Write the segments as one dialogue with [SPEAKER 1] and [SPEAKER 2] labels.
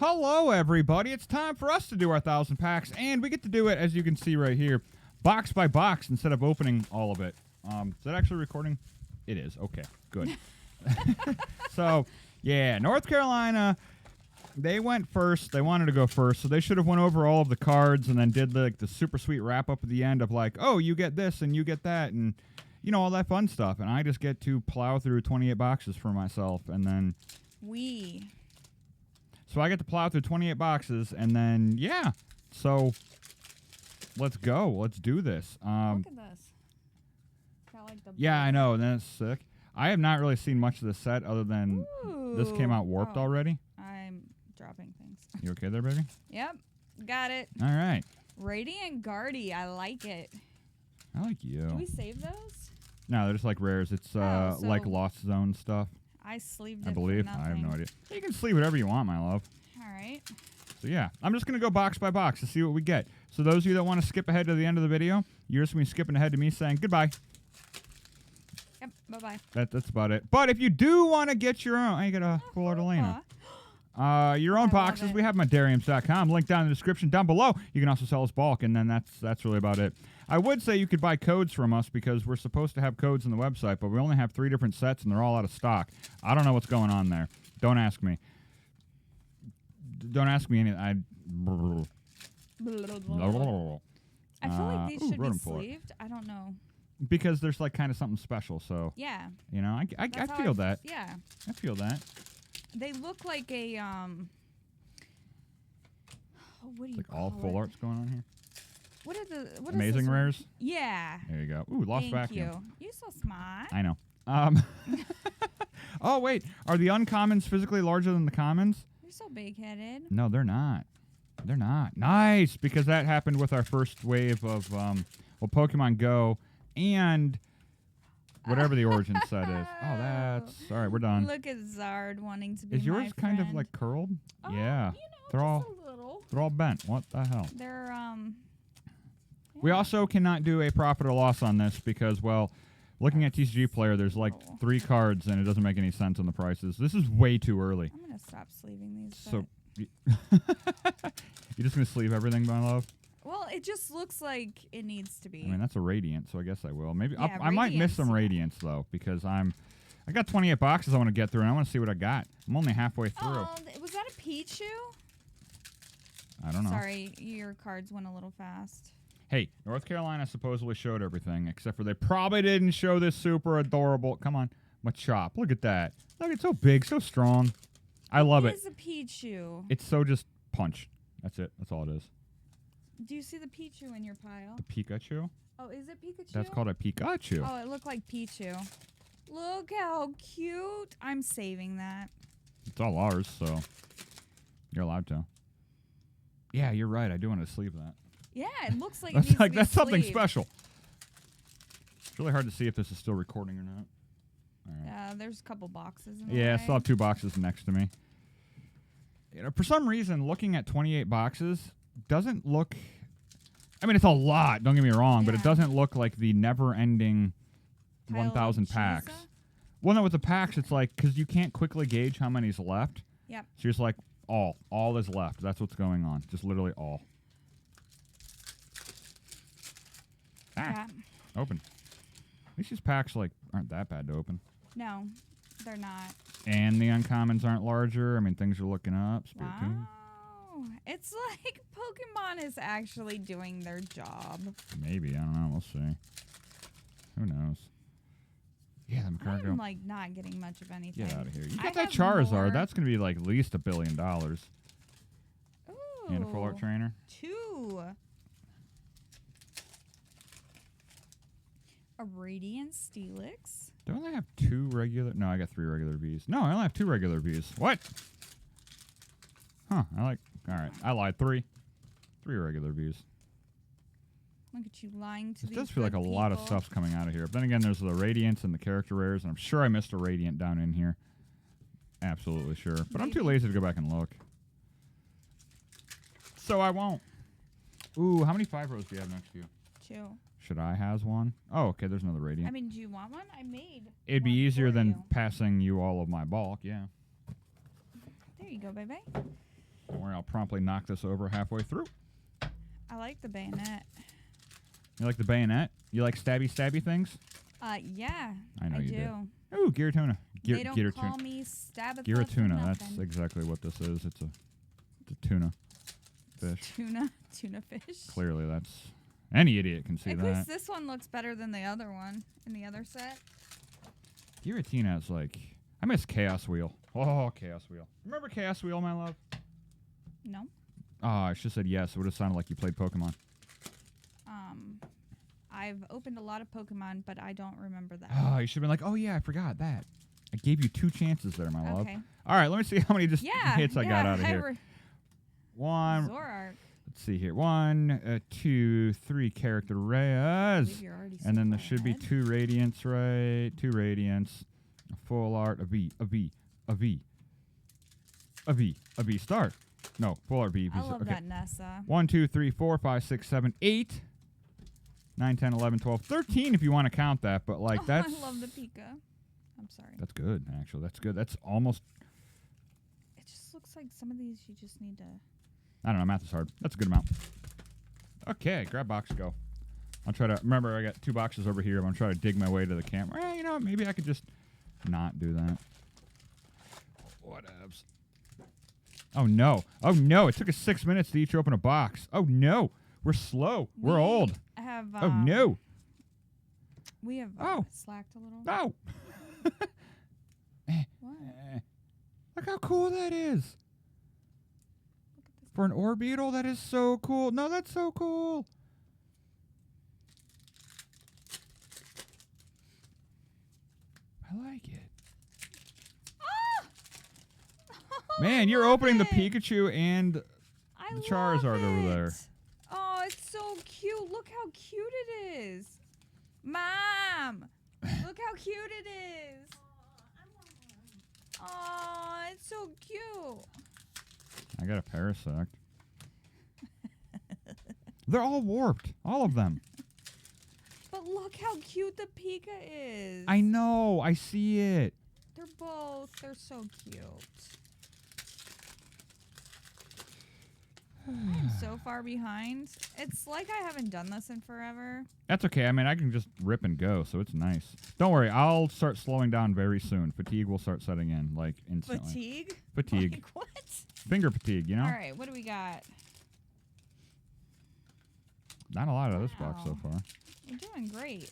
[SPEAKER 1] Hello, everybody. It's time for us to do our 1,000 packs, and we get to do it, as you can see right here, box by box instead of opening all of it. Is that actually recording? It is. Okay, good. So, yeah, North Carolina, they went first. They wanted to go first, so they should have went over all of the cards and then did the super sweet wrap-up at the end of like, oh, you get this and you get that, and, you know, all that fun stuff. And I just get to plow through 28 boxes for myself, and then... So I get to plow through 28 boxes, and then, yeah. So, let's go. Let's do this.
[SPEAKER 2] Look at this. Got like the
[SPEAKER 1] yeah, I know. That's sick. I have not really seen much of this set other than this came out warped already.
[SPEAKER 2] I'm dropping things.
[SPEAKER 1] You okay there, baby?
[SPEAKER 2] Yep. Got it.
[SPEAKER 1] All right.
[SPEAKER 2] Radiant Guardy. I like it.
[SPEAKER 1] I like you.
[SPEAKER 2] Do we save those?
[SPEAKER 1] No, they're just like rares. It's like Lost Zone stuff.
[SPEAKER 2] I sleeved it
[SPEAKER 1] I believe.
[SPEAKER 2] for
[SPEAKER 1] I have no
[SPEAKER 2] nothing.
[SPEAKER 1] idea. You can sleeve whatever you want, my love.
[SPEAKER 2] All right.
[SPEAKER 1] So, yeah. I'm just going to go box by box to see what we get. So, those of you that want to skip ahead to the end of the video, you're just going to be skipping ahead to me saying goodbye.
[SPEAKER 2] Yep. Bye-bye.
[SPEAKER 1] That's about it. But if you do want to get your own... I got a full Artelena. Your own boxes, we have them at Dariums.com. Link down in the description down below. You can also sell us bulk, and then that's really about it. I would say you could buy codes from us because we're supposed to have codes on the website, but we only have 3 different sets, and they're all out of stock. I don't know what's going on there. Don't ask me. Don't ask me anything.
[SPEAKER 2] I feel like these should be sleeved. I don't know.
[SPEAKER 1] Because there's like kind of something special, so...
[SPEAKER 2] Yeah.
[SPEAKER 1] You know, I feel that.
[SPEAKER 2] Yeah.
[SPEAKER 1] I feel that.
[SPEAKER 2] They look like a, what do you
[SPEAKER 1] like
[SPEAKER 2] call
[SPEAKER 1] all full arts going on here.
[SPEAKER 2] What are the
[SPEAKER 1] Amazing rares?
[SPEAKER 2] Yeah.
[SPEAKER 1] There you go. Ooh, lost vacuum.
[SPEAKER 2] Thank you. You're so smart.
[SPEAKER 1] I know. Oh wait, are the uncommons physically larger than the commons?
[SPEAKER 2] You're so big-headed.
[SPEAKER 1] No, they're not. They're not. Nice, because that happened with our first wave of well, Pokemon Go and whatever the origin set is. Oh, that's all right. We're done.
[SPEAKER 2] Look at Zard wanting to be
[SPEAKER 1] Is yours
[SPEAKER 2] my
[SPEAKER 1] kind
[SPEAKER 2] friend.
[SPEAKER 1] of like curled?
[SPEAKER 2] Oh,
[SPEAKER 1] Yeah.
[SPEAKER 2] You know,
[SPEAKER 1] they're all
[SPEAKER 2] a little.
[SPEAKER 1] they're all bent. What the hell?
[SPEAKER 2] They're Yeah.
[SPEAKER 1] We also cannot do a profit or loss on this because, well, looking at TCG Player, there's like 3 cards and it doesn't make any sense on the prices. This is way too early.
[SPEAKER 2] I'm gonna stop sleeving these.
[SPEAKER 1] So, you're just gonna sleeve everything, my love?
[SPEAKER 2] Well, it just looks like it needs to be.
[SPEAKER 1] I mean, that's a Radiant, so I guess I will. Maybe
[SPEAKER 2] Yeah,
[SPEAKER 1] I might miss some
[SPEAKER 2] Radiance.
[SPEAKER 1] Radiants though because I got 28 boxes I want to get through and I want to see what I got. I'm only halfway through.
[SPEAKER 2] Oh, was that a Pichu?
[SPEAKER 1] I don't know.
[SPEAKER 2] Sorry, your cards went a little fast.
[SPEAKER 1] Hey, North Carolina supposedly showed everything, except for they probably didn't show this super adorable. Come on, Machop. Look at that. Look, it's so big, so strong. I love it.
[SPEAKER 2] It is a Pichu.
[SPEAKER 1] It's so just punch. That's it. That's all it is.
[SPEAKER 2] Do you see the Pichu in your pile?
[SPEAKER 1] The Pikachu?
[SPEAKER 2] Oh, is it Pikachu?
[SPEAKER 1] That's called a Pikachu.
[SPEAKER 2] Oh, it looked like Pichu. Look how cute. I'm saving that.
[SPEAKER 1] It's all ours, so you're allowed to. Yeah, you're right. I do want to sleeve that.
[SPEAKER 2] Yeah, it looks like
[SPEAKER 1] That's
[SPEAKER 2] it needs
[SPEAKER 1] like
[SPEAKER 2] to be
[SPEAKER 1] that's something
[SPEAKER 2] sleeved.
[SPEAKER 1] special. It's really hard to see if this is still recording or not. All right.
[SPEAKER 2] There's a couple boxes in the
[SPEAKER 1] Yeah, I
[SPEAKER 2] way.
[SPEAKER 1] still have 2 boxes next to me. You know, for some reason, looking at 28 boxes doesn't look... I mean, it's a lot, don't get me wrong, but it doesn't look like the never-ending 1,000 packs. Well, no, with the packs, it's like, because you can't quickly gauge how many's left.
[SPEAKER 2] Yep.
[SPEAKER 1] So you're just like, all is left. That's what's going on. Just literally all.
[SPEAKER 2] Yeah.
[SPEAKER 1] Open. At least these packs, like, aren't that bad to open.
[SPEAKER 2] No, they're not.
[SPEAKER 1] And the uncommons aren't larger. I mean, things are looking up. Spirit Tomb.
[SPEAKER 2] Wow. It's like Pokemon is actually doing their job.
[SPEAKER 1] Maybe. I don't know. We'll see. Who knows? Yeah, the Macargo.
[SPEAKER 2] I'm like not getting much of anything.
[SPEAKER 1] Get out of here. You
[SPEAKER 2] I
[SPEAKER 1] got that
[SPEAKER 2] have
[SPEAKER 1] Charizard.
[SPEAKER 2] more.
[SPEAKER 1] That's going to be like at least $1 billion.
[SPEAKER 2] Ooh.
[SPEAKER 1] And a full art trainer.
[SPEAKER 2] 2. A Radiant Steelix.
[SPEAKER 1] Do I only have 2 regular? No, I got 3 regular Vs. No, I only have 2 regular Vs. What? Huh. All right. I lied. 3. 3 regular Vs.
[SPEAKER 2] Look at you lying to
[SPEAKER 1] It
[SPEAKER 2] these
[SPEAKER 1] does feel like a
[SPEAKER 2] good
[SPEAKER 1] lot of
[SPEAKER 2] people.
[SPEAKER 1] stuff's coming out of here. But then again, there's the Radiants and the character rares, and I'm sure I missed a Radiant down in here. Absolutely sure. But I'm too lazy to go back and look. So I won't. Ooh, how many 5-rows do you have next to you?
[SPEAKER 2] 2.
[SPEAKER 1] Should I has one? Oh, okay, there's another Radiant.
[SPEAKER 2] I mean, do you want one? I made.
[SPEAKER 1] It'd be
[SPEAKER 2] one
[SPEAKER 1] easier
[SPEAKER 2] for
[SPEAKER 1] than
[SPEAKER 2] you.
[SPEAKER 1] passing you all of my bulk, yeah.
[SPEAKER 2] There you go, baby.
[SPEAKER 1] Don't worry, I'll promptly knock this over halfway through.
[SPEAKER 2] I like the bayonet.
[SPEAKER 1] You like the bayonet? You like stabby things?
[SPEAKER 2] Yeah.
[SPEAKER 1] I know you
[SPEAKER 2] do.
[SPEAKER 1] do. Ooh, Giratuna.
[SPEAKER 2] They don't call me Stab-a-Thought for
[SPEAKER 1] Giratuna.
[SPEAKER 2] nothing.
[SPEAKER 1] That's exactly what this is. It's a tuna fish.
[SPEAKER 2] Tuna fish.
[SPEAKER 1] Clearly, that's any idiot can see
[SPEAKER 2] At
[SPEAKER 1] that.
[SPEAKER 2] least this one looks better than the other one in the other set.
[SPEAKER 1] Giratina is like, I miss Chaos Wheel. Oh, Chaos Wheel. Remember Chaos Wheel, my love?
[SPEAKER 2] No.
[SPEAKER 1] Oh, I should have said yes. It would have sounded like you played Pokemon.
[SPEAKER 2] I've opened a lot of Pokemon, but I don't remember that.
[SPEAKER 1] Oh, you should have been like, oh yeah, I forgot that. I gave you 2 chances there, my love.
[SPEAKER 2] Okay.
[SPEAKER 1] All right, let me see how many hits I got out of here. One.
[SPEAKER 2] Zorark.
[SPEAKER 1] Let's see here. 1, 2, 3 character rares. And then there should be 2 radiants, right? 2 radiants. A full art, a V, a V, a V. A V, a V star. No, full art V.
[SPEAKER 2] I love that Nessa.
[SPEAKER 1] 1, 2, 3, 4, 5, 6, 7, 8. 9, 10, 11, 12, 13 if you want to count that, but like that's...
[SPEAKER 2] I love the Pika. I'm sorry.
[SPEAKER 1] That's good, actually. That's good. That's almost...
[SPEAKER 2] It just looks like some of these you just need to...
[SPEAKER 1] I don't know. Math is hard. That's a good amount. Okay, grab box, go. I'll try to... Remember, I got 2 boxes over here. I'm going to try to dig my way to the camera. You know what? Maybe I could just not do that. Whatevs. Oh, no. Oh, no. It took us 6 minutes to each open a box. Oh, no. We're slow. We're old.
[SPEAKER 2] Have,
[SPEAKER 1] oh, no.
[SPEAKER 2] We have slacked a little.
[SPEAKER 1] No.
[SPEAKER 2] What?
[SPEAKER 1] Look how cool that is. For an Orbeetle, that is so cool. No, that's so cool. I like it.
[SPEAKER 2] Ah!
[SPEAKER 1] Man, you're opening the Pikachu and the Charizard over there.
[SPEAKER 2] Oh, it's so cute. Look how cute it is. Mom, look how cute it is. Oh, it's so cute.
[SPEAKER 1] I got a Parasect. They're all warped. All of them.
[SPEAKER 2] But look how cute the Pika is.
[SPEAKER 1] I know. I see it.
[SPEAKER 2] They're so cute. I'm so far behind. It's like I haven't done this in forever.
[SPEAKER 1] That's okay. I mean, I can just rip and go, so it's nice. Don't worry. I'll start slowing down very soon. Fatigue will start setting in, like, instantly.
[SPEAKER 2] Fatigue?
[SPEAKER 1] Fatigue.
[SPEAKER 2] Like what?
[SPEAKER 1] Finger fatigue, you know?
[SPEAKER 2] All right, what do we got?
[SPEAKER 1] Not a lot of this box so far.
[SPEAKER 2] You're doing great.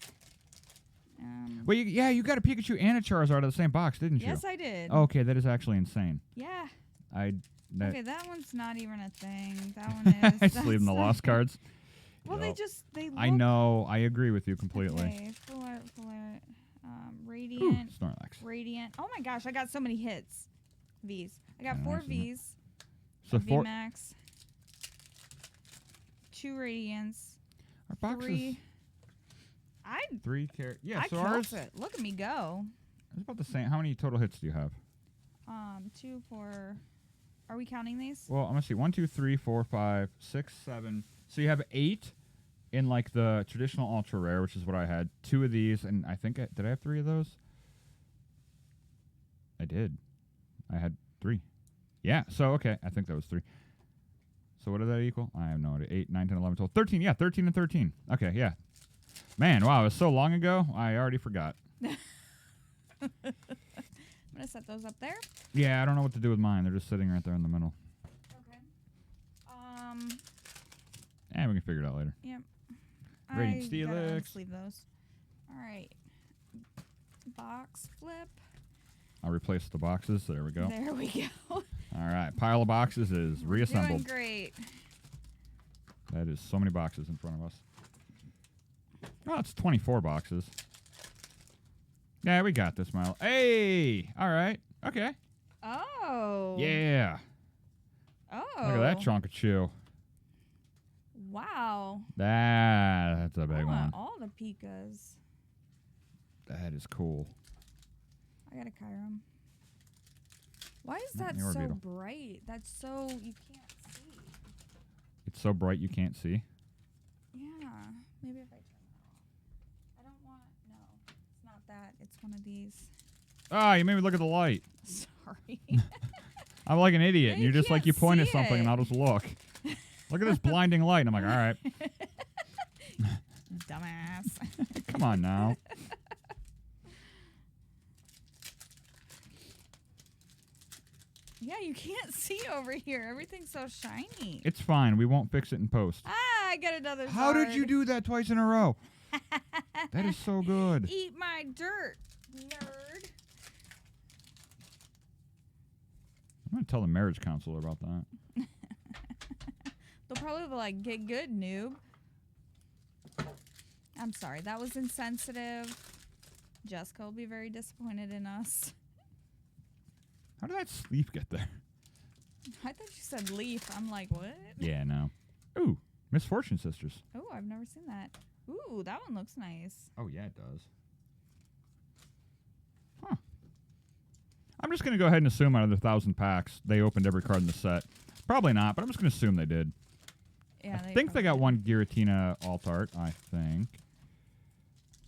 [SPEAKER 1] Well, you got a Pikachu and a Charizard out of the same box, didn't you?
[SPEAKER 2] Yes, I did.
[SPEAKER 1] Okay, that is actually insane.
[SPEAKER 2] Yeah.
[SPEAKER 1] Okay,
[SPEAKER 2] that one's not even a thing. That one is.
[SPEAKER 1] I just leave them the lost cards.
[SPEAKER 2] Well,
[SPEAKER 1] Yep.
[SPEAKER 2] they look...
[SPEAKER 1] I know. I agree with you completely.
[SPEAKER 2] Okay, full art. Radiant.
[SPEAKER 1] Ooh, Snorlax.
[SPEAKER 2] Radiant. Oh my gosh, I got so many hits. Vs. I got
[SPEAKER 1] Yeah,
[SPEAKER 2] 4
[SPEAKER 1] nice,
[SPEAKER 2] Vs.
[SPEAKER 1] So
[SPEAKER 2] V Max. 2 Radiants.
[SPEAKER 1] Our boxes.
[SPEAKER 2] 3.
[SPEAKER 1] 3 carats. Yeah,
[SPEAKER 2] I
[SPEAKER 1] so
[SPEAKER 2] killed
[SPEAKER 1] ours.
[SPEAKER 2] it. Look at me go.
[SPEAKER 1] It's about the same. How many total hits do you have?
[SPEAKER 2] 2, 4. Are we counting these?
[SPEAKER 1] Well, I'm gonna see. 1, 2, 3, 4, 5, 6, 7. So you have 8 in like the traditional ultra rare, which is what I had. 2 of these, and I think did I have 3 of those? I did. I had 3. Yeah. So okay, I think that was 3. So what did that equal? I have no idea. 8, 9, 10, 11, 12, 13. Yeah, 13 and 13. Okay, yeah. Man, wow, it was so long ago. I already forgot.
[SPEAKER 2] I'm gonna set those up there.
[SPEAKER 1] Yeah, I don't know what to do with mine. They're just sitting right there in the middle.
[SPEAKER 2] Okay.
[SPEAKER 1] Yeah, we can figure it out later.
[SPEAKER 2] Yep.
[SPEAKER 1] Radiant
[SPEAKER 2] I gotta
[SPEAKER 1] Steelix.
[SPEAKER 2] sleeve those. All right. Box flip.
[SPEAKER 1] I'll replace the boxes. There we go.
[SPEAKER 2] There we go.
[SPEAKER 1] All right, pile of boxes is reassembled.
[SPEAKER 2] Doing great.
[SPEAKER 1] That is so many boxes in front of us. Oh, it's 24 boxes. Yeah, we got this, Milo. Hey! All right. Okay.
[SPEAKER 2] Oh.
[SPEAKER 1] Yeah.
[SPEAKER 2] Oh.
[SPEAKER 1] Look at that chunk of chew.
[SPEAKER 2] Wow.
[SPEAKER 1] That's a big one.
[SPEAKER 2] All the Pikas.
[SPEAKER 1] That is cool.
[SPEAKER 2] I got a Kyurem. Why is
[SPEAKER 1] Not
[SPEAKER 2] that
[SPEAKER 1] an
[SPEAKER 2] so
[SPEAKER 1] Orbeetle.
[SPEAKER 2] bright? That's so you can't see.
[SPEAKER 1] It's so bright you can't see.
[SPEAKER 2] Yeah. Maybe if I turn that off. I don't want. No, it's not that. It's one of these.
[SPEAKER 1] Ah, you made me look at the light.
[SPEAKER 2] Sorry.
[SPEAKER 1] I'm like an idiot.
[SPEAKER 2] Yeah,
[SPEAKER 1] And you're just like, you
[SPEAKER 2] can't
[SPEAKER 1] point at
[SPEAKER 2] see
[SPEAKER 1] something
[SPEAKER 2] it.
[SPEAKER 1] and I'll just look. Look at this blinding light. And I'm like, all right.
[SPEAKER 2] Dumbass.
[SPEAKER 1] Come on now.
[SPEAKER 2] Yeah, you can't see over here. Everything's so shiny.
[SPEAKER 1] It's fine. We won't fix it in post.
[SPEAKER 2] Ah, I got another
[SPEAKER 1] How did you
[SPEAKER 2] shard.
[SPEAKER 1] do that twice in a row? That is so good.
[SPEAKER 2] Eat my dirt, nerd.
[SPEAKER 1] I'm going to tell the marriage counselor about that.
[SPEAKER 2] They'll probably be like, get good, noob. I'm sorry, that was insensitive. Jessica will be very disappointed in us.
[SPEAKER 1] How did that sleeve get there?
[SPEAKER 2] I thought you said leaf. I'm like, what?
[SPEAKER 1] Yeah, no. Ooh, Misfortune Sisters.
[SPEAKER 2] Oh, I've never seen that. Ooh, that one looks nice.
[SPEAKER 1] Oh, yeah, it does. Huh. I'm just going to go ahead and assume out of the 1,000 packs, they opened every card in the set. Probably not, but I'm just going to assume they did.
[SPEAKER 2] Yeah,
[SPEAKER 1] I think they got one Giratina alt art, I think.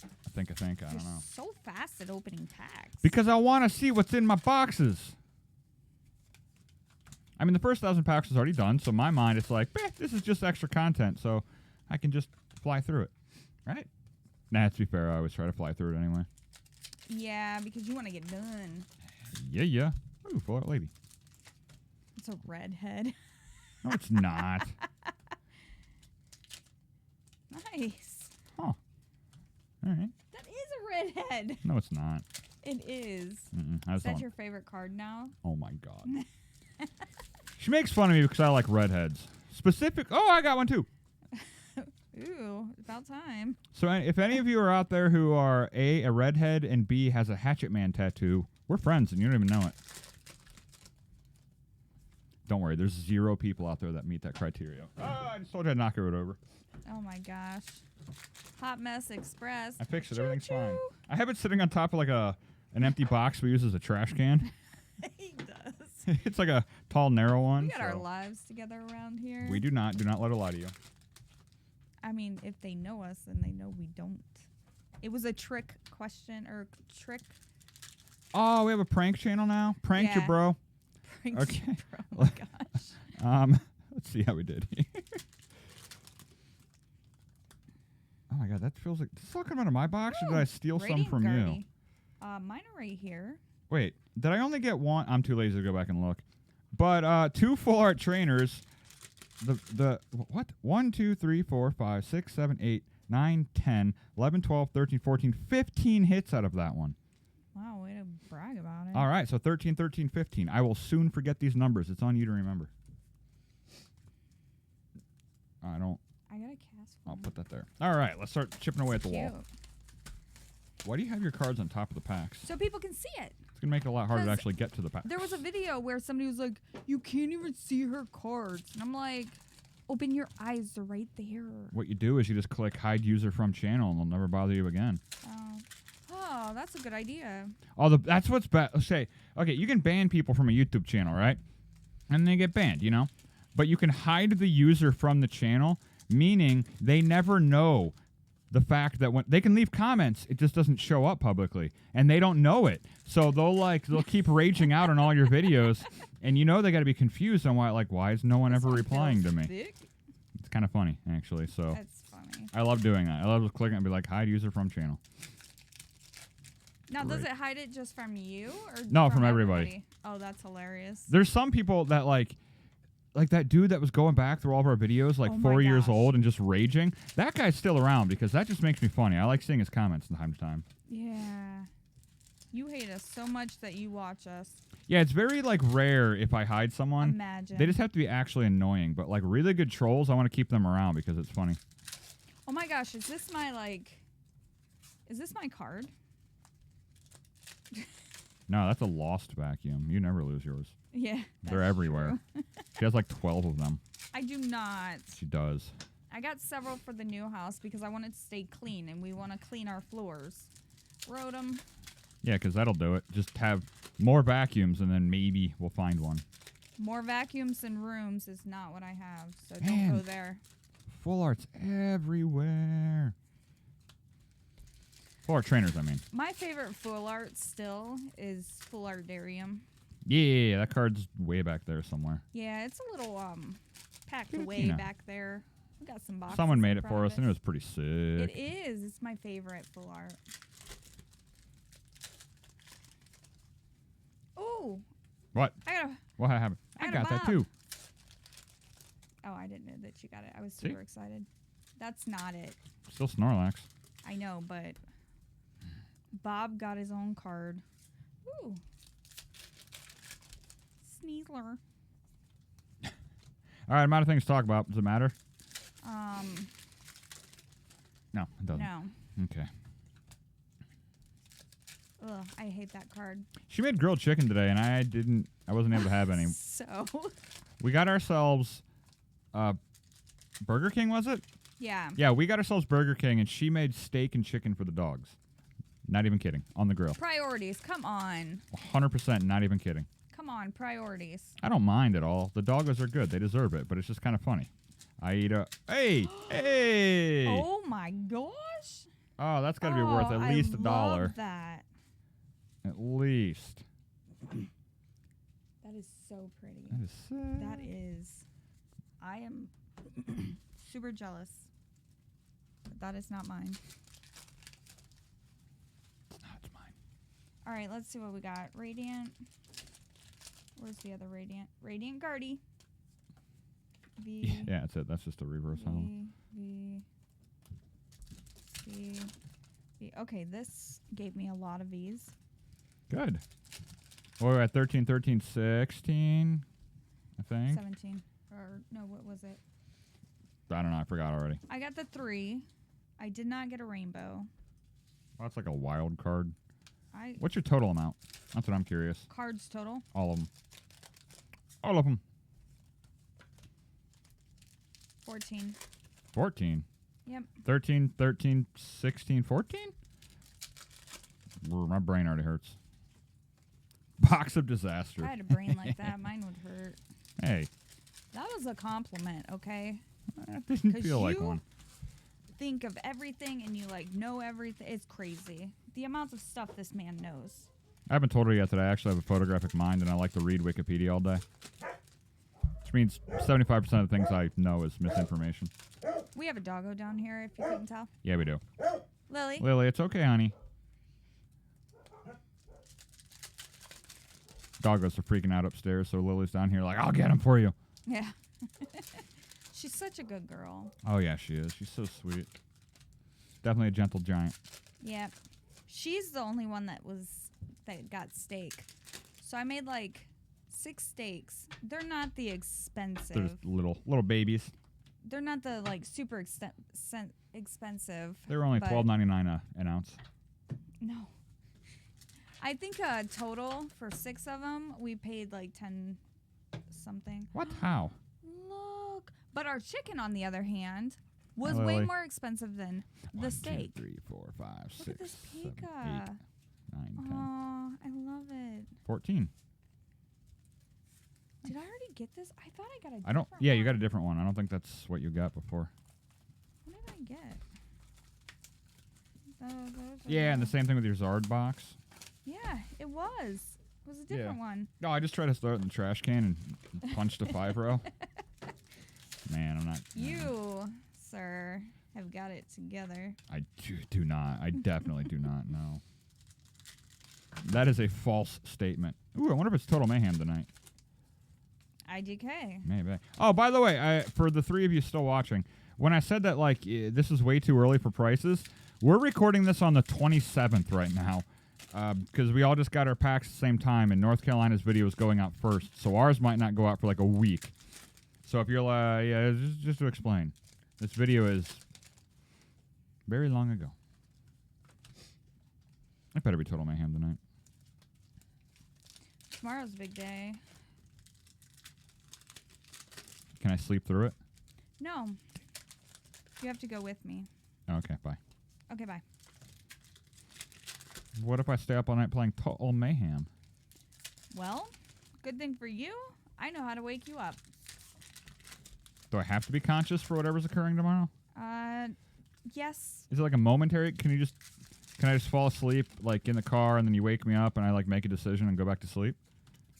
[SPEAKER 1] I think. I don't know.
[SPEAKER 2] So fast at opening packs.
[SPEAKER 1] Because I want to see what's in my boxes. I mean, the first 1,000 packs is already done, so in my mind, it's like, this is just extra content, so I can just fly through it. Right? Nah, to be fair, I always try to fly through it anyway.
[SPEAKER 2] Yeah, because you want to get done.
[SPEAKER 1] Yeah. Ooh, full art lady.
[SPEAKER 2] It's a redhead.
[SPEAKER 1] No, it's not.
[SPEAKER 2] Nice.
[SPEAKER 1] Huh. All right.
[SPEAKER 2] That is a redhead.
[SPEAKER 1] No, it's not.
[SPEAKER 2] It is.
[SPEAKER 1] I
[SPEAKER 2] Is
[SPEAKER 1] just don't.
[SPEAKER 2] that your favorite card now?
[SPEAKER 1] Oh, my God. She makes fun of me because I like redheads. Oh, I got one, too.
[SPEAKER 2] Ooh, about time.
[SPEAKER 1] So if any of you are out there who are A, a redhead, and B, has a Hatchet Man tattoo, we're friends, and you don't even know it. Don't worry, there's 0 people out there that meet that criteria. Oh, I just told you I'd knock it over.
[SPEAKER 2] Oh, my gosh. Hot Mess Express.
[SPEAKER 1] I fixed it.
[SPEAKER 2] Choo
[SPEAKER 1] Everything's
[SPEAKER 2] choo.
[SPEAKER 1] fine. I have it sitting on top of like an empty box we use as a trash can.
[SPEAKER 2] He does.
[SPEAKER 1] It's like a tall, narrow one.
[SPEAKER 2] We got our lives together around here.
[SPEAKER 1] We do not. Do not let her lie to you.
[SPEAKER 2] I mean, if they know us, then they know we don't. It was a trick question or trick.
[SPEAKER 1] Oh, we have a prank channel now? Pranked your
[SPEAKER 2] Yeah.
[SPEAKER 1] bro?
[SPEAKER 2] Prank
[SPEAKER 1] Okay.
[SPEAKER 2] bro. Oh my gosh.
[SPEAKER 1] Let's see how we did here. Oh my God, that feels like... Did this all come out of my box, or did I steal some
[SPEAKER 2] Radiant
[SPEAKER 1] from you?
[SPEAKER 2] Guardy. Mine are right here.
[SPEAKER 1] Wait, did I only get one? I'm too lazy to go back and look. But 2 full art trainers. What? 1, 2, 3, 4, 5, 6, 7, 8, 9, 10, 11, 12, 13, 14, 15 hits out of that one.
[SPEAKER 2] Wow, way to brag about it.
[SPEAKER 1] All right, so 13, 13, 15. I will soon forget these numbers. It's on you to remember. I don't...
[SPEAKER 2] I got a cast
[SPEAKER 1] I'll
[SPEAKER 2] one.
[SPEAKER 1] put that there. All right, let's start chipping away at the wall.
[SPEAKER 2] Cute.
[SPEAKER 1] Why do you have your cards on top of the packs?
[SPEAKER 2] So people can see it.
[SPEAKER 1] It's going to make it a lot harder to
[SPEAKER 2] 'Cause
[SPEAKER 1] actually get to the packs.
[SPEAKER 2] There was a video where somebody was like, you can't even see her cards. And I'm like, open your eyes. They're right there.
[SPEAKER 1] What you do is you just click hide user from channel and they'll never bother you again.
[SPEAKER 2] Oh, that's a good idea.
[SPEAKER 1] That's what's bad. Okay, you can ban people from a YouTube channel, right? And they get banned, you know? But you can hide the user from the channel, meaning they never know the fact that when they can leave comments, it just doesn't show up publicly, and they don't know it. So they'll keep raging out on all your videos, and you know they got to be confused on why is no one ever replying to me?
[SPEAKER 2] Thick.
[SPEAKER 1] It's kind of funny, actually. So
[SPEAKER 2] That's funny.
[SPEAKER 1] I love doing that. I love just clicking and be like, hide user from channel.
[SPEAKER 2] Now, does
[SPEAKER 1] Great.
[SPEAKER 2] it hide it just from you? Or
[SPEAKER 1] No, from everybody.
[SPEAKER 2] Oh, that's hilarious.
[SPEAKER 1] There's some people that like that dude that was going back through all of our videos, like
[SPEAKER 2] Oh my
[SPEAKER 1] 4 years
[SPEAKER 2] gosh.
[SPEAKER 1] old and just raging. That guy's still around because that just makes me funny. I like seeing his comments from time to time.
[SPEAKER 2] Yeah. You hate us so much that you watch us.
[SPEAKER 1] Yeah, it's very like rare if I hide someone.
[SPEAKER 2] Imagine.
[SPEAKER 1] They just have to be actually annoying, but like really good trolls, I want to keep them around because it's funny.
[SPEAKER 2] Oh my gosh, is this my card?
[SPEAKER 1] No, that's a lost vacuum. You never lose yours.
[SPEAKER 2] Yeah.
[SPEAKER 1] They're
[SPEAKER 2] that's
[SPEAKER 1] everywhere.
[SPEAKER 2] true.
[SPEAKER 1] She has like 12 of them.
[SPEAKER 2] I do not.
[SPEAKER 1] She does.
[SPEAKER 2] I got several for the new house because I wanted to stay clean and we want to clean our floors. Wrote them.
[SPEAKER 1] Yeah, because that'll do it. Just have more vacuums and then maybe we'll find one.
[SPEAKER 2] More vacuums and rooms is not what I have, so
[SPEAKER 1] Man.
[SPEAKER 2] don't go there.
[SPEAKER 1] Full arts everywhere. Full art trainers, I mean.
[SPEAKER 2] My favorite full art still is Full Artarium.
[SPEAKER 1] Yeah, that card's way back there somewhere.
[SPEAKER 2] Yeah, it's a little packed
[SPEAKER 1] Give it
[SPEAKER 2] way
[SPEAKER 1] Tina.
[SPEAKER 2] back there. We got some boxes.
[SPEAKER 1] Someone made
[SPEAKER 2] in
[SPEAKER 1] it
[SPEAKER 2] front
[SPEAKER 1] for
[SPEAKER 2] of
[SPEAKER 1] us, and it was pretty sick.
[SPEAKER 2] It is. It's my favorite full art. Ooh,
[SPEAKER 1] What?
[SPEAKER 2] I got a.
[SPEAKER 1] What happened?
[SPEAKER 2] I
[SPEAKER 1] I
[SPEAKER 2] got a
[SPEAKER 1] got that
[SPEAKER 2] Bob.
[SPEAKER 1] too.
[SPEAKER 2] Oh, I didn't know that you got it. I was
[SPEAKER 1] See?
[SPEAKER 2] super excited. That's not it.
[SPEAKER 1] Still Snorlax.
[SPEAKER 2] I know, but Bob got his own card. Ooh. Sneasler.
[SPEAKER 1] All right, amount of things to talk about. Does it matter? No, it doesn't.
[SPEAKER 2] No.
[SPEAKER 1] Okay.
[SPEAKER 2] Ugh, I hate that card.
[SPEAKER 1] She made grilled chicken today, and I wasn't able to have any.
[SPEAKER 2] So.
[SPEAKER 1] We got ourselves, Burger King, was it?
[SPEAKER 2] Yeah.
[SPEAKER 1] Yeah, we got ourselves Burger King, and she made steak and chicken for the dogs. Not even kidding. On the grill.
[SPEAKER 2] Priorities. Come on.
[SPEAKER 1] 100%, not even kidding.
[SPEAKER 2] Come on. Priorities.
[SPEAKER 1] I don't mind at all. The doggos are good. They deserve it, but it's just kind of funny. I eat a... Hey! Hey!
[SPEAKER 2] Oh my gosh.
[SPEAKER 1] Oh, that's got to be worth at least $1.
[SPEAKER 2] I love that.
[SPEAKER 1] At least.
[SPEAKER 2] That is so pretty.
[SPEAKER 1] That is sick.
[SPEAKER 2] That is. I am super jealous. But that is not mine.
[SPEAKER 1] No, it's mine.
[SPEAKER 2] All right, let's see what we got. Radiant. Where's the other Radiant? Radiant Guardy. V.
[SPEAKER 1] Yeah, that's it. That's just a reverse hollow.
[SPEAKER 2] V. V. V. Okay, this gave me a lot of V's.
[SPEAKER 1] Good. Well, we're at 13, 13, 16, I think.
[SPEAKER 2] 17. Or, no, what was it?
[SPEAKER 1] I don't know. I forgot already.
[SPEAKER 2] I got the 3. I did not get a rainbow.
[SPEAKER 1] Well, that's like a wild card.
[SPEAKER 2] I
[SPEAKER 1] What's your total amount? That's what I'm curious.
[SPEAKER 2] Cards total.
[SPEAKER 1] All of them. All of them.
[SPEAKER 2] 14.
[SPEAKER 1] 14.
[SPEAKER 2] Yep.
[SPEAKER 1] 13, 13, 16, 14? My brain already hurts. Box of disaster.
[SPEAKER 2] If I had a brain like that, mine would hurt.
[SPEAKER 1] Hey,
[SPEAKER 2] That was a compliment, okay?
[SPEAKER 1] that didn't
[SPEAKER 2] 'Cause
[SPEAKER 1] feel like
[SPEAKER 2] you-
[SPEAKER 1] one.
[SPEAKER 2] Think of everything and you like know everything. It's crazy. The amount of stuff this man knows.
[SPEAKER 1] I haven't told her yet that I actually have a photographic mind and I like to read Wikipedia all day. Which means 75% of the things I know is misinformation.
[SPEAKER 2] We have a doggo down here, if you couldn't tell.
[SPEAKER 1] Yeah, we do.
[SPEAKER 2] Lily.
[SPEAKER 1] Lily, it's okay, honey. Doggos are freaking out upstairs, so Lily's down here like, I'll get him for you.
[SPEAKER 2] Yeah. She's such a good girl.
[SPEAKER 1] Oh, yeah, she is. She's so sweet. Definitely a gentle giant.
[SPEAKER 2] Yeah. She's the only one that got steak. So I made like 6 steaks. They're not the expensive.
[SPEAKER 1] They're just little babies.
[SPEAKER 2] They're not the like super expensive.
[SPEAKER 1] They were only
[SPEAKER 2] but-
[SPEAKER 1] $12.99 an ounce.
[SPEAKER 2] No. I think total for 6 of them, we paid like 10 something.
[SPEAKER 1] What? How?
[SPEAKER 2] Look. But our chicken, on the other hand, was
[SPEAKER 1] Hi,
[SPEAKER 2] way
[SPEAKER 1] Lily.
[SPEAKER 2] more expensive than the
[SPEAKER 1] 1,
[SPEAKER 2] steak.
[SPEAKER 1] 2, 3, 4, 5,
[SPEAKER 2] Look
[SPEAKER 1] 6,
[SPEAKER 2] at this
[SPEAKER 1] 7, 8,
[SPEAKER 2] Pika.
[SPEAKER 1] 9, 10,
[SPEAKER 2] Oh, I love it.
[SPEAKER 1] 14.
[SPEAKER 2] Did I already get this? I thought I got a different
[SPEAKER 1] I don't. Yeah, you got a
[SPEAKER 2] one.
[SPEAKER 1] different one. I don't think that's what you got before.
[SPEAKER 2] What did I get?
[SPEAKER 1] Yeah, and the same thing with your Zard box.
[SPEAKER 2] Yeah, it was. It was a different one.
[SPEAKER 1] No, I just tried to throw it in the trash can and punched a 5-row. Man, I'm not.
[SPEAKER 2] You, sir, have got it together.
[SPEAKER 1] I do not. I definitely do not know. That is a false statement. Ooh, I wonder if it's Total Mayhem tonight.
[SPEAKER 2] IDK.
[SPEAKER 1] Maybe. Oh, by the way, for the 3 of you still watching, when I said that like this is way too early for prices, we're recording this on the 27th right now because we all just got our packs at the same time, and North Carolina's video is going out first, so ours might not go out for like a week. So if you're yeah, just to explain, this video is very long ago. It better be Total Mayhem tonight.
[SPEAKER 2] Tomorrow's a big day.
[SPEAKER 1] Can I sleep through it?
[SPEAKER 2] No. You have to go with me.
[SPEAKER 1] Okay, bye.
[SPEAKER 2] Okay, bye.
[SPEAKER 1] What if I stay up all night playing Total Mayhem?
[SPEAKER 2] Well, good thing for you, I know how to wake you up.
[SPEAKER 1] Do I have to be conscious for whatever's occurring tomorrow?
[SPEAKER 2] Yes.
[SPEAKER 1] Is it like a momentary? Can I just fall asleep like in the car and then you wake me up and I like make a decision and go back to sleep?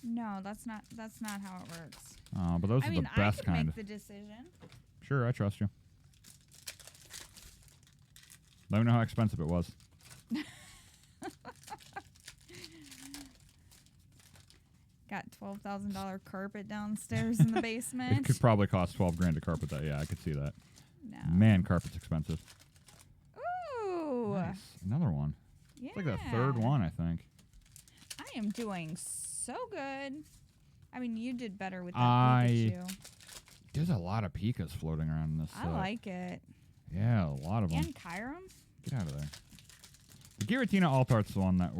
[SPEAKER 2] No, that's not how it works.
[SPEAKER 1] Oh, but those
[SPEAKER 2] I
[SPEAKER 1] are
[SPEAKER 2] mean,
[SPEAKER 1] the best
[SPEAKER 2] I could
[SPEAKER 1] kind.
[SPEAKER 2] make the decision.
[SPEAKER 1] Sure, I trust you. Let me know how expensive it was.
[SPEAKER 2] Got $12,000 carpet downstairs in the
[SPEAKER 1] It
[SPEAKER 2] basement.
[SPEAKER 1] could probably cost 12 grand to carpet that. Yeah, I could see that.
[SPEAKER 2] No.
[SPEAKER 1] Man, carpet's expensive.
[SPEAKER 2] Ooh.
[SPEAKER 1] Nice. Another one.
[SPEAKER 2] Yeah.
[SPEAKER 1] It's like the third one, I think.
[SPEAKER 2] I am doing so good. I mean, you did better with that Pikachu.
[SPEAKER 1] There's a lot of Pikas floating around in this
[SPEAKER 2] I like it.
[SPEAKER 1] Yeah, a lot of them.
[SPEAKER 2] And Kyurem?
[SPEAKER 1] Get out of there. The Giratina Altart's the one that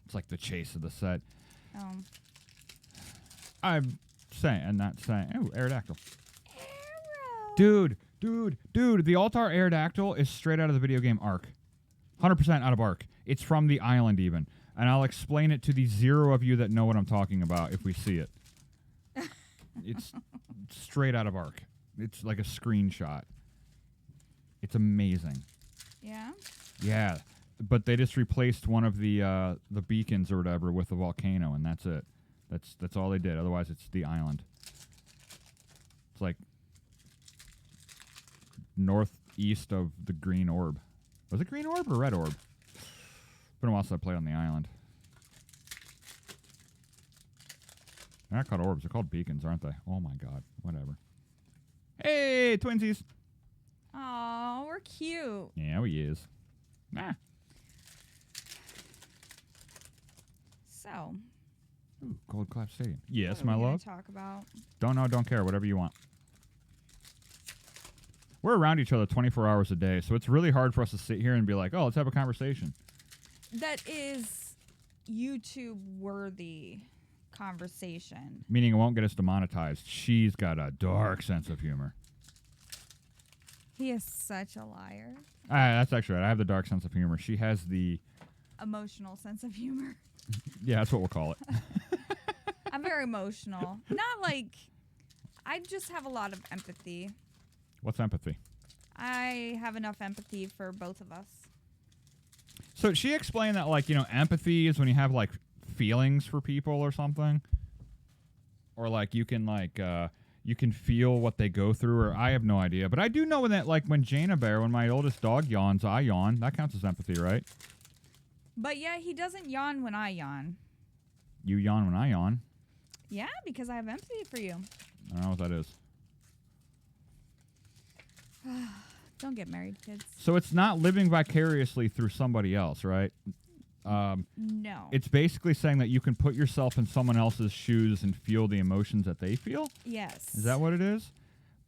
[SPEAKER 1] it's like the chase of the set. I'm saying, not saying. Oh, Aerodactyl.
[SPEAKER 2] Arrow.
[SPEAKER 1] Dude, the Altar Aerodactyl is straight out of the video game Ark. 100% out of Ark. It's from the island even. And I'll explain it to the 0 of you that know what I'm talking about if we see it. It's straight out of Ark. It's like a screenshot. It's amazing.
[SPEAKER 2] Yeah?
[SPEAKER 1] Yeah. But they just replaced one of the beacons or whatever with a volcano, and that's it. That's all they did. Otherwise, it's the island. It's like northeast of the green orb. Was it green orb or red orb? Been a while since I played on the island. They're not called orbs. They're called beacons, aren't they? Oh, my God. Whatever. Hey, twinsies.
[SPEAKER 2] Aw, we're cute.
[SPEAKER 1] Yeah, we is. Nah.
[SPEAKER 2] So.
[SPEAKER 1] Ooh, Gold Clap Stadium. Yes,
[SPEAKER 2] what
[SPEAKER 1] my
[SPEAKER 2] are we gonna
[SPEAKER 1] love.
[SPEAKER 2] Talk about.
[SPEAKER 1] Don't know, don't care. Whatever you want. We're around each other 24 hours a day, so it's really hard for us to sit here and be like, oh, let's have a conversation.
[SPEAKER 2] That is YouTube-worthy conversation.
[SPEAKER 1] Meaning it won't get us demonetized. She's got a dark sense of humor.
[SPEAKER 2] He is such a liar.
[SPEAKER 1] That's actually right. I have the dark sense of humor. She has the...
[SPEAKER 2] Emotional sense of humor.
[SPEAKER 1] Yeah, that's what we'll call it.
[SPEAKER 2] I'm very emotional. Not like... I just have a lot of empathy.
[SPEAKER 1] What's empathy?
[SPEAKER 2] I have enough empathy for both of us.
[SPEAKER 1] So she explained that, like, empathy is when you have, like, feelings for people or something. Or, like, you can, like, you can feel what they go through, or I have no idea. But I do know that, like, when Jaina Bear, when my oldest dog yawns, I yawn. That counts as empathy, right?
[SPEAKER 2] But, yeah, he doesn't yawn when I yawn.
[SPEAKER 1] You yawn when I yawn.
[SPEAKER 2] Yeah, because I have empathy for you.
[SPEAKER 1] I don't know what that is.
[SPEAKER 2] Don't get married, kids.
[SPEAKER 1] So it's not living vicariously through somebody else, right?
[SPEAKER 2] No.
[SPEAKER 1] It's basically saying that you can put yourself in someone else's shoes and feel the emotions that they feel?
[SPEAKER 2] Yes.
[SPEAKER 1] Is that what it is?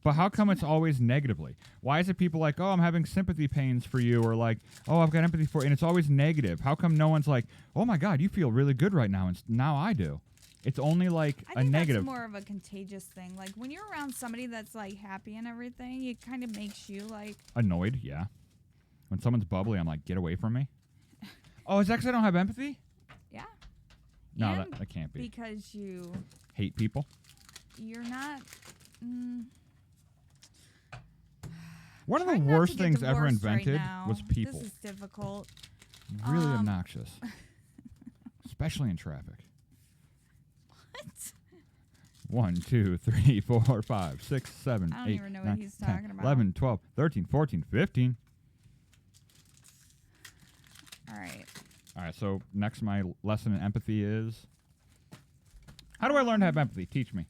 [SPEAKER 1] But how come it's always negatively? Why is it people like, oh, I'm having sympathy pains for you, or like, oh, I've got empathy for you, and it's always negative? How come no one's like, oh my God, you feel really good right now, and now I do? It's only like
[SPEAKER 2] I
[SPEAKER 1] a
[SPEAKER 2] think
[SPEAKER 1] negative.
[SPEAKER 2] that's more of a contagious thing. Like when you're around somebody that's like happy and everything, it kind of makes you like
[SPEAKER 1] Annoyed, yeah. When someone's bubbly, I'm like, get away from me. Oh, is that because I don't have empathy?
[SPEAKER 2] Yeah.
[SPEAKER 1] No,
[SPEAKER 2] And
[SPEAKER 1] that can't be.
[SPEAKER 2] Because you
[SPEAKER 1] Hate people?
[SPEAKER 2] you're not.
[SPEAKER 1] One of the
[SPEAKER 2] Trying not
[SPEAKER 1] worst
[SPEAKER 2] to get
[SPEAKER 1] things ever
[SPEAKER 2] divorced right
[SPEAKER 1] invented
[SPEAKER 2] now.
[SPEAKER 1] was people.
[SPEAKER 2] This is difficult.
[SPEAKER 1] Really obnoxious. Especially in traffic.
[SPEAKER 2] What?
[SPEAKER 1] 1, 2, 3, 4, 5, 6, 7,
[SPEAKER 2] I don't
[SPEAKER 1] 8,
[SPEAKER 2] even know what
[SPEAKER 1] 9,
[SPEAKER 2] he's
[SPEAKER 1] 10,
[SPEAKER 2] talking about.
[SPEAKER 1] 11, 12, 13, 14, 15.
[SPEAKER 2] All right.
[SPEAKER 1] All right, so next my lesson in empathy is... How do I learn to have empathy? Teach me.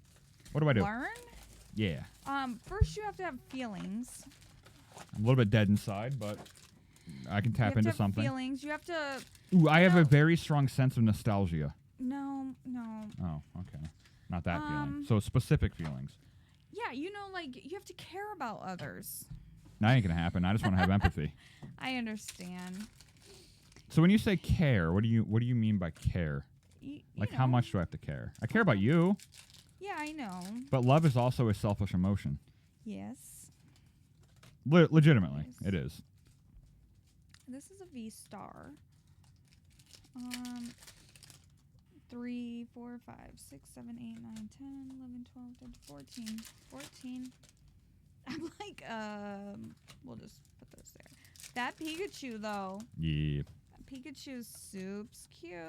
[SPEAKER 1] What do I do?
[SPEAKER 2] Learn?
[SPEAKER 1] Yeah.
[SPEAKER 2] First you have to have feelings.
[SPEAKER 1] I'm a little bit dead inside, but I can tap
[SPEAKER 2] you have
[SPEAKER 1] into
[SPEAKER 2] to have
[SPEAKER 1] something.
[SPEAKER 2] Feelings. You have to...
[SPEAKER 1] Ooh, I have a
[SPEAKER 2] No.
[SPEAKER 1] very strong sense of nostalgia.
[SPEAKER 2] No.
[SPEAKER 1] Oh, okay. Not that feeling. So specific feelings.
[SPEAKER 2] Yeah, like, you have to care about others.
[SPEAKER 1] That ain't going to happen. I just want to have empathy.
[SPEAKER 2] I understand.
[SPEAKER 1] So when you say care, what do you mean by care? Like, how
[SPEAKER 2] know.
[SPEAKER 1] much do I have to care? I care about you,
[SPEAKER 2] Yeah, I know.
[SPEAKER 1] but love is also a selfish emotion.
[SPEAKER 2] Yes.
[SPEAKER 1] Legitimately,
[SPEAKER 2] Yes.
[SPEAKER 1] it is.
[SPEAKER 2] This is a V-star. 3, 4, 5, 6, 7, 8, 9, 10, 11, 12, 13, 14. I'm like, we'll just put those there. That Pikachu, though.
[SPEAKER 1] Yeah.
[SPEAKER 2] Pikachu's soup's cute.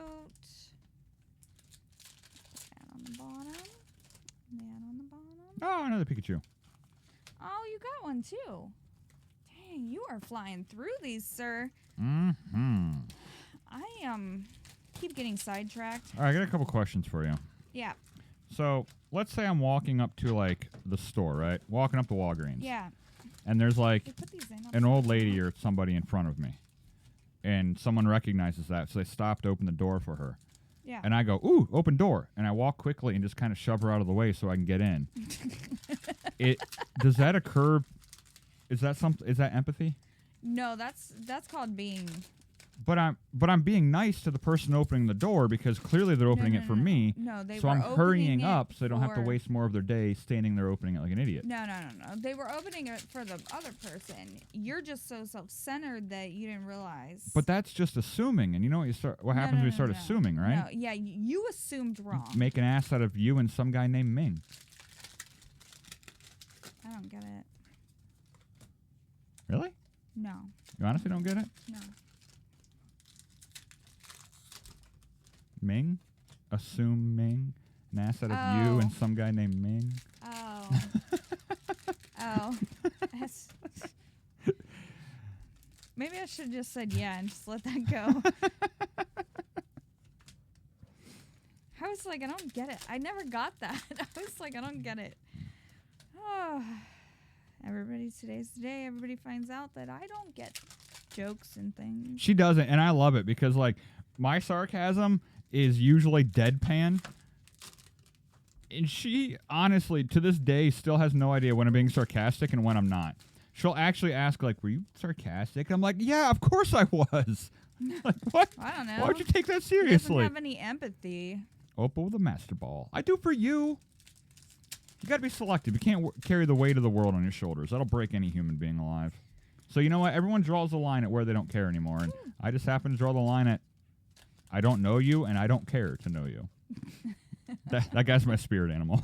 [SPEAKER 2] Put that on the bottom. That on the bottom.
[SPEAKER 1] Oh, another Pikachu.
[SPEAKER 2] Oh, you got one too. Dang, you are flying through these, sir.
[SPEAKER 1] Mm-hmm.
[SPEAKER 2] I keep getting sidetracked.
[SPEAKER 1] All right, I got a couple questions for you.
[SPEAKER 2] Yeah.
[SPEAKER 1] So let's say I'm walking up to like the store, right? Walking up to Walgreens.
[SPEAKER 2] Yeah.
[SPEAKER 1] And there's like
[SPEAKER 2] They put these in
[SPEAKER 1] an old lady or somebody in front of me. And someone recognizes that, so they stop to open the door for her.
[SPEAKER 2] Yeah.
[SPEAKER 1] And I go, ooh, open door. And I walk quickly and just kind of shove her out of the way so I can get in. Does that occur? Is that empathy?
[SPEAKER 2] No, that's called being.
[SPEAKER 1] But I'm being nice to the person opening the door because clearly they're opening it for me.
[SPEAKER 2] No, they
[SPEAKER 1] so
[SPEAKER 2] were
[SPEAKER 1] I'm hurrying
[SPEAKER 2] opening
[SPEAKER 1] up
[SPEAKER 2] it
[SPEAKER 1] so they don't have to
[SPEAKER 2] for-
[SPEAKER 1] waste more of their day standing there opening it like an idiot.
[SPEAKER 2] No. They were opening it for the other person. You're just so self-centered that you didn't realize.
[SPEAKER 1] But that's just assuming, and you know what happens when you start assuming, right?
[SPEAKER 2] No, yeah, you assumed wrong.
[SPEAKER 1] Make an ass out of you and some guy named Ming.
[SPEAKER 2] I don't get it.
[SPEAKER 1] Really?
[SPEAKER 2] No.
[SPEAKER 1] You honestly don't get it?
[SPEAKER 2] No.
[SPEAKER 1] Ming? Assume Ming? An ass out of you and some guy named Ming?
[SPEAKER 2] Oh. Oh. That's maybe I should have just said yeah and just let that go. I was like, I don't get it. I never got that. I was like, I don't get it. Oh. Today's the day. Everybody finds out that I don't get jokes and things.
[SPEAKER 1] She doesn't, and I love it because, like, my sarcasm is usually deadpan. And she, honestly, to this day, still has no idea when I'm being sarcastic and when I'm not. She'll actually ask, like, were you sarcastic? I'm like, yeah, of course I was. Like, what?
[SPEAKER 2] I don't know.
[SPEAKER 1] Why would you take that
[SPEAKER 2] He
[SPEAKER 1] seriously?
[SPEAKER 2] doesn't have any empathy.
[SPEAKER 1] Oppo the Master Ball. I do for you. You got to be selective. You can't carry the weight of the world on your shoulders. That'll break any human being alive. So you know what? Everyone draws the line at where they don't care anymore. And I just happen to draw the line at I don't know you and I don't care to know you. that guy's my spirit animal.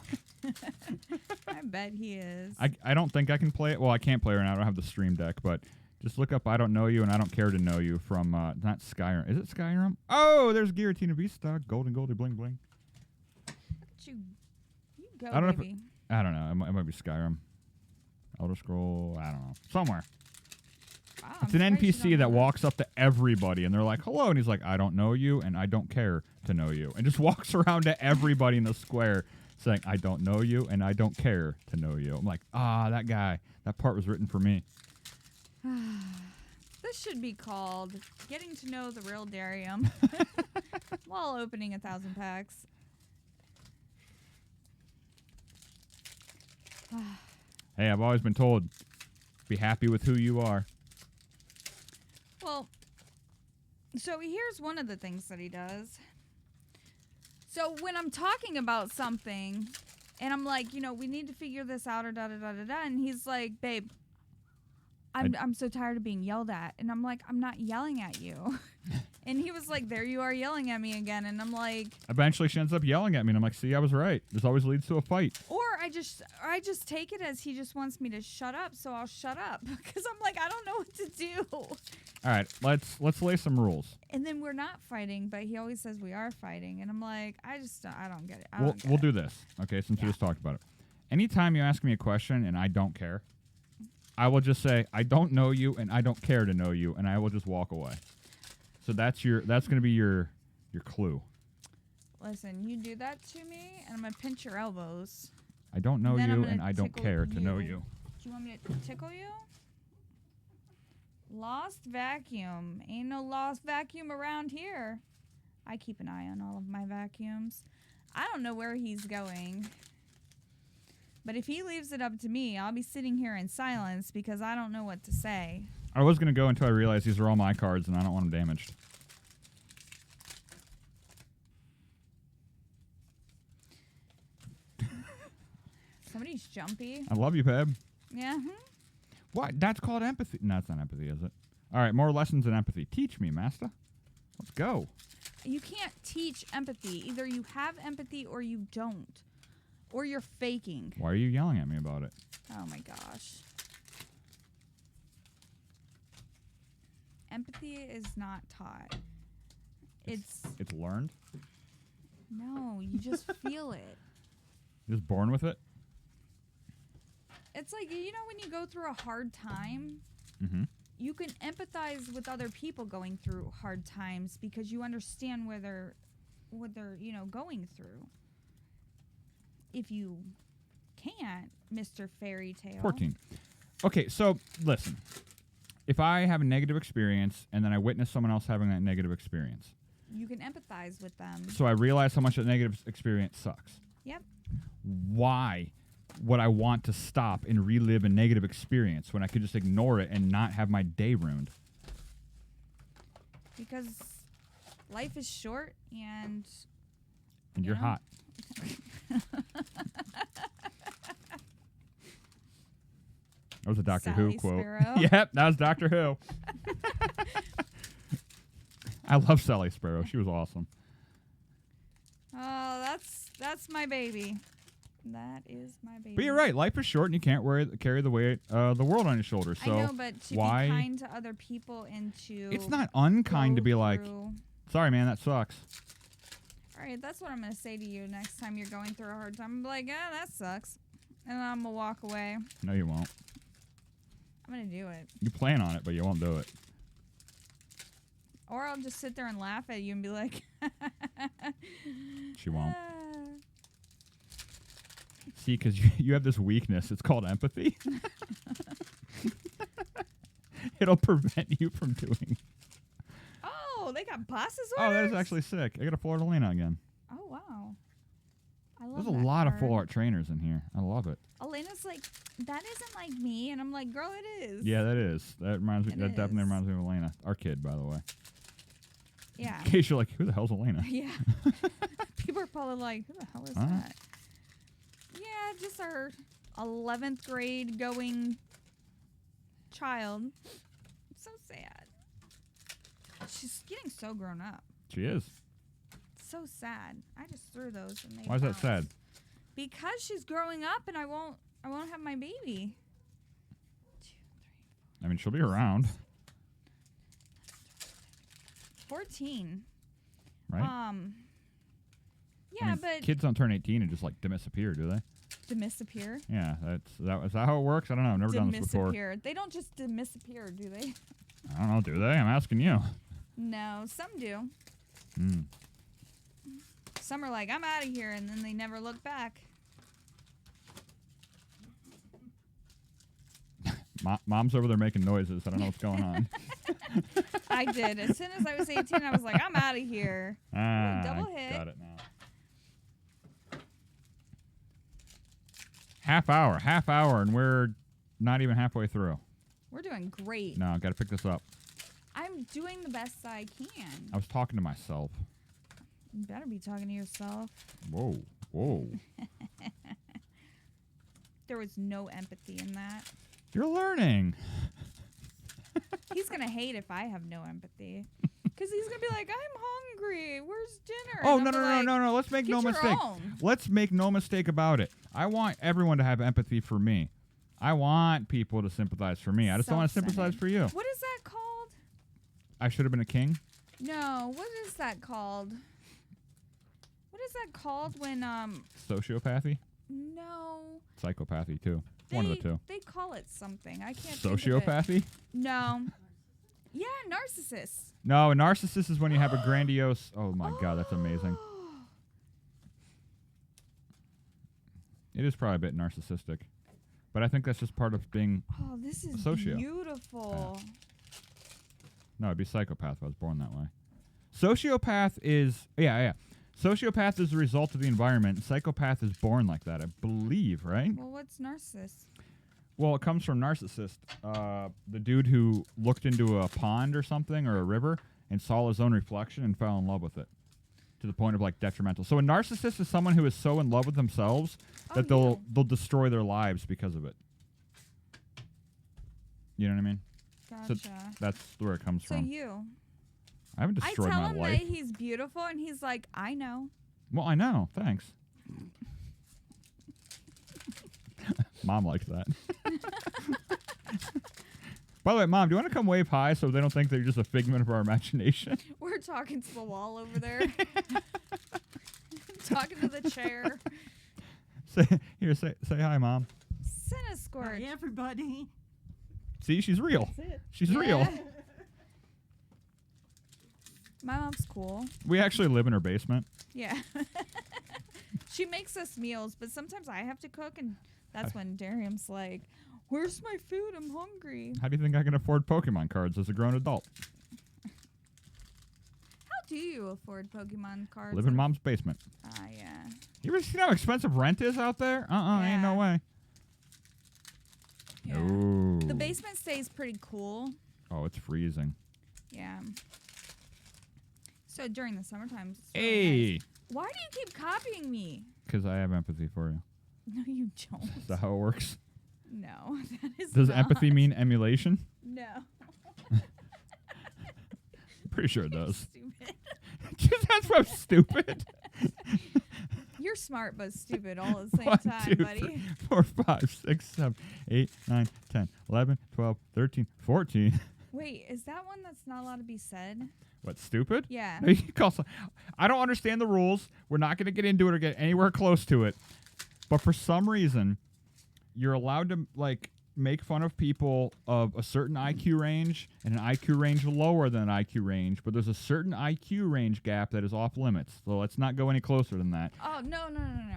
[SPEAKER 2] I bet he is.
[SPEAKER 1] I don't think I can play it. Well, I can't play it right now. I don't have the Stream Deck. But just look up I don't know you and I don't care to know you from not Skyrim. Is it Skyrim? Oh, there's Giratina Vista. Golden Goldie Bling Bling.
[SPEAKER 2] You go,
[SPEAKER 1] I don't know
[SPEAKER 2] baby.
[SPEAKER 1] I don't know. It might be Skyrim. Elder Scroll. I don't know. Somewhere.
[SPEAKER 2] Wow,
[SPEAKER 1] It's
[SPEAKER 2] I'm
[SPEAKER 1] an
[SPEAKER 2] surprised you
[SPEAKER 1] NPC
[SPEAKER 2] don't
[SPEAKER 1] that
[SPEAKER 2] know
[SPEAKER 1] walks up to everybody and they're like, hello. And he's like, I don't know you and I don't care to know you. And just walks around to everybody in the square saying, I don't know you and I don't care to know you. I'm like, that guy. That part was written for me.
[SPEAKER 2] This should be called Getting to Know the Real Darium while opening 1,000 packs.
[SPEAKER 1] Hey, I've always been told, be happy with who you are.
[SPEAKER 2] Well, so here's one of the things that he does. So when I'm talking about something and I'm like, we need to figure this out or da-da-da-da-da, and he's like, babe, I'm so tired of being yelled at. And I'm like, I'm not yelling at you. And he was like, there you are yelling at me again. And I'm like...
[SPEAKER 1] Eventually she ends up yelling at me, and I'm like, see, I was right. This always leads to a fight.
[SPEAKER 2] Or I just take it as he just wants me to shut up, so I'll shut up. Because I'm like, I don't know what to do.
[SPEAKER 1] All right, let's lay some rules.
[SPEAKER 2] And then we're not fighting, but he always says we are fighting. And I'm like, I don't get it.
[SPEAKER 1] We'll do this, okay, since we just talked about it. Anytime you ask me a question and I don't care, I will just say, I don't know you and I don't care to know you, and I will just walk away. So that's going to be your clue.
[SPEAKER 2] Listen, you do that to me, and I'm going to pinch your elbows.
[SPEAKER 1] I don't know
[SPEAKER 2] Then I'm
[SPEAKER 1] you
[SPEAKER 2] gonna
[SPEAKER 1] and I don't
[SPEAKER 2] tickle
[SPEAKER 1] care to know
[SPEAKER 2] you.
[SPEAKER 1] you.
[SPEAKER 2] Do you want me to tickle you? Lost vacuum. Ain't no lost vacuum around here. I keep an eye on all of my vacuums. I don't know where he's going. But if he leaves it up to me, I'll be sitting here in silence because I don't know what to say.
[SPEAKER 1] I was going to go until I realized these are all my cards and I don't want them damaged.
[SPEAKER 2] Somebody's jumpy.
[SPEAKER 1] I love you, Peb.
[SPEAKER 2] Yeah.
[SPEAKER 1] What? That's called empathy. No, it's not empathy, is it? All right, more lessons in empathy. Teach me, master. Let's go.
[SPEAKER 2] You can't teach empathy. Either you have empathy or you don't. Or you're faking.
[SPEAKER 1] Why are you yelling at me about it?
[SPEAKER 2] Oh my gosh. Empathy is not taught. It's
[SPEAKER 1] learned?
[SPEAKER 2] No, you just feel it.
[SPEAKER 1] You're just born with it?
[SPEAKER 2] It's like, you know, when you go through a hard time,
[SPEAKER 1] Mm-hmm.
[SPEAKER 2] you can empathize with other people going through hard times because you understand what they're you know, going through. If you can't, Mr. Fairy Tale.
[SPEAKER 1] 14. Okay, so listen. If I have a negative experience and then I witness someone else having that negative experience,
[SPEAKER 2] You can empathize with them.
[SPEAKER 1] so I realize how much that negative experience sucks.
[SPEAKER 2] Yep.
[SPEAKER 1] Why would I want to stop and relive a negative experience when I could just ignore it and not have my day ruined?
[SPEAKER 2] Because life is short and
[SPEAKER 1] And you're
[SPEAKER 2] know?
[SPEAKER 1] hot. That was a Doctor Who
[SPEAKER 2] Sally
[SPEAKER 1] quote.
[SPEAKER 2] Sparrow.
[SPEAKER 1] Yep, that was Doctor Who. I love Sally Sparrow. She was awesome.
[SPEAKER 2] Oh, that's my baby. That is my baby.
[SPEAKER 1] But you're right. Life is short, and you can't carry the weight the world on your shoulders. So
[SPEAKER 2] I know, but to
[SPEAKER 1] why?
[SPEAKER 2] be kind to other people and to
[SPEAKER 1] It's not unkind to
[SPEAKER 2] go
[SPEAKER 1] be like,
[SPEAKER 2] through-
[SPEAKER 1] sorry, man, that sucks.
[SPEAKER 2] All right, that's what I'm gonna say to you next time you're going through a hard time. I'm like, that sucks, and I'm gonna walk away.
[SPEAKER 1] No, you won't.
[SPEAKER 2] I'm gonna do it,
[SPEAKER 1] You plan on it, but you won't do it.
[SPEAKER 2] or I'll just sit there and laugh at you and be like,
[SPEAKER 1] She won't.
[SPEAKER 2] "Ah."
[SPEAKER 1] See, because you have this weakness. It's called empathy. It'll prevent you from doing.
[SPEAKER 2] Oh, they got bosses
[SPEAKER 1] Oh, that is
[SPEAKER 2] orders?
[SPEAKER 1] actually sick. I got a Florida Lena again.
[SPEAKER 2] Oh wow, I love.
[SPEAKER 1] There's a
[SPEAKER 2] that
[SPEAKER 1] lot of
[SPEAKER 2] card.
[SPEAKER 1] full art trainers in here. I love it.
[SPEAKER 2] Elena's like, that isn't like me, and I'm like, girl, it is.
[SPEAKER 1] Yeah, that is. That reminds me.
[SPEAKER 2] It
[SPEAKER 1] That definitely
[SPEAKER 2] is.
[SPEAKER 1] reminds me of Elena, our kid, by the way.
[SPEAKER 2] Yeah.
[SPEAKER 1] In case you're like, who the hell's Elena?
[SPEAKER 2] Yeah. People are probably like, who the hell is
[SPEAKER 1] Huh?
[SPEAKER 2] that? Yeah, just our 11th grade going child. So sad. She's getting so grown up.
[SPEAKER 1] She is.
[SPEAKER 2] So sad. I just threw those and they
[SPEAKER 1] Why is that
[SPEAKER 2] bounced.
[SPEAKER 1] sad?
[SPEAKER 2] Because she's growing up and I won't have my baby. 2, 3,
[SPEAKER 1] I mean, she'll be around,
[SPEAKER 2] 14.
[SPEAKER 1] right?
[SPEAKER 2] Yeah,
[SPEAKER 1] I mean,
[SPEAKER 2] but
[SPEAKER 1] kids don't turn 18 and just like disappear, do they?
[SPEAKER 2] disappear.
[SPEAKER 1] Yeah, is that how it works? I don't know. I've never done this before.
[SPEAKER 2] Disappear. They don't just disappear, do they?
[SPEAKER 1] I don't know. Do they? I'm asking you.
[SPEAKER 2] No, some do.
[SPEAKER 1] Hmm.
[SPEAKER 2] Some are like, I'm out of here, and then they never look back.
[SPEAKER 1] Mom's over there making noises. I don't know what's going on.
[SPEAKER 2] I did. As soon as I was 18, I was like, I'm out of here. double
[SPEAKER 1] I
[SPEAKER 2] hit.
[SPEAKER 1] got it now. Half hour, and we're not even halfway through.
[SPEAKER 2] We're doing great.
[SPEAKER 1] No, got to pick this up.
[SPEAKER 2] I'm doing the best I can.
[SPEAKER 1] I was talking to myself.
[SPEAKER 2] You better be talking to yourself.
[SPEAKER 1] Whoa.
[SPEAKER 2] There was no empathy in that.
[SPEAKER 1] You're learning.
[SPEAKER 2] He's going to hate if I have no empathy. Because he's going to be like, I'm hungry. Where's dinner?
[SPEAKER 1] Oh,
[SPEAKER 2] And
[SPEAKER 1] no,
[SPEAKER 2] I'll
[SPEAKER 1] no,
[SPEAKER 2] be
[SPEAKER 1] no,
[SPEAKER 2] like,
[SPEAKER 1] no, no. Let's make
[SPEAKER 2] "Get
[SPEAKER 1] no
[SPEAKER 2] your
[SPEAKER 1] mistake.
[SPEAKER 2] own."
[SPEAKER 1] Let's make no mistake about it. I want everyone to have empathy for me. I want people to sympathize for me. I just don't want to sympathize
[SPEAKER 2] Self-centered.
[SPEAKER 1] for you.
[SPEAKER 2] What is that called?
[SPEAKER 1] I should have been a king.
[SPEAKER 2] No, what is that called? What is that called when
[SPEAKER 1] Sociopathy.
[SPEAKER 2] no
[SPEAKER 1] Psychopathy, too. One of the two.
[SPEAKER 2] They call it something. I can't think of it.
[SPEAKER 1] Sociopathy?
[SPEAKER 2] No. Yeah, narcissist.
[SPEAKER 1] No, a narcissist is when you have a grandiose... Oh, my God, that's amazing. It is probably a bit narcissistic. But I think that's just part of being...
[SPEAKER 2] Oh, this is
[SPEAKER 1] socio.
[SPEAKER 2] beautiful.
[SPEAKER 1] No, it'd be psychopath if I was born that way. Sociopath is... Yeah. Sociopath is the result of the environment. Psychopath is born like that, I believe, right?
[SPEAKER 2] Well, what's narcissist?
[SPEAKER 1] Well, it comes from narcissist. The dude who looked into a pond or something or a river and saw his own reflection and fell in love with it to the point of like detrimental. So a narcissist is someone who is so in love with themselves that they'll destroy their lives because of it. You know what I mean?
[SPEAKER 2] Gotcha.
[SPEAKER 1] So that's where it comes
[SPEAKER 2] So
[SPEAKER 1] from.
[SPEAKER 2] you.
[SPEAKER 1] I haven't
[SPEAKER 2] I
[SPEAKER 1] destroyed
[SPEAKER 2] tell
[SPEAKER 1] my
[SPEAKER 2] him
[SPEAKER 1] life.
[SPEAKER 2] that he's beautiful, and he's like, I know.
[SPEAKER 1] Well, I know. Thanks. Mom likes that. By the way, Mom, do you want to come wave high so they don't think they're just a figment of our imagination?
[SPEAKER 2] We're talking to the wall over there. talking to the chair.
[SPEAKER 1] Say hi, Mom.
[SPEAKER 2] Cinesquirt.
[SPEAKER 3] Hi, everybody.
[SPEAKER 1] See, she's real.
[SPEAKER 3] That's it.
[SPEAKER 1] She's
[SPEAKER 2] Yeah.
[SPEAKER 1] real.
[SPEAKER 2] My mom's cool.
[SPEAKER 1] We actually live in her basement.
[SPEAKER 2] Yeah. She makes us meals, but sometimes I have to cook, and that's when Darium's like, "Where's my food? I'm hungry."
[SPEAKER 1] How do you think I can afford Pokemon cards as a grown adult?
[SPEAKER 2] How do you afford Pokemon cards?
[SPEAKER 1] Live in Mom's basement.
[SPEAKER 2] Yeah.
[SPEAKER 1] You ever seen how expensive rent is out there? Ain't no
[SPEAKER 2] Yeah.
[SPEAKER 1] way.
[SPEAKER 2] Yeah.
[SPEAKER 1] Ooh.
[SPEAKER 2] The basement stays pretty cool.
[SPEAKER 1] Oh, it's freezing.
[SPEAKER 2] Yeah. So during the summertime. It's
[SPEAKER 1] Hey,
[SPEAKER 2] really nice. Why do you keep copying me?
[SPEAKER 1] because I have empathy for you.
[SPEAKER 2] No, you don't.
[SPEAKER 1] Is that how it works?
[SPEAKER 2] No, that is
[SPEAKER 1] Does
[SPEAKER 2] not.
[SPEAKER 1] empathy mean emulation?
[SPEAKER 2] No.
[SPEAKER 1] Pretty sure it does.
[SPEAKER 2] Stupid.
[SPEAKER 1] That's why I'm stupid.
[SPEAKER 2] You're smart but stupid all at the same
[SPEAKER 1] 1,
[SPEAKER 2] time,
[SPEAKER 1] 2,
[SPEAKER 2] buddy.
[SPEAKER 1] 3, 4, 5, 6, 7, 8, 9, 10, 11, 12, 13, 14.
[SPEAKER 2] Wait, is that one that's not allowed to be said?
[SPEAKER 1] What, stupid?
[SPEAKER 2] Yeah.
[SPEAKER 1] No, you can call I don't understand the rules. We're not going to get into it or get anywhere close to it. But for some reason, you're allowed to like make fun of people of a certain IQ range and an IQ range lower than an IQ range, but there's a certain IQ range gap that is off limits. So let's not go any closer than that.
[SPEAKER 2] Oh, no.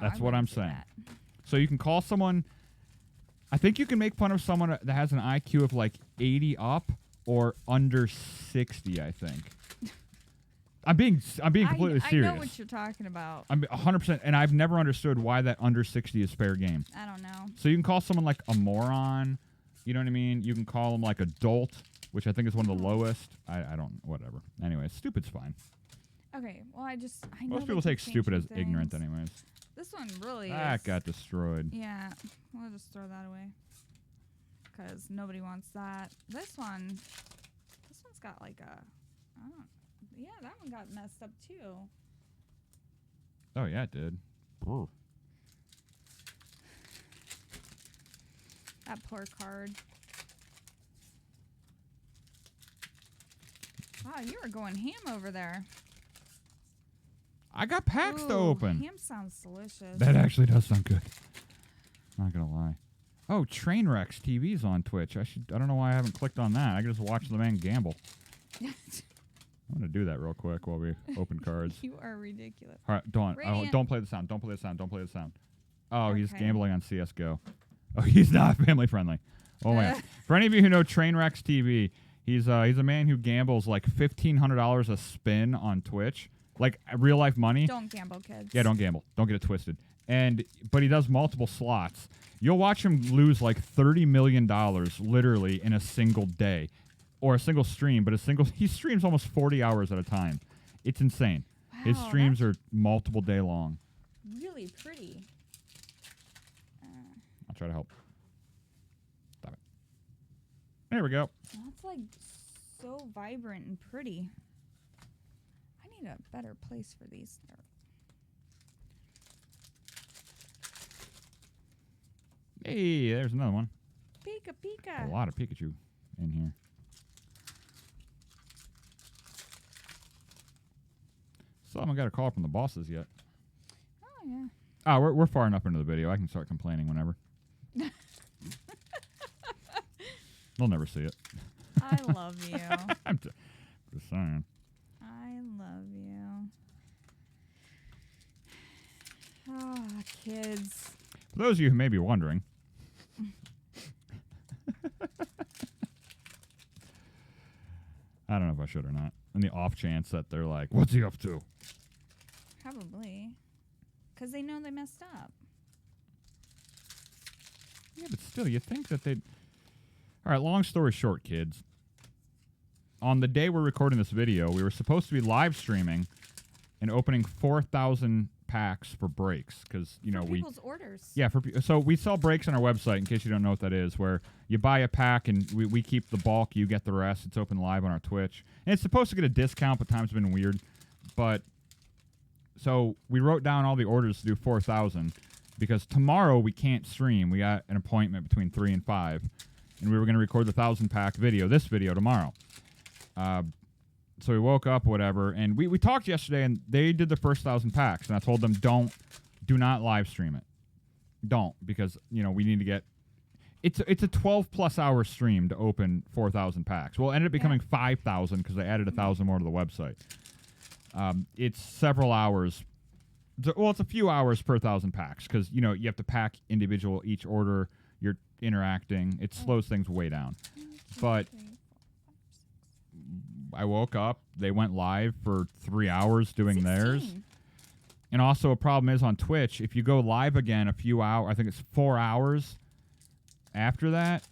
[SPEAKER 1] That's
[SPEAKER 2] I
[SPEAKER 1] what I'm
[SPEAKER 2] wouldn't do
[SPEAKER 1] saying.
[SPEAKER 2] that.
[SPEAKER 1] So you can call someone, I think you can make fun of someone that has an IQ of like 80 up or under 60, I think. I'm being completely serious.
[SPEAKER 2] I know what you're talking about.
[SPEAKER 1] I'm 100%, and I've never understood why that under 60 is fair game.
[SPEAKER 2] I don't know.
[SPEAKER 1] So you can call someone like a moron, you know what I mean? You can call them like adult, which I think is one of the lowest. I don't, whatever. Anyway, stupid's fine.
[SPEAKER 2] Okay, well, I know
[SPEAKER 1] Most
[SPEAKER 2] they
[SPEAKER 1] people
[SPEAKER 2] keep
[SPEAKER 1] take stupid as
[SPEAKER 2] changing
[SPEAKER 1] ignorant
[SPEAKER 2] things.
[SPEAKER 1] anyways.
[SPEAKER 2] This one really
[SPEAKER 1] That
[SPEAKER 2] is.
[SPEAKER 1] got destroyed.
[SPEAKER 2] Yeah, we'll just throw that away. Because nobody wants that. This one's got like a, yeah, that one got messed up too.
[SPEAKER 1] Oh, yeah, it did. Brr.
[SPEAKER 2] That poor card. Wow, you were going ham over there.
[SPEAKER 1] I got packs to
[SPEAKER 2] Ooh,
[SPEAKER 1] open.
[SPEAKER 2] Ham sounds delicious.
[SPEAKER 1] That actually does sound good. Not gonna lie. Oh, Trainwrecks TV's on Twitch. I don't know why I haven't clicked on that. I can just watch the man gamble. I'm gonna do that real quick while we open cards.
[SPEAKER 2] You are ridiculous.
[SPEAKER 1] All right, don't
[SPEAKER 2] Radiant.
[SPEAKER 1] play the sound. Don't play the sound. Don't play the sound. Oh, he's
[SPEAKER 2] Okay.
[SPEAKER 1] gambling on CS:GO. Oh, he's not family friendly. Oh my God. For any of you who know Trainwrecks TV, he's a man who gambles like $1,500 a spin on Twitch, like real life money.
[SPEAKER 2] Don't gamble, kids.
[SPEAKER 1] Yeah, don't gamble. Don't get it twisted. But he does multiple slots. You'll watch him lose like $30 million literally in a single day, or a single stream. But he streams almost 40 hours at a time. It's insane. His
[SPEAKER 2] Wow,
[SPEAKER 1] streams are multiple day long.
[SPEAKER 2] really pretty.
[SPEAKER 1] I'll try to help. Stop it. There we go.
[SPEAKER 2] That's like so vibrant and pretty. I need a better place for these.
[SPEAKER 1] Hey, there's another one.
[SPEAKER 2] Pika Pika.
[SPEAKER 1] A lot of Pikachu in here. Still haven't got a call from the bosses yet.
[SPEAKER 2] Oh yeah.
[SPEAKER 1] Oh, we're far enough into the video. I can start complaining whenever. They'll never see it.
[SPEAKER 2] I love you.
[SPEAKER 1] I'm just saying.
[SPEAKER 2] I love you. Oh, kids.
[SPEAKER 1] For those of you who may be wondering, I don't know if I should or not. In the off chance that they're like, what's he up to?
[SPEAKER 2] Probably. Because they know they messed up.
[SPEAKER 1] Yeah, but still, you think that they'd... All right, long story short, kids. On the day we're recording this video, we were supposed to be live streaming and opening 4,000 packs for breaks because, you know,
[SPEAKER 2] people's orders.
[SPEAKER 1] Yeah, so we sell breaks on our website, in case you don't know what that is, where you buy a pack and we keep the bulk, you get the rest. It's open live on our Twitch. And it's supposed to get a discount, but times have been weird. But so we wrote down all the orders to do 4,000 because tomorrow we can't stream. We got an appointment between 3 and 5, and we were going to record the 1,000 pack video, this video tomorrow. So we woke up, whatever, and we talked yesterday, and they did the first 1,000 packs, and I told them do not live stream it. Don't, because, we need to get... It's a 12-plus hour stream to open 4,000 packs. Well, it ended up becoming 5,000 because they added 1,000 more to the website. It's several hours. Well, it's a few hours per 1,000 packs because, you have to pack individual each order. You're interacting. It slows things way down. But I woke up. They went live for 3 hours doing
[SPEAKER 2] 16.
[SPEAKER 1] theirs. And also a problem is on Twitch, if you go live again a few hours, I think it's 4 hours after that,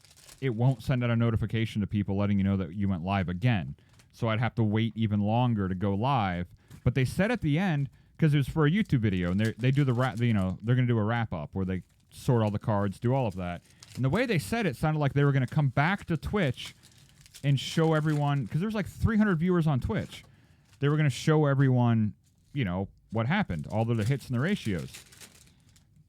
[SPEAKER 1] it won't send out a notification to people letting you know that you went live again. So I'd have to wait even longer to go live. But they said at the end, because it was for a YouTube video, and they do the they're going to do a wrap up where they sort all the cards, do all of that. And the way they said it sounded like they were going to come back to Twitch and show everyone, because there's like 300 viewers on Twitch. They were going to show everyone, what happened, all the hits and the ratios.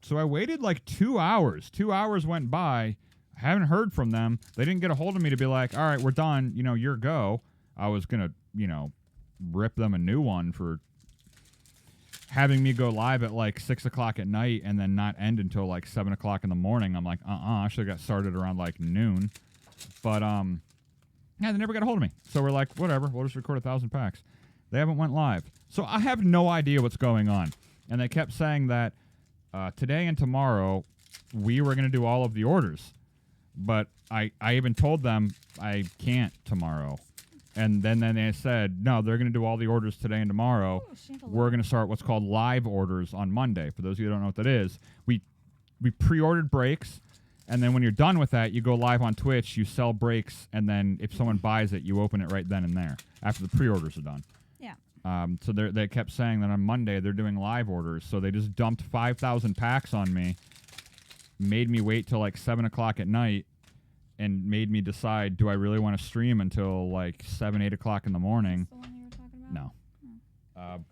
[SPEAKER 1] So I waited like 2 hours. 2 hours went by. I haven't heard from them. They didn't get a hold of me to be like, all right, we're done. Your go. I was going to, rip them a new one for having me go live at like 6 o'clock at night and then not end until like 7 o'clock in the morning. I'm like, I should have got started around like noon. But, they never got a hold of me. So we're like, whatever, we'll just record 1,000 packs. They haven't went live. So I have no idea what's going on. And they kept saying that today and tomorrow we were going to do all of the orders. But I even told them I can't tomorrow. And then they said, no, they're going to do all the orders today and tomorrow. We're going to start what's called live orders on Monday. For those of you who don't know what that is, we pre-ordered breaks, and then when you're done with that, you go live on Twitch, you sell breaks, and then if someone buys it, you open it right then and there after the pre-orders are done.
[SPEAKER 2] Yeah.
[SPEAKER 1] So they kept saying that on Monday they're doing live orders. So they just dumped 5,000 packs on me, made me wait till like 7 o'clock at night, and made me decide, do I really want to stream until like 7, 8 o'clock in the morning?
[SPEAKER 2] Is this the one you were talking about?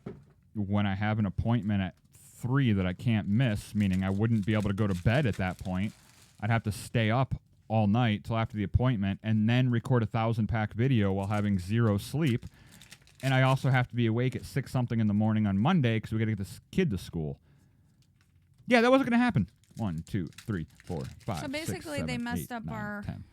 [SPEAKER 1] No. When I have an appointment at 3 that I can't miss, meaning I wouldn't be able to go to bed at that point, I'd have to stay up all night till after the appointment and then record a 1,000-pack video while having 0 sleep. And I also have to be awake at 6-something in the morning on Monday because we got to get this kid to school. Yeah, that wasn't going to happen. 1, 2, 3, 4, 5,
[SPEAKER 2] So basically
[SPEAKER 1] 6, 7,
[SPEAKER 2] they messed
[SPEAKER 1] 8,
[SPEAKER 2] up
[SPEAKER 1] 9,
[SPEAKER 2] our
[SPEAKER 1] 10,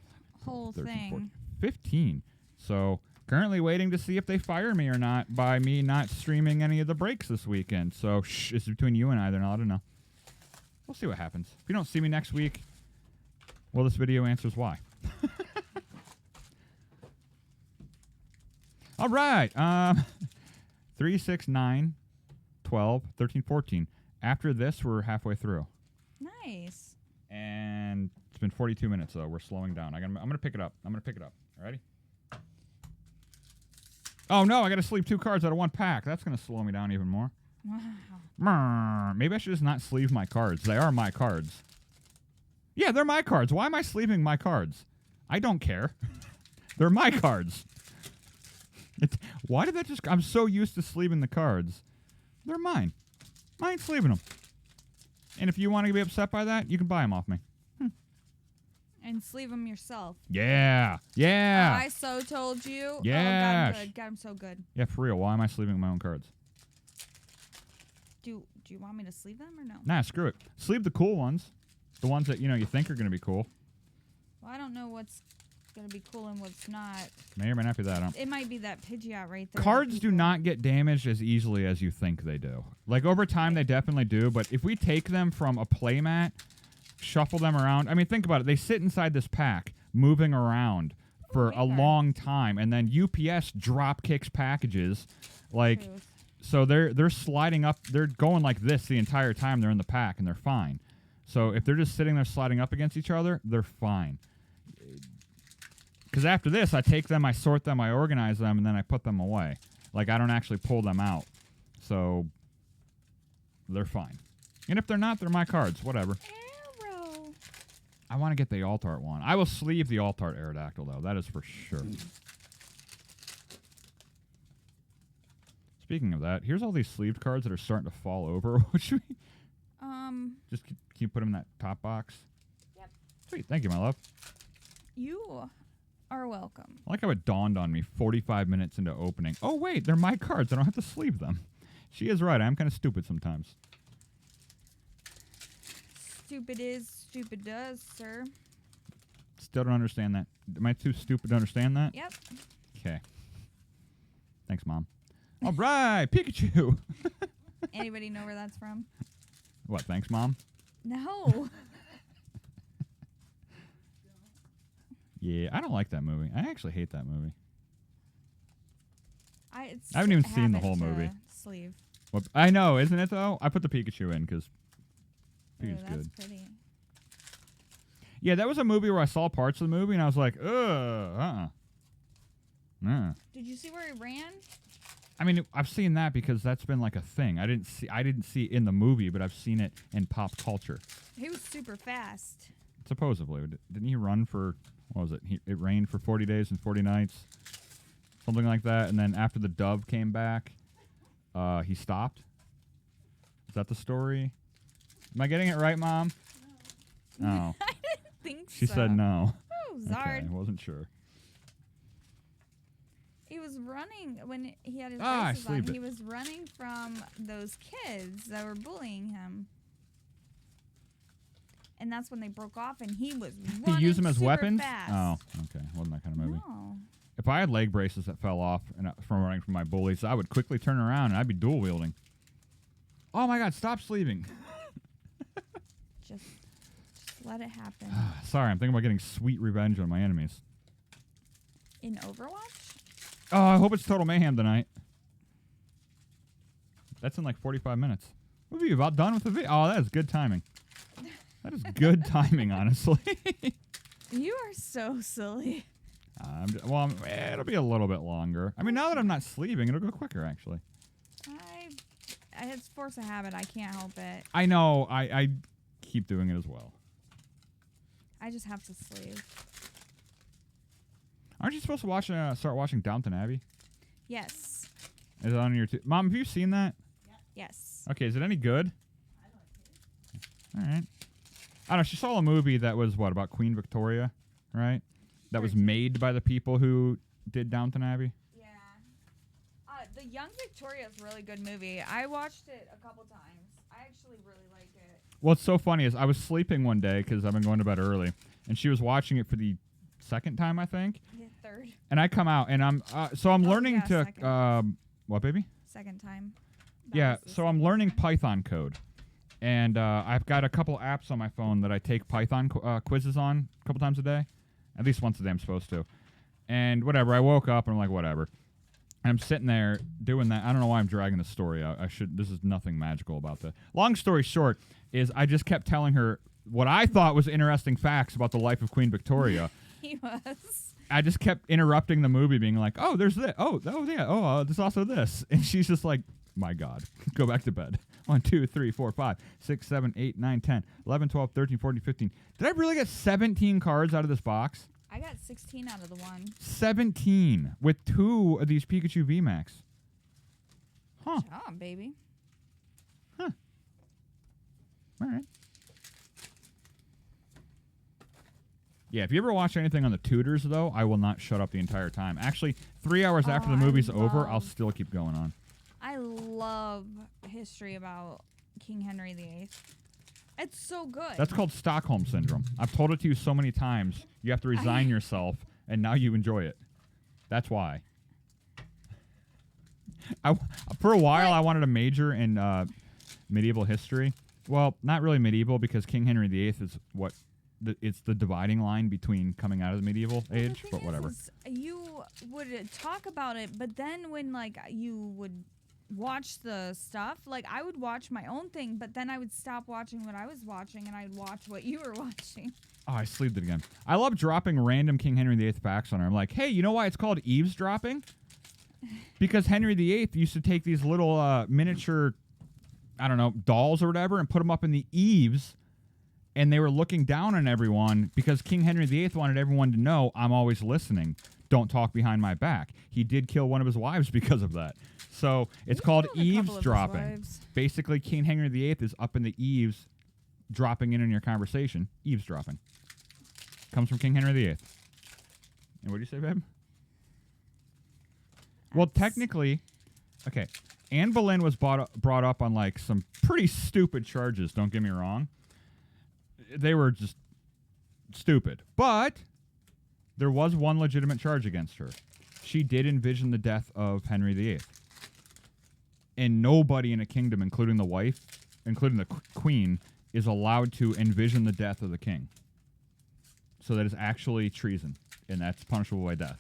[SPEAKER 2] whole
[SPEAKER 1] 13,
[SPEAKER 2] thing.
[SPEAKER 1] 14, 15. So currently waiting to see if they fire me or not by me not streaming any of the breaks this weekend. So it's between you and I. They're not allowed to know. We'll see what happens. If you don't see me next week, well, this video answers why. All right. 3, 6, 9, 12, 13, 14. After this, we're halfway through.
[SPEAKER 2] Nice.
[SPEAKER 1] And it's been 42 minutes, though. We're slowing down. I'm going to pick it up. Ready? Oh, no. I got to sleeve 2 cards out of 1 pack. That's going to slow me down even more.
[SPEAKER 2] Wow.
[SPEAKER 1] Maybe I should just not sleeve my cards. They are my cards. Yeah, they're my cards. Why am I sleeving my cards? I don't care. They're my cards. Why did that just... I'm so used to sleeving the cards. They're mine. I ain't sleeving them. And if you want to be upset by that, you can buy them off me.
[SPEAKER 2] And sleeve them yourself.
[SPEAKER 1] Yeah. Yeah.
[SPEAKER 2] I so told you.
[SPEAKER 1] Yeah.
[SPEAKER 2] Oh, God, good. God, I'm so good.
[SPEAKER 1] Yeah, for real. Why am I sleeving my own cards?
[SPEAKER 2] Do you want me to sleeve them or no?
[SPEAKER 1] Nah, screw it. Sleeve the cool ones. The ones that, you think are going to be cool.
[SPEAKER 2] Well, I don't know what's going to be cool and what's not.
[SPEAKER 1] May or may not be that.
[SPEAKER 2] It might be that Pidgeot right there.
[SPEAKER 1] Cards do not get damaged as easily as you think they do. Like, over time, they definitely do. But if we take them from a playmat, shuffle them around. I mean, think about it. They sit inside this pack, moving around for a long time. And then UPS drop kicks packages. Like,
[SPEAKER 2] Truth.
[SPEAKER 1] so they're sliding up. They're going like this the entire time they're in the pack, and they're fine. So if they're just sitting there sliding up against each other, they're fine. Because after this, I take them, I sort them, I organize them, and then I put them away. Like, I don't actually pull them out. So they're fine. And if they're not, they're my cards. Whatever.
[SPEAKER 2] Arrow.
[SPEAKER 1] I want to get the Altart one. I will sleeve the Altart Aerodactyl, though. That is for sure. Speaking of that, here's all these sleeved cards that are starting to fall over. What should we... Just can you put them in that top box?
[SPEAKER 2] Yep.
[SPEAKER 1] Sweet. Thank you, my love.
[SPEAKER 2] You are welcome.
[SPEAKER 1] I like how it dawned on me 45 minutes into opening. Oh, wait, they're my cards. I don't have to sleeve them. She is right. I'm kind of stupid sometimes.
[SPEAKER 2] Stupid is, stupid does, sir.
[SPEAKER 1] Still don't understand that. Am I too stupid to understand that?
[SPEAKER 2] Yep.
[SPEAKER 1] Okay. Thanks, Mom. All right, Pikachu.
[SPEAKER 2] Anybody know where that's from?
[SPEAKER 1] What, thanks, Mom?
[SPEAKER 2] No.
[SPEAKER 1] Yeah, I don't like that movie. I actually hate that movie.
[SPEAKER 2] I
[SPEAKER 1] haven't even seen the whole
[SPEAKER 2] to
[SPEAKER 1] movie.
[SPEAKER 2] Sleeve.
[SPEAKER 1] Well, I know, isn't it, though? I put the Pikachu in because
[SPEAKER 2] Ooh,
[SPEAKER 1] Pikachu's
[SPEAKER 2] that's
[SPEAKER 1] good.
[SPEAKER 2] pretty.
[SPEAKER 1] Yeah, that was a movie where I saw parts of the movie, and I was like, ugh, Nah.
[SPEAKER 2] Did you see where he ran?
[SPEAKER 1] I mean, I've seen that because that's been like a thing. I didn't see it in the movie, but I've seen it in pop culture.
[SPEAKER 2] He was super fast.
[SPEAKER 1] Supposedly. Didn't he run for, what was it? It rained for 40 days and 40 nights. Something like that. And then after the dove came back, he stopped. Is that the story? Am I getting it right, Mom? No.
[SPEAKER 2] I didn't think
[SPEAKER 1] She
[SPEAKER 2] so.
[SPEAKER 1] said no.
[SPEAKER 2] Oh, Zard.
[SPEAKER 1] Okay, I wasn't sure.
[SPEAKER 2] He was running when he had his
[SPEAKER 1] I
[SPEAKER 2] braces on.
[SPEAKER 1] sleeved it.
[SPEAKER 2] He was running from those kids that were bullying him. And that's when they broke off, and he was running
[SPEAKER 1] He used them as
[SPEAKER 2] super
[SPEAKER 1] weapons?
[SPEAKER 2] fast.
[SPEAKER 1] Oh, okay. Wasn't that kind of movie.
[SPEAKER 2] No.
[SPEAKER 1] If I had leg braces that fell off from running from my bullies, I would quickly turn around and I'd be dual wielding. Oh my God, stop sleeving.
[SPEAKER 2] Just let it happen.
[SPEAKER 1] Sorry, I'm thinking about getting sweet revenge on my enemies.
[SPEAKER 2] In Overwatch?
[SPEAKER 1] Oh, I hope it's Total Mayhem tonight. That's in like 45 minutes. We'll be about done with the video. Oh, that is good timing. That is good timing, honestly.
[SPEAKER 2] You are so silly.
[SPEAKER 1] It'll be a little bit longer. I mean, now that I'm not sleeving, it'll go quicker, actually.
[SPEAKER 2] It's force of habit. I can't help it.
[SPEAKER 1] I know. I keep doing it as well.
[SPEAKER 2] I just have to sleeve.
[SPEAKER 1] Aren't you supposed to start watching Downton Abbey?
[SPEAKER 2] Yes.
[SPEAKER 1] Is it on your... Mom, have you seen that?
[SPEAKER 2] Yes.
[SPEAKER 1] Okay, is it any good? All right. I don't know. She saw a movie that was, about Queen Victoria, right? That was made by the people who did Downton Abbey.
[SPEAKER 2] Yeah. The Young Victoria is a really good movie. I watched it a couple times. I actually really like it.
[SPEAKER 1] What's so funny is I was sleeping one day because I've been going to bed early, and she was watching it for the second time, I think.
[SPEAKER 2] Yeah, third.
[SPEAKER 1] And I come out, and I'm learning to
[SPEAKER 2] second.
[SPEAKER 1] what, baby?
[SPEAKER 2] Second time.
[SPEAKER 1] Yeah, so I'm learning Python code. And I've got a couple apps on my phone that I take Python quizzes on a couple times a day. At least once a day I'm supposed to. And whatever, I woke up and I'm like, whatever. And I'm sitting there doing that. I don't know why I'm dragging the story out. This is nothing magical about that. Long story short is I just kept telling her what I thought was interesting facts about the life of Queen Victoria.
[SPEAKER 2] He was.
[SPEAKER 1] I just kept interrupting the movie being like, oh, there's this. Oh, yeah. Oh, there's also this. And she's just like, my God, go back to bed. 1, 2, 3, 4, 5, 6, 7, 8, 9, 10, 11, 12, 13, 14, 15. Did I really get 17 cards out of this box?
[SPEAKER 2] I got 16 out of the one.
[SPEAKER 1] 17 with 2 of these Pikachu VMAX. Huh.
[SPEAKER 2] Good job, baby.
[SPEAKER 1] Huh. All right. Yeah, if you ever watch anything on the Tudors, though, I will not shut up the entire time. Actually, 3 hours after the movie's over, I'll still keep going on.
[SPEAKER 2] I love history about King Henry VIII. It's so good.
[SPEAKER 1] That's called Stockholm Syndrome. I've told it to you so many times. You have to resign yourself, and now you enjoy it. That's why. For a while, I wanted to major in medieval history. Well, not really medieval, because King Henry VIII is it's the dividing line between coming out of the medieval age, but whatever.
[SPEAKER 2] You would talk about it, but then when you would watch the stuff, I would watch my own thing, but then I would stop watching what I was watching and I'd watch what you were watching.
[SPEAKER 1] Oh, I sleeved it again. I love dropping random King Henry VIII facts on her. I'm like, hey, you know why it's called eavesdropping? Because Henry VIII used to take these little miniature, I don't know, dolls or whatever and put them up in the eaves, and they were looking down on everyone because King Henry VIII wanted everyone to know, I'm always listening. Don't talk behind my back. He did kill one of his wives because of that. So it's called eavesdropping. Basically, King Henry VIII is up in the eaves, dropping in on your conversation. Eavesdropping. Comes from King Henry VIII. And what do you say, babe? Well, technically, okay, Anne Boleyn was brought up on like some pretty stupid charges. Don't get me wrong; they were just stupid. But there was one legitimate charge against her. She did envision the death of Henry VIII, and nobody in a kingdom, including the wife, including the queen, is allowed to envision the death of the king. So that is actually treason, and that's punishable by death.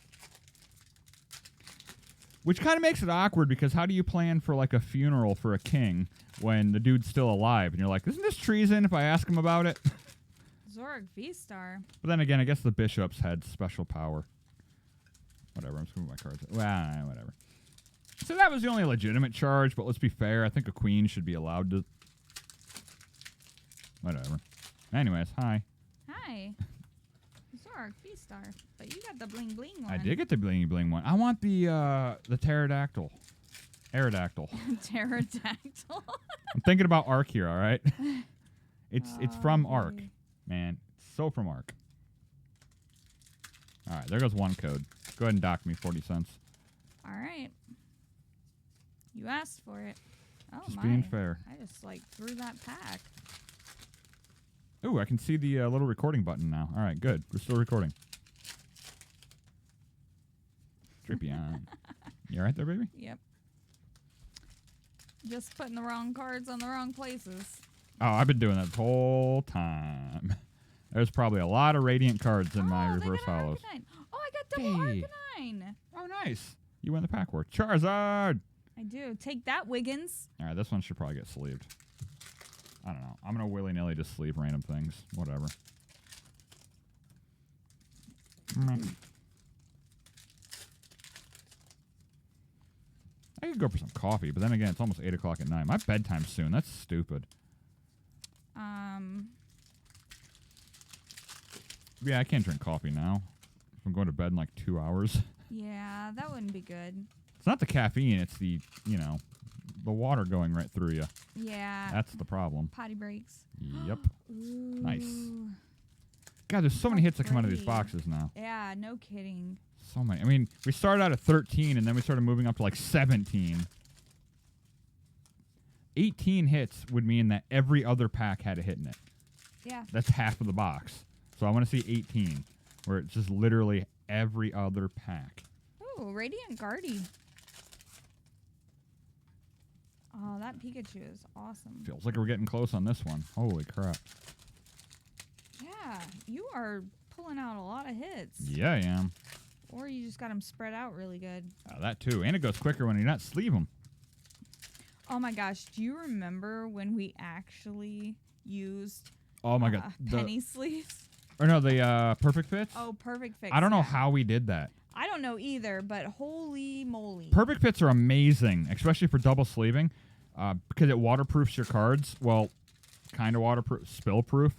[SPEAKER 1] Which kind of makes it awkward, because how do you plan for like a funeral for a king when the dude's still alive? And you're like, isn't this treason if I ask him about it?
[SPEAKER 2] Zorg V-Star.
[SPEAKER 1] But then again, I guess the bishops had special power. Whatever, I'm just moving my cards. Well, whatever. So that was the only legitimate charge, but let's be fair. I think a queen should be allowed to... Whatever. Anyways, hi.
[SPEAKER 2] Hi. Zorg V-Star. But you got the bling bling one.
[SPEAKER 1] I did get the bling bling one. I want the pterodactyl. Aerodactyl.
[SPEAKER 2] Pterodactyl.
[SPEAKER 1] I'm thinking about Ark here, all right? It's from Ark.
[SPEAKER 2] Okay.
[SPEAKER 1] Man, it's so from Ark. All right, there goes one code. Go ahead and dock me 40 cents.
[SPEAKER 2] All right. You asked for it. Oh,
[SPEAKER 1] Just
[SPEAKER 2] my.
[SPEAKER 1] being fair.
[SPEAKER 2] I just, like, threw that pack.
[SPEAKER 1] Ooh, I can see the little recording button now. All right, good. We're still recording. Drippy on. You all right there, baby?
[SPEAKER 2] Yep. Just putting the wrong cards on the wrong places.
[SPEAKER 1] Oh, I've been doing that the whole time. There's probably a lot of Radiant cards in my reverse hollows.
[SPEAKER 2] Oh, I got double
[SPEAKER 1] Hey.
[SPEAKER 2] Arcanine.
[SPEAKER 1] Oh, nice. You win the pack war. Charizard!
[SPEAKER 2] I do. Take that, Wiggins.
[SPEAKER 1] All right, this one should probably get sleeved. I don't know. I'm going to willy-nilly just sleeve random things. Whatever. I could go for some coffee, but then again, it's almost 8 o'clock at night. My bedtime's soon. That's stupid. Yeah, I can't drink coffee now. I'm going to bed in like 2 hours.
[SPEAKER 2] Yeah, that wouldn't be good.
[SPEAKER 1] It's not the caffeine. It's the, the water going right through you.
[SPEAKER 2] Yeah.
[SPEAKER 1] That's the problem.
[SPEAKER 2] Potty breaks.
[SPEAKER 1] Yep.
[SPEAKER 2] Ooh.
[SPEAKER 1] Nice. God, there's so many hits that come out of these boxes now.
[SPEAKER 2] Yeah, no kidding.
[SPEAKER 1] So many. I mean, we started out at 13, and then we started moving up to like 17. 18 hits would mean that every other pack had a hit in it.
[SPEAKER 2] Yeah.
[SPEAKER 1] That's half of the box. So I want to see 18, where it's just literally every other pack.
[SPEAKER 2] Ooh, Radiant Guardy. Oh, that Pikachu is awesome.
[SPEAKER 1] Feels like we're getting close on this one. Holy crap.
[SPEAKER 2] Yeah, you are pulling out a lot of hits.
[SPEAKER 1] Yeah, I am.
[SPEAKER 2] Or you just got them spread out really good.
[SPEAKER 1] That too. And it goes quicker when you not sleeve them.
[SPEAKER 2] Oh my gosh, do you remember when we actually used
[SPEAKER 1] Oh my god.
[SPEAKER 2] penny sleeves?
[SPEAKER 1] Or no, the perfect fits?
[SPEAKER 2] Oh, perfect fits.
[SPEAKER 1] I don't know
[SPEAKER 2] yeah.
[SPEAKER 1] how we did that.
[SPEAKER 2] I don't know either, but holy moly.
[SPEAKER 1] Perfect fits are amazing, especially for double sleeving, because it waterproofs your cards. Well, kind of waterproof, spill proof.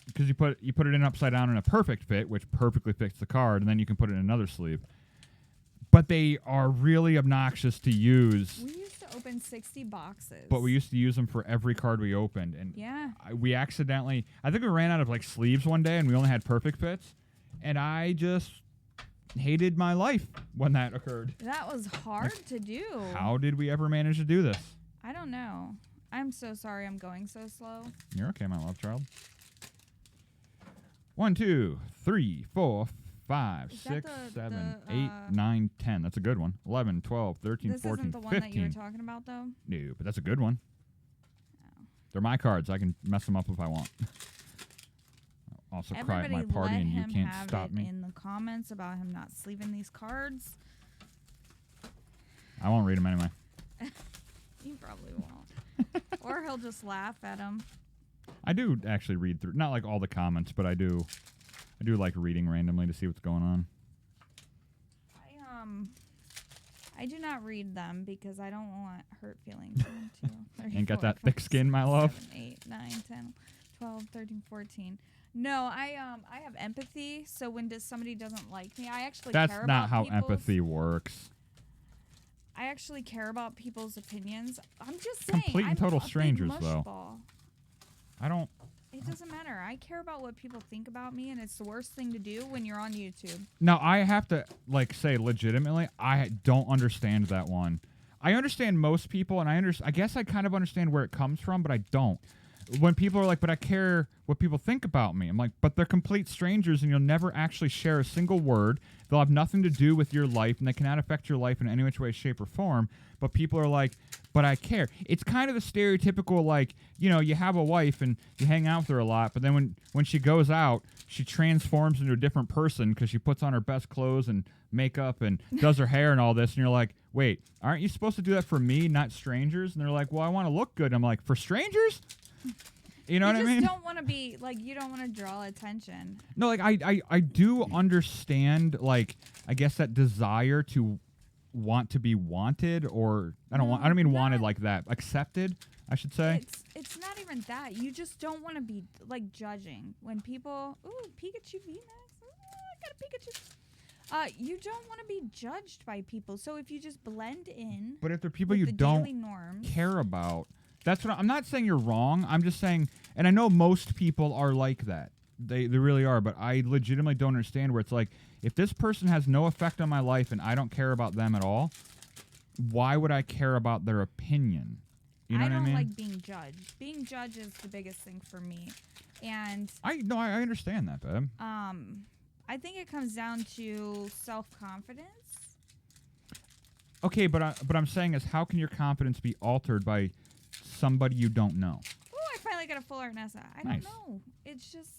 [SPEAKER 1] Because you put it in upside down in a perfect fit, which perfectly fits the card, and then you can put it in another sleeve. But they are really obnoxious to use.
[SPEAKER 2] We used to open 60 boxes.
[SPEAKER 1] But we used to use them for every card we opened, and
[SPEAKER 2] yeah,
[SPEAKER 1] we accidentally. I think we ran out of like sleeves one day, and we only had perfect fits, and I just hated my life when that occurred.
[SPEAKER 2] that was hard to do.
[SPEAKER 1] How did we ever manage to do this?
[SPEAKER 2] I don't know. I'm so sorry I'm going so slow.
[SPEAKER 1] You're okay, my love child. 1, 2, 3, 4, 5,
[SPEAKER 2] Is
[SPEAKER 1] 6,
[SPEAKER 2] that
[SPEAKER 1] 7,
[SPEAKER 2] the,
[SPEAKER 1] 8, 9, 10. That's a good one. 11, 12, 13,
[SPEAKER 2] This
[SPEAKER 1] 14,
[SPEAKER 2] isn't the one
[SPEAKER 1] 15.
[SPEAKER 2] that you were talking about, though?
[SPEAKER 1] No, but that's a good one.
[SPEAKER 2] Oh.
[SPEAKER 1] They're my cards. I can mess them up if I want. I'll also cry at my party, and you can't stop me.
[SPEAKER 2] In the comments about him not sleeving these cards.
[SPEAKER 1] I won't read them anyway.
[SPEAKER 2] You probably won't. Or he'll just laugh at him.
[SPEAKER 1] I do actually read through, not like all the comments, but I do like reading randomly to see what's going on.
[SPEAKER 2] I do not read them because I don't want hurt feelings. 1, 2, 3,
[SPEAKER 1] Ain't got
[SPEAKER 2] 4,
[SPEAKER 1] that
[SPEAKER 2] 5,
[SPEAKER 1] thick skin, my love.
[SPEAKER 2] 7, 8, 9, 10, 12, 13, 14. No, I have empathy, so when somebody doesn't like me, I actually care
[SPEAKER 1] That's
[SPEAKER 2] about
[SPEAKER 1] not how
[SPEAKER 2] people's-
[SPEAKER 1] empathy works.
[SPEAKER 2] I actually care about people's opinions. I'm just saying.
[SPEAKER 1] Complete and
[SPEAKER 2] I'm
[SPEAKER 1] total
[SPEAKER 2] a big
[SPEAKER 1] strangers,
[SPEAKER 2] mush
[SPEAKER 1] though.
[SPEAKER 2] ball.
[SPEAKER 1] I don't.
[SPEAKER 2] It doesn't matter. I care about what people think about me, and it's the worst thing to do when you're on YouTube.
[SPEAKER 1] Now, I have to, like, say legitimately, I don't understand that one. I understand most people, and I guess I kind of understand where it comes from, but I don't. When people are like, but I care what people think about me. I'm like, but they're complete strangers, and you'll never actually share a single word. They'll have nothing to do with your life, and they cannot affect your life in any which way, shape, or form. But people are like, but I care. It's kind of the stereotypical, like, you know, you have a wife, and you hang out with her a lot, but then when she goes out, she transforms into a different person because she puts on her best clothes and makeup and does her hair and all this, and you're like, wait, aren't you supposed to do that for me, not strangers? And they're like, well, I want to look good. And I'm like, for strangers? You know what I mean?
[SPEAKER 2] You just don't want to be, like, you don't want to draw attention.
[SPEAKER 1] No, like, I do understand, like, I guess that desire to want to be wanted, or I don't mean wanted like that. Accepted, I should say.
[SPEAKER 2] It's not even that. You just don't want to be, like, judging. When people, ooh, Pikachu VMAX. I got a Pikachu. You don't want to be judged by people. So if you just blend in,
[SPEAKER 1] but if they're people
[SPEAKER 2] with
[SPEAKER 1] you
[SPEAKER 2] the
[SPEAKER 1] don't
[SPEAKER 2] daily norms,
[SPEAKER 1] care about, that's what I'm not saying you're wrong. I'm just saying, and I know most people are like that. They really are, but I legitimately don't understand where it's like, if this person has no effect on my life and I don't care about them at all, why would I care about their opinion? You know what I mean?
[SPEAKER 2] I don't like being judged. Being judged is the biggest thing for me. And
[SPEAKER 1] I understand that, babe.
[SPEAKER 2] I think it comes down to self-confidence.
[SPEAKER 1] Okay, but I'm saying is, how can your confidence be altered by somebody you don't know?
[SPEAKER 2] Oh, I finally got a full art Nessa. I
[SPEAKER 1] Nice.
[SPEAKER 2] don't know. It's just...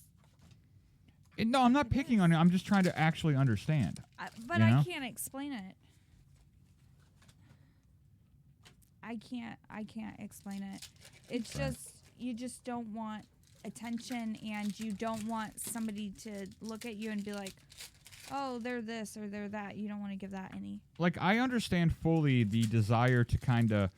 [SPEAKER 1] No, I'm not picking on you. I'm just trying to actually understand.
[SPEAKER 2] But
[SPEAKER 1] you know?
[SPEAKER 2] I can't explain it. I can't explain it. It's
[SPEAKER 1] Okay.
[SPEAKER 2] just, you just don't want attention, and you don't want somebody to look at you and be like, oh, they're this or they're that. You don't want to give that any.
[SPEAKER 1] Like, I understand fully the desire to kind of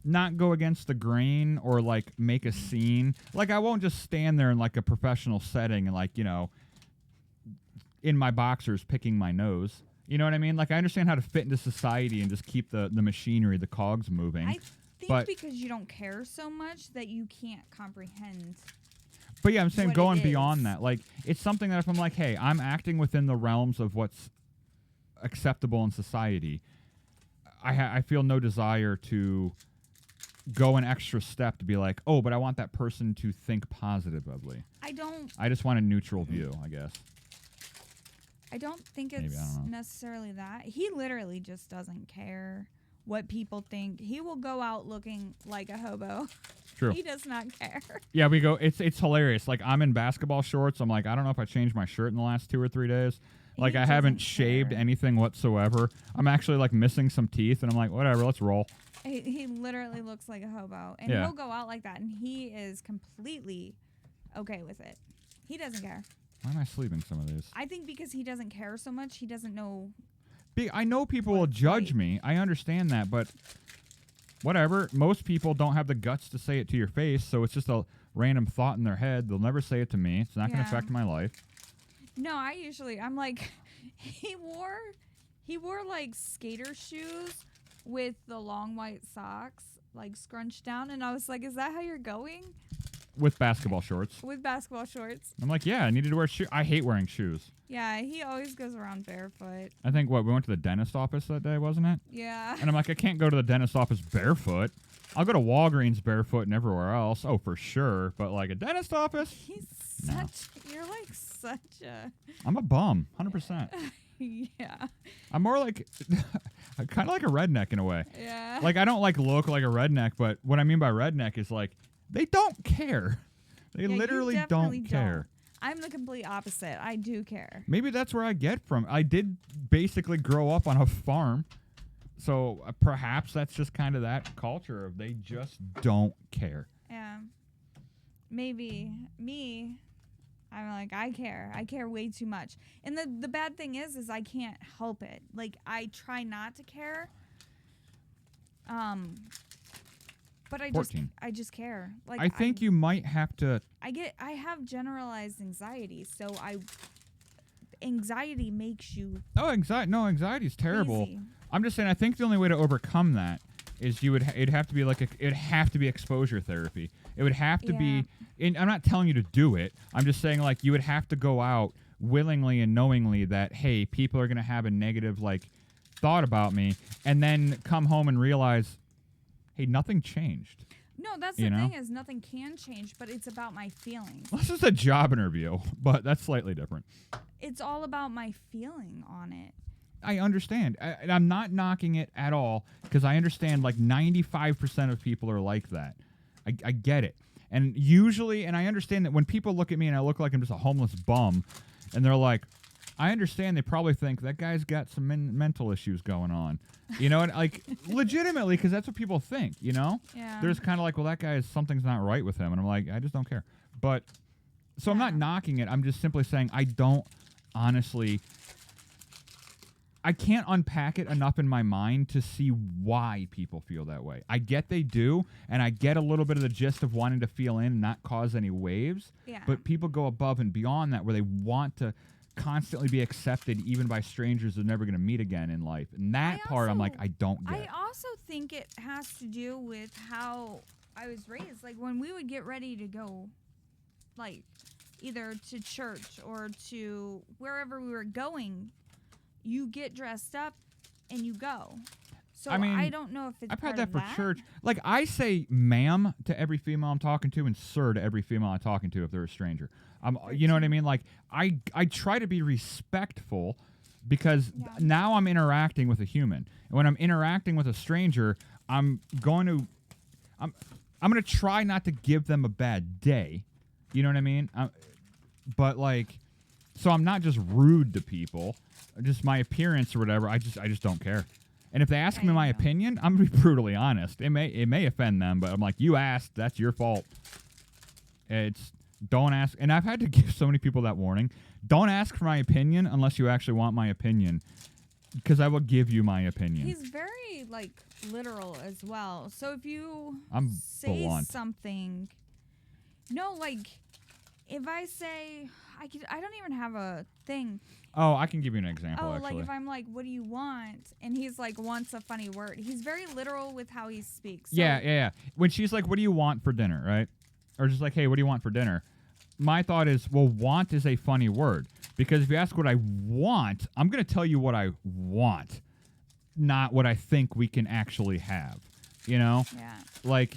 [SPEAKER 1] not go against the grain or, like, make a scene. Like, I won't just stand there in, like, a professional setting and, like, you know, in my boxers picking my nose. You know what I mean? Like, I understand how to fit into society and just keep the machinery, the cogs moving.
[SPEAKER 2] I think because you don't care so much that you can't comprehend.
[SPEAKER 1] But yeah, I'm saying
[SPEAKER 2] what
[SPEAKER 1] going
[SPEAKER 2] it
[SPEAKER 1] beyond
[SPEAKER 2] is.
[SPEAKER 1] that. Like, it's something that if I'm like, hey, I'm acting within the realms of what's acceptable in society, I feel no desire to go an extra step to be like, oh, but I want that person to think positively. I just want a neutral view, I guess.
[SPEAKER 2] I don't think
[SPEAKER 1] Maybe,
[SPEAKER 2] it's
[SPEAKER 1] I don't know.
[SPEAKER 2] necessarily that. He literally just doesn't care what people think. He will go out looking like a hobo.
[SPEAKER 1] True.
[SPEAKER 2] He does not care.
[SPEAKER 1] Yeah, we go. It's hilarious. Like, I'm in basketball shorts. I'm like, I don't know if I changed my shirt in the last 2 or 3 days. Like,
[SPEAKER 2] He
[SPEAKER 1] I haven't
[SPEAKER 2] doesn't
[SPEAKER 1] shaved
[SPEAKER 2] care.
[SPEAKER 1] anything whatsoever. I'm actually, like, missing some teeth, and I'm like, whatever, let's roll.
[SPEAKER 2] He literally looks like a hobo. And
[SPEAKER 1] Yeah.
[SPEAKER 2] he'll go out like that, and he is completely okay with it. He doesn't care.
[SPEAKER 1] Why am I sleeping some of these?
[SPEAKER 2] I think because he doesn't care so much, he doesn't know.
[SPEAKER 1] I know people will judge me. I understand that, but whatever. Most people don't have the guts to say it to your face, so it's just a random thought in their head. They'll never say it to me. It's not going to
[SPEAKER 2] Yeah.
[SPEAKER 1] affect my life.
[SPEAKER 2] No, I'm like, he wore like skater shoes with the long white socks, like scrunched down, and I was like, is that how you're going?
[SPEAKER 1] With basketball shorts.
[SPEAKER 2] With basketball shorts.
[SPEAKER 1] I'm like, yeah, I needed to wear shoes. I hate wearing shoes.
[SPEAKER 2] Yeah, he always goes around barefoot.
[SPEAKER 1] I think, we went to the dentist office that day, wasn't it?
[SPEAKER 2] Yeah.
[SPEAKER 1] And I'm like, I can't go to the dentist office barefoot. I'll go to Walgreens barefoot and everywhere else. Oh, for sure. But, like, a dentist office? No.
[SPEAKER 2] You're like such a...
[SPEAKER 1] I'm a bum, 100%.
[SPEAKER 2] Yeah.
[SPEAKER 1] I'm more like, kind of like a redneck in a way.
[SPEAKER 2] Yeah.
[SPEAKER 1] Like, I don't, like, look like a redneck, but what I mean by redneck is, like, they don't care. They
[SPEAKER 2] Yeah, you
[SPEAKER 1] literally
[SPEAKER 2] definitely
[SPEAKER 1] don't care.
[SPEAKER 2] I'm the complete opposite. I do care.
[SPEAKER 1] Maybe that's where I get from. I did basically grow up on a farm. So perhaps that's just kind of that culture of they just don't care.
[SPEAKER 2] Yeah. Maybe. Me, I'm like, I care. I care way too much. And the bad thing is I can't help it. Like, I try not to care. But I just care. Like,
[SPEAKER 1] I think you might have to.
[SPEAKER 2] I have generalized anxiety, so anxiety makes you
[SPEAKER 1] Oh, anxiety! No, anxiety is terrible.
[SPEAKER 2] crazy.
[SPEAKER 1] I'm just saying. I think the only way to overcome that is it'd have to be like it'd have to be exposure therapy. It would have to
[SPEAKER 2] Yeah.
[SPEAKER 1] be, and I'm not telling you to do it. I'm just saying, like, you would have to go out willingly and knowingly that, hey, people are going to have a negative, like, thought about me, and then come home and realize, hey, nothing changed.
[SPEAKER 2] No, that's
[SPEAKER 1] You
[SPEAKER 2] the
[SPEAKER 1] know?
[SPEAKER 2] thing is nothing can change, but it's about my feelings.
[SPEAKER 1] This is a job interview, but that's slightly different.
[SPEAKER 2] It's all about my feeling on it.
[SPEAKER 1] I understand. And I'm not knocking it at all because I understand like 95% of people are like that. I get it. And usually, and I understand that when people look at me and I look like I'm just a homeless bum, and they're like, I understand they probably think that guy's got some mental issues going on. You know, and like legitimately, because that's what people think, you know?
[SPEAKER 2] Yeah.
[SPEAKER 1] There's kind of like, well, that guy is, something's not right with him. And I'm like, I just don't care. But, so I'm not
[SPEAKER 2] Yeah.
[SPEAKER 1] knocking it. I'm just simply saying I don't honestly, I can't unpack it enough in my mind to see why people feel that way. I get they do, and I get a little bit of the gist of wanting to feel in and not cause any waves.
[SPEAKER 2] Yeah.
[SPEAKER 1] But people go above and beyond that where they want to constantly be accepted even by strangers they're never going to meet again in life. And that part I'm like, I don't get.
[SPEAKER 2] I also think it has to do with how I was raised. Like when we would get ready to go, like either to church or to wherever we were going, you get dressed up and you go. So
[SPEAKER 1] I mean,
[SPEAKER 2] I don't know if it's
[SPEAKER 1] I've
[SPEAKER 2] part
[SPEAKER 1] had
[SPEAKER 2] of
[SPEAKER 1] that for church. Like, I say ma'am to every female I'm talking to and sir to every female I'm talking to if they're a stranger. You know what I mean? Like, I try to be respectful because now I'm interacting with a human. And when I'm interacting with a stranger, I'm going to try not to give them a bad day. You know what I mean? But, like, so I'm not just rude to people. Just my appearance or whatever, I just don't care. And if they ask me my opinion, I'm gonna be brutally honest. It may offend them, but I'm like, you asked, that's your fault. It's don't ask. And I've had to give so many people that warning. Don't ask for my opinion unless you actually want my opinion, because I will give you my opinion.
[SPEAKER 2] He's very like literal as well. So if you
[SPEAKER 1] I'm
[SPEAKER 2] say
[SPEAKER 1] blunt.
[SPEAKER 2] something, no, like if I say I don't even have a thing.
[SPEAKER 1] Oh, I can give you an example, actually.
[SPEAKER 2] Like if I'm like, what do you want? And he's like, wants a funny word. He's very literal with how he speaks. So
[SPEAKER 1] Yeah. When she's like, what do you want for dinner, right? Or just like, hey, what do you want for dinner? My thought is, well, want is a funny word. Because if you ask what I want, I'm going to tell you what I want, not what I think we can actually have. You know?
[SPEAKER 2] Yeah.
[SPEAKER 1] Like,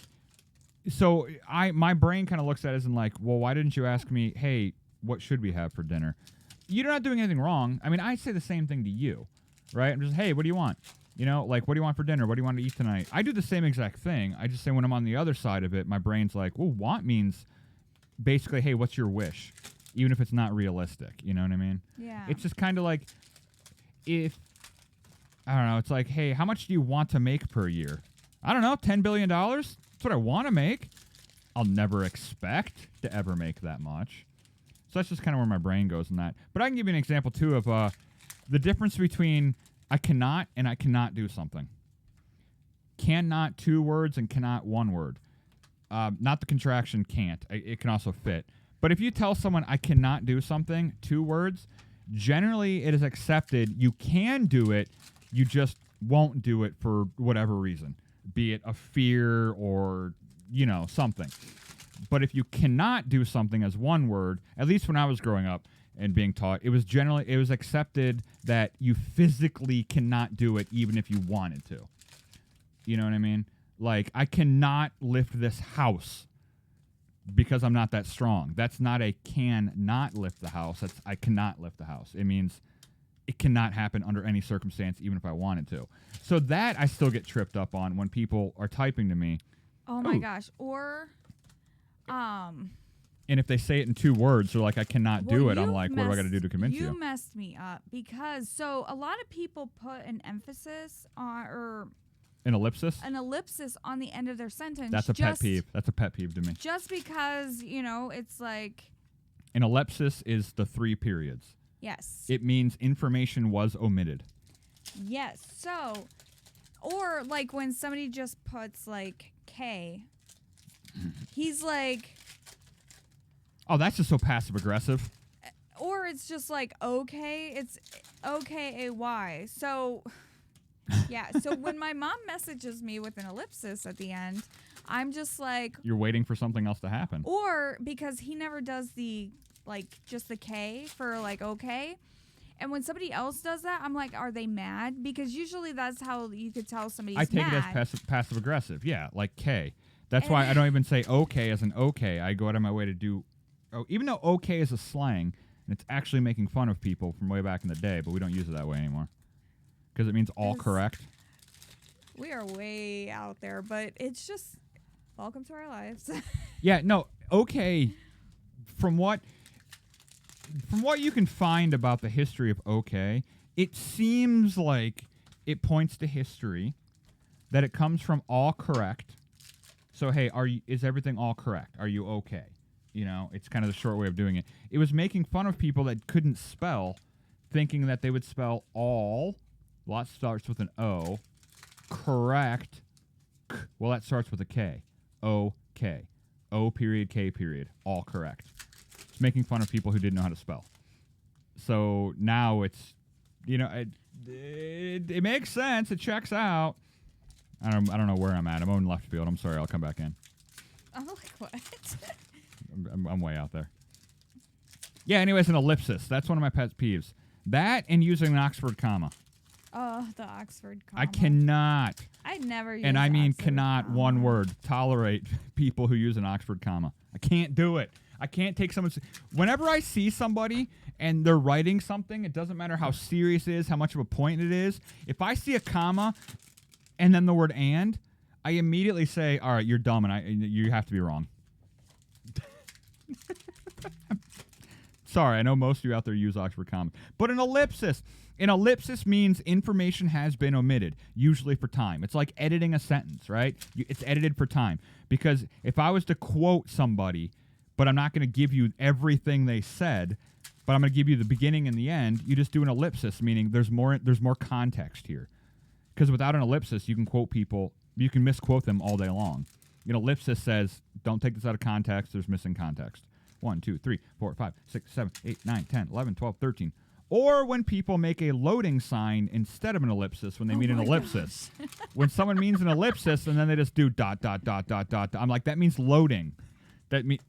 [SPEAKER 1] so my brain kind of looks at it as in like, well, why didn't you ask me, hey, what should we have for dinner? You're not doing anything wrong. I mean, I say the same thing to you, right? I'm just, hey, what do you want? You know, like, what do you want for dinner? What do you want to eat tonight? I do the same exact thing. I just say when I'm on the other side of it, my brain's like, well, want means basically, hey, what's your wish? Even if it's not realistic. You know what I mean?
[SPEAKER 2] Yeah.
[SPEAKER 1] It's just kind of like if, I don't know, it's like, hey, how much do you want to make per year? I don't know, $10 billion? That's what I want to make. I'll never expect to ever make that much. So that's just kind of where my brain goes in that. But I can give you an example, too, of the difference between I cannot and I cannot do something. Cannot 2 words and cannot 1 word. Not the contraction can't. It can also fit. But if you tell someone I cannot do something, 2 words, generally it is accepted. You can do it. You just won't do it for whatever reason. Be it a fear or, you know, something. But if you cannot do something as 1 word, at least when I was growing up and being taught, it was accepted that you physically cannot do it even if you wanted to. You know what I mean? Like, I cannot lift this house because I'm not that strong. That's not a cannot lift the house. That's I cannot lift the house. It means it cannot happen under any circumstance, even if I wanted to. So that I still get tripped up on when people are typing to me.
[SPEAKER 2] Oh my gosh. Or
[SPEAKER 1] and if they say it in 2 words, they're like, I cannot do it. I'm like, what do I got to do to convince you?
[SPEAKER 2] You messed me up because so a lot of people put an emphasis on or
[SPEAKER 1] An ellipsis?
[SPEAKER 2] an ellipsis on the end of their sentence.
[SPEAKER 1] That's a pet peeve. That's a pet peeve to me.
[SPEAKER 2] Just because, you know, it's like
[SPEAKER 1] An ellipsis is the 3 periods.
[SPEAKER 2] yes.
[SPEAKER 1] It means information was omitted.
[SPEAKER 2] Yes. So or like when somebody just puts like K, he's like
[SPEAKER 1] Oh, that's just so passive aggressive.
[SPEAKER 2] or it's just like okay, it's OKAY. So yeah, so when my mom messages me with an ellipsis at the end, I'm just like,
[SPEAKER 1] You're waiting for something else to happen.
[SPEAKER 2] or because he never does the, like, just the K for, like, okay. And when somebody else does that, I'm like, are they mad? Because usually that's how you could tell somebody's
[SPEAKER 1] I take
[SPEAKER 2] mad.
[SPEAKER 1] it as passive aggressive. Yeah, like K. That's why I don't even say okay as an okay. I go out of my way to do, even though okay is a slang, and it's actually making fun of people from way back in the day, but we don't use it that way anymore. Because it means all correct.
[SPEAKER 2] We are way out there, but it's just welcome to our lives.
[SPEAKER 1] Yeah, no, okay. From what you can find about the history of okay, it seems like it points to history, that it comes from all correct. So hey, is everything all correct? Are you okay? You know, it's kind of the short way of doing it. It was making fun of people that couldn't spell, thinking that they would spell all. Well, that starts with an O. Correct. Well, that starts with a K. O-K. O period, K period. All correct. It's making fun of people who didn't know how to spell. So now it's, it makes sense. It checks out. I don't know where I'm at. I'm on left field. I'm sorry. I'll come back in.
[SPEAKER 2] I'm like, what?
[SPEAKER 1] I'm way out there. Yeah, anyways, an ellipsis. That's one of my pet peeves. That and using an Oxford comma.
[SPEAKER 2] Oh, the Oxford comma.
[SPEAKER 1] I cannot.
[SPEAKER 2] I'd never use
[SPEAKER 1] And I mean
[SPEAKER 2] Oxford
[SPEAKER 1] cannot,
[SPEAKER 2] comma.
[SPEAKER 1] one word, tolerate people who use an Oxford comma. I can't do it. I can't take someone's... Whenever I see somebody and they're writing something, it doesn't matter how serious it is, how much of a point it is. If I see a comma and then the word and, I immediately say, all right, you're dumb and you have to be wrong. Sorry, I know most of you out there use Oxford comma. But an ellipsis. An ellipsis means information has been omitted, usually for time. It's like editing a sentence, right? It's edited for time. Because if I was to quote somebody, but I'm not going to give you everything they said, but I'm going to give you the beginning and the end, you just do an ellipsis, meaning there's more context here. Because without an ellipsis, you can quote people, you can misquote them all day long. An ellipsis says, don't take this out of context, there's missing context. 1, 2, 3, 4, 5, 6, 7, 8, 9, 10, 11, 12, 13. Or when people make a loading sign instead of an ellipsis when they mean an ellipsis. When someone means an ellipsis and then they just do ... I'm like, that means loading. That means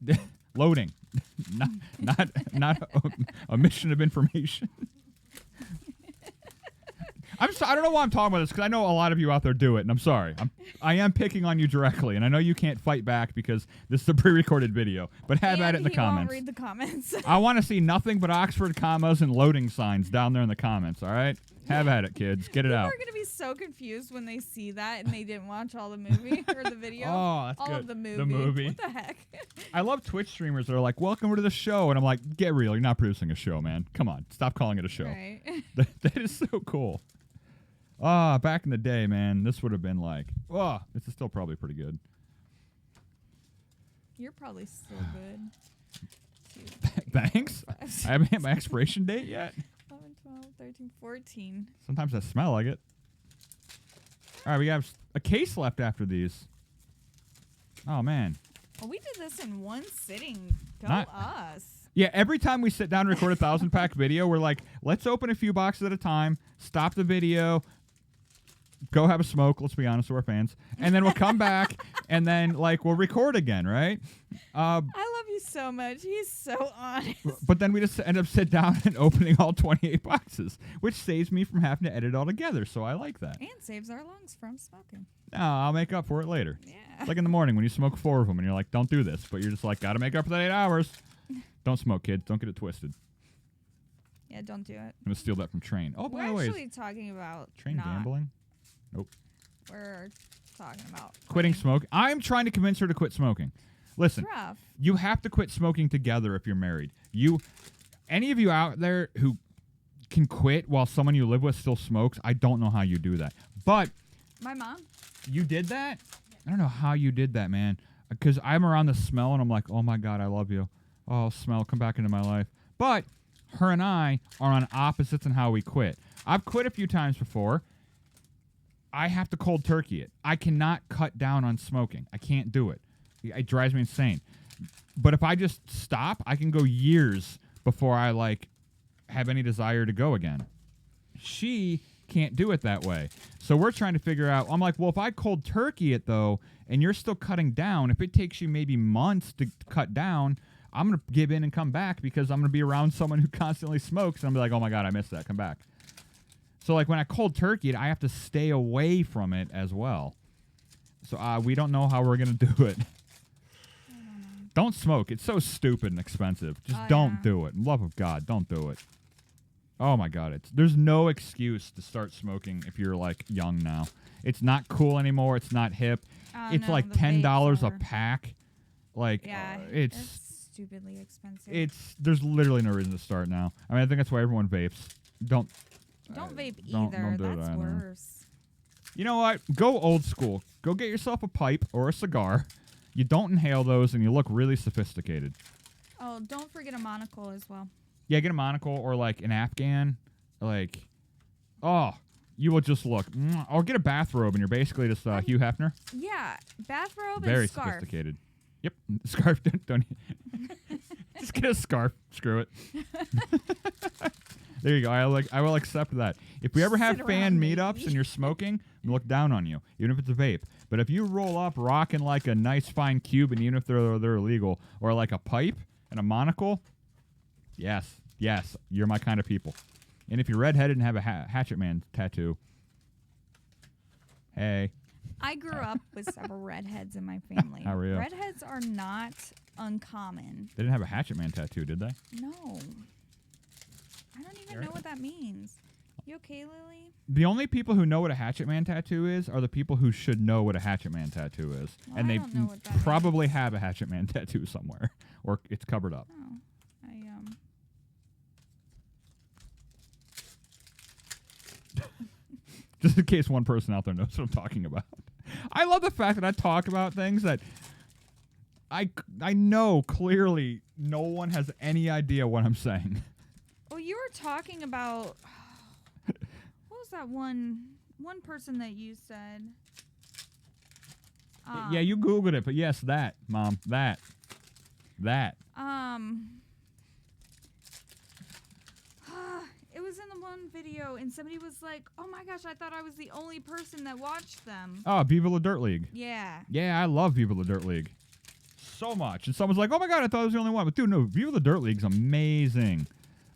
[SPEAKER 1] loading, not omission of information. I don't know why I'm talking about this because I know a lot of you out there do it, and I'm sorry. I am picking on you directly, and I know you can't fight back because this is a pre-recorded video. But have at it in the comments.
[SPEAKER 2] Won't read the comments.
[SPEAKER 1] I want to see nothing but Oxford commas and loading signs down there in the comments. All right, have at it, kids. Get it out.
[SPEAKER 2] People are gonna be so confused when they see that and they didn't watch all the movie or the video.
[SPEAKER 1] Oh, that's
[SPEAKER 2] all
[SPEAKER 1] good.
[SPEAKER 2] of the movie.
[SPEAKER 1] The movie.
[SPEAKER 2] What the heck?
[SPEAKER 1] I love Twitch streamers that are like, "Welcome to the show," and I'm like, "Get real. You're not producing a show, man. Come on, stop calling it a show."
[SPEAKER 2] Right.
[SPEAKER 1] That is so cool. Back in the day, man, this would have been like, this is still probably pretty good.
[SPEAKER 2] You're probably still good. 2, 3,
[SPEAKER 1] Thanks.
[SPEAKER 2] 4, 5, 6,
[SPEAKER 1] I haven't hit my expiration date yet.
[SPEAKER 2] 11, 12, 13, 14.
[SPEAKER 1] Sometimes I smell like it. All right, we have a case left after these. Oh, man.
[SPEAKER 2] Well, we did this in one sitting. Go us.
[SPEAKER 1] Yeah, every time we sit down and record a 1,000-pack video, we're like, let's open a few boxes at a time, stop the video, go have a smoke, let's be honest, we're fans, and then we'll come back, and then, we'll record again, right?
[SPEAKER 2] I love you so much. He's so honest.
[SPEAKER 1] But then we just end up sitting down and opening all 28 boxes, which saves me from having to edit it all together, so I like that.
[SPEAKER 2] And saves our lungs from smoking.
[SPEAKER 1] No, I'll make up for it later.
[SPEAKER 2] Yeah.
[SPEAKER 1] It's like in the morning when you smoke 4 of them, and you're like, don't do this, but you're just like, gotta make up for that 8 hours. Don't smoke, kids. Don't get it twisted.
[SPEAKER 2] Yeah, don't do it.
[SPEAKER 1] I'm going to steal that from Train. Oh, by the way.
[SPEAKER 2] We're actually talking about
[SPEAKER 1] Train gambling? Nope.
[SPEAKER 2] We're talking about
[SPEAKER 1] quitting smoking. I'm trying to convince her to quit smoking. Listen,
[SPEAKER 2] rough.
[SPEAKER 1] You have to quit smoking together if you're married. Any of you out there who can quit while someone you live with still smokes, I don't know how you do that. But
[SPEAKER 2] my mom.
[SPEAKER 1] You did that? I don't know how you did that, man. Because I'm around the smell and I'm like, oh my God, I love you. Oh, smell, come back into my life. But her and I are on opposites in how we quit. I've quit a few times before. I have to cold turkey it. I cannot cut down on smoking. I can't do it. It drives me insane. But if I just stop, I can go years before I have any desire to go again. She can't do it that way. So we're trying to figure out, I'm like, well, if I cold turkey it, though, and you're still cutting down, if it takes you maybe months to cut down, I'm going to give in and come back because I'm going to be around someone who constantly smokes, and I'm like, oh, my God, I missed that. Come back. So, like, when I cold turkey it, I have to stay away from it as well. So we don't know how we're going to do it. Don't smoke. It's so stupid and expensive. Just don't do it. Love of God, don't do it. Oh, my God. There's no excuse to start smoking if you're, like, young now. It's not cool anymore. It's not hip. It's
[SPEAKER 2] no,
[SPEAKER 1] like
[SPEAKER 2] the
[SPEAKER 1] $10
[SPEAKER 2] vapes
[SPEAKER 1] a
[SPEAKER 2] are-
[SPEAKER 1] pack. Like,
[SPEAKER 2] it's stupidly expensive.
[SPEAKER 1] There's literally no reason to start now. I mean, I think that's why everyone vapes. Don't
[SPEAKER 2] vape
[SPEAKER 1] don't
[SPEAKER 2] either.
[SPEAKER 1] do it
[SPEAKER 2] That's
[SPEAKER 1] either.
[SPEAKER 2] worse.
[SPEAKER 1] You know what? Go old school. Go get yourself a pipe or a cigar. You don't inhale those, and you look really sophisticated.
[SPEAKER 2] Oh, don't forget a monocle as well.
[SPEAKER 1] Yeah, get a monocle or, like, an Afghan. Like, oh, you will just look. Or get a bathrobe, and you're basically just Hugh Hefner.
[SPEAKER 2] Yeah, bathrobe
[SPEAKER 1] Very
[SPEAKER 2] and scarf.
[SPEAKER 1] sophisticated. Yep, scarf. Don't just get a scarf. Screw it. There you go. I will accept that. If we ever have
[SPEAKER 2] Sit
[SPEAKER 1] fan
[SPEAKER 2] around,
[SPEAKER 1] meetups
[SPEAKER 2] maybe.
[SPEAKER 1] and you're smoking, we look down on you, even if it's a vape. But if you roll up rocking like a nice fine Cuban, even if they're illegal, or like a pipe and a monocle, yes, you're my kind of people. And if you're redheaded and have a Hatchet Man tattoo, hey.
[SPEAKER 2] I grew up with several redheads in my family.
[SPEAKER 1] How are you?
[SPEAKER 2] Redheads are not uncommon.
[SPEAKER 1] They didn't have a Hatchet Man tattoo, did they?
[SPEAKER 2] No. I don't even know what that means. You okay, Lily?
[SPEAKER 1] The only people who know what a Hatchet Man tattoo is are the people who should know what a Hatchet Man tattoo is.
[SPEAKER 2] Well,
[SPEAKER 1] And
[SPEAKER 2] I
[SPEAKER 1] they
[SPEAKER 2] don't know what that
[SPEAKER 1] probably have a Hatchet Man tattoo somewhere. Or it's covered up.
[SPEAKER 2] Oh,
[SPEAKER 1] Just in case one person out there knows what I'm talking about. I love the fact that I talk about things that I know clearly no one has any idea what I'm saying.
[SPEAKER 2] Well, you were talking about what was that one person that you said?
[SPEAKER 1] Yeah, you Googled it, but yes, that, Mom, that.
[SPEAKER 2] It was in the one video, and somebody was like, "Oh my gosh, I thought I was the only person that watched them."
[SPEAKER 1] Oh, Viva La Dirt League.
[SPEAKER 2] Yeah.
[SPEAKER 1] Yeah, I love Viva La Dirt League so much. And someone's like, oh my God, I thought I was the only one. But dude, no, Viva La Dirt League's amazing.